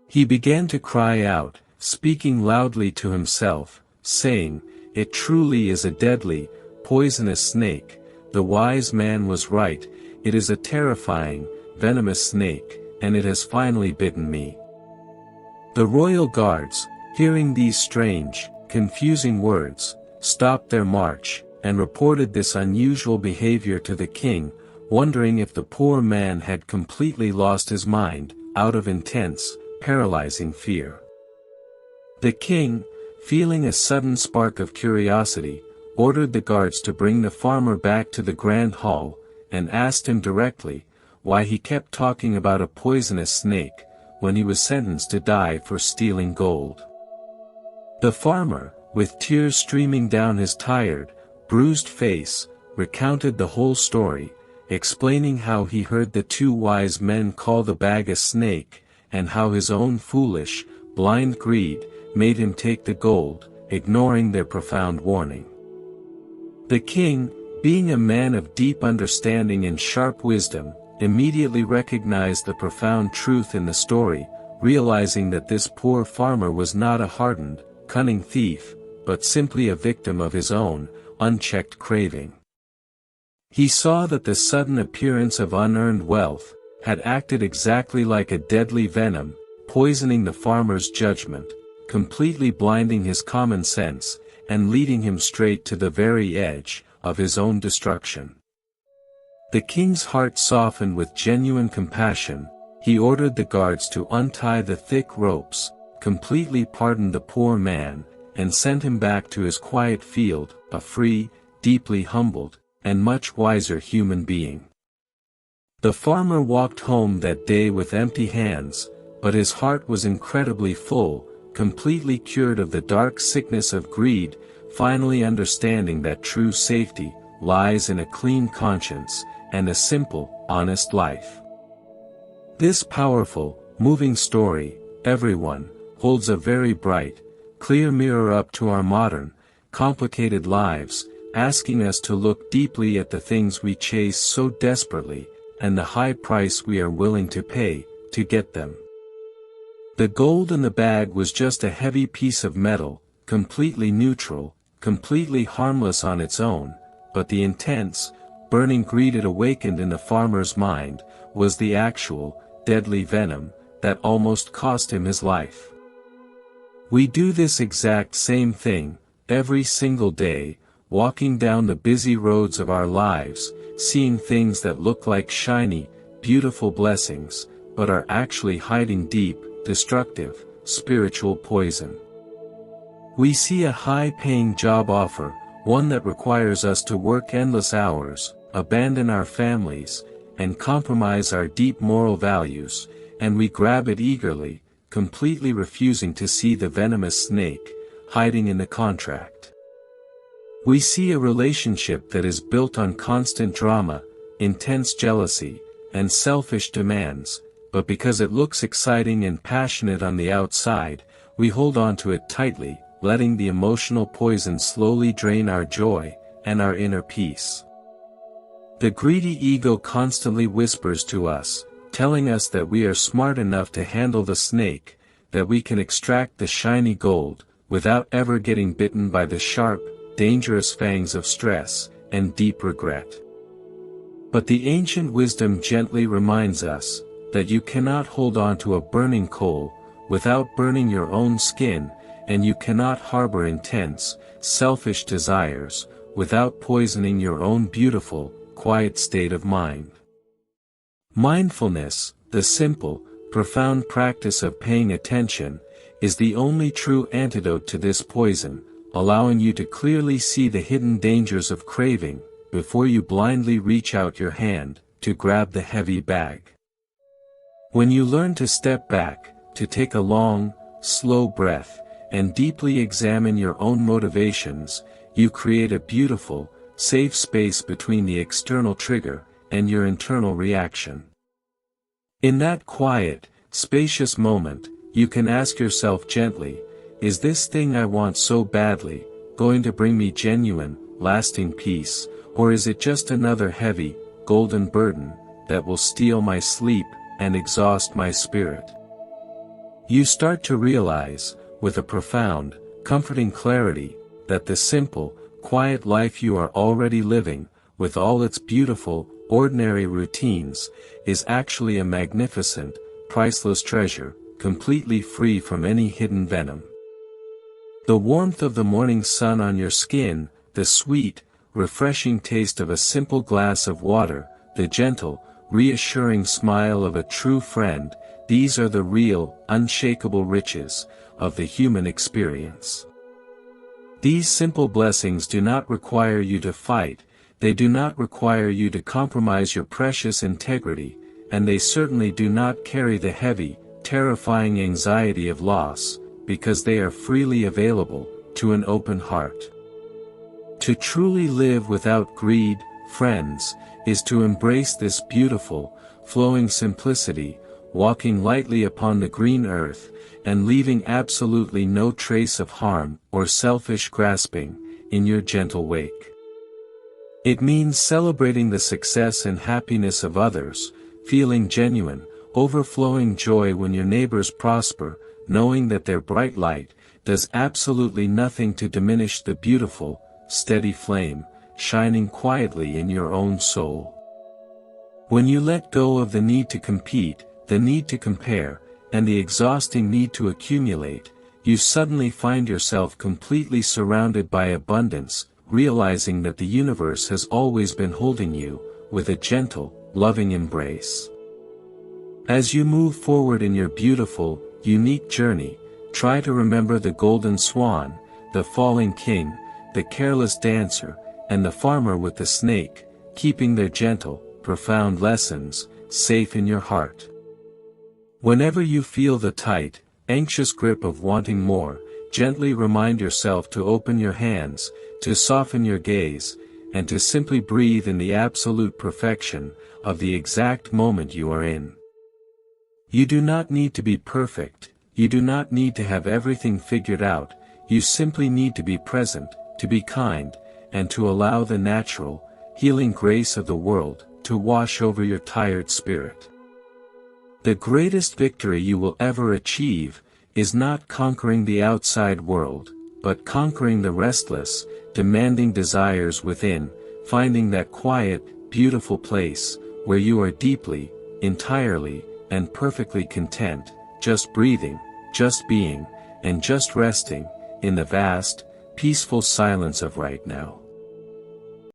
He began to cry out, speaking loudly to himself, saying, "It truly is a deadly, poisonous snake, the wise man was right, it is a terrifying, venomous snake, and it has finally bitten me." The royal guards, hearing these strange, confusing words, stopped their march, and reported this unusual behavior to the king, wondering if the poor man had completely lost his mind, out of intense, paralyzing fear. The king, feeling a sudden spark of curiosity, ordered the guards to bring the farmer back to the grand hall, and asked him directly, why he kept talking about a poisonous snake, when he was sentenced to die for stealing gold. The farmer, with tears streaming down his tired, bruised face, recounted the whole story, explaining how he heard the two wise men call the bag a snake, and how his own foolish, blind greed made him take the gold, ignoring their profound warning. The king, being a man of deep understanding and sharp wisdom, immediately recognized the profound truth in the story, realizing that this poor farmer was not a hardened, cunning thief, but simply a victim of his own, unchecked craving. He saw that the sudden appearance of unearned wealth had acted exactly like a deadly venom, poisoning the farmer's judgment, completely blinding his common sense, and leading him straight to the very edge of his own destruction. The king's heart softened with genuine compassion. He ordered the guards to untie the thick ropes, completely pardoned the poor man, and sent him back to his quiet field, a free, deeply humbled, and much wiser human being. The farmer walked home that day with empty hands, but his heart was incredibly full, completely cured of the dark sickness of greed, finally understanding that true safety lies in a clean conscience and a simple, honest life. This powerful, moving story, everyone, holds a very bright, clear mirror up to our modern, complicated lives, asking us to look deeply at the things we chase so desperately, and the high price we are willing to pay to get them. The gold in the bag was just a heavy piece of metal, completely neutral, completely harmless on its own, but the intense, burning greed it awakened in the farmer's mind was the actual, deadly venom that almost cost him his life. We do this exact same thing, every single day, walking down the busy roads of our lives, seeing things that look like shiny, beautiful blessings, but are actually hiding deep, destructive, spiritual poison. We see a high-paying job offer, one that requires us to work endless hours, abandon our families, and compromise our deep moral values, and we grab it eagerly, completely refusing to see the venomous snake hiding in the contract. We see a relationship that is built on constant drama, intense jealousy, and selfish demands, but because it looks exciting and passionate on the outside, we hold on to it tightly, letting the emotional poison slowly drain our joy and our inner peace. The greedy ego constantly whispers to us, telling us that we are smart enough to handle the snake, that we can extract the shiny gold, without ever getting bitten by the sharp, dangerous fangs of stress and deep regret. But the ancient wisdom gently reminds us that you cannot hold on to a burning coal without burning your own skin, and you cannot harbor intense, selfish desires without poisoning your own beautiful, quiet state of mind. Mindfulness, the simple, profound practice of paying attention, is the only true antidote to this poison, allowing you to clearly see the hidden dangers of craving, before you blindly reach out your hand to grab the heavy bag. When you learn to step back, to take a long, slow breath, and deeply examine your own motivations, you create a beautiful, safe space between the external trigger and your internal reaction. In that quiet, spacious moment, you can ask yourself gently, is this thing I want so badly going to bring me genuine, lasting peace, or is it just another heavy, golden burden that will steal my sleep and exhaust my spirit? You start to realize, with a profound, comforting clarity, that the simple, quiet life you are already living, with all its beautiful, ordinary routines, is actually a magnificent, priceless treasure, completely free from any hidden venom. The warmth of the morning sun on your skin, the sweet, refreshing taste of a simple glass of water, the gentle, reassuring smile of a true friend, these are the real, unshakable riches of the human experience. These simple blessings do not require you to fight, they do not require you to compromise your precious integrity, and they certainly do not carry the heavy, terrifying anxiety of loss, because they are freely available, to an open heart. To truly live without greed, friends, is to embrace this beautiful, flowing simplicity, walking lightly upon the green earth, and leaving absolutely no trace of harm or selfish grasping in your gentle wake. It means celebrating the success and happiness of others, feeling genuine, overflowing joy when your neighbors prosper, knowing that their bright light does absolutely nothing to diminish the beautiful, steady flame, shining quietly in your own soul. When you let go of the need to compete, the need to compare, and the exhausting need to accumulate, you suddenly find yourself completely surrounded by abundance, realizing that the universe has always been holding you, with a gentle, loving embrace. As you move forward in your beautiful, unique journey, try to remember the golden swan, the falling king, the careless dancer, and the farmer with the snake, keeping their gentle, profound lessons safe in your heart. Whenever you feel the tight, anxious grip of wanting more, gently remind yourself to open your hands, to soften your gaze, and to simply breathe in the absolute perfection of the exact moment you are in. You do not need to be perfect, you do not need to have everything figured out, you simply need to be present, to be kind, and to allow the natural, healing grace of the world to wash over your tired spirit. The greatest victory you will ever achieve is not conquering the outside world, but conquering the restless, demanding desires within, finding that quiet, beautiful place, where you are deeply, entirely, and perfectly content, just breathing, just being, and just resting, in the vast, peaceful silence of right now.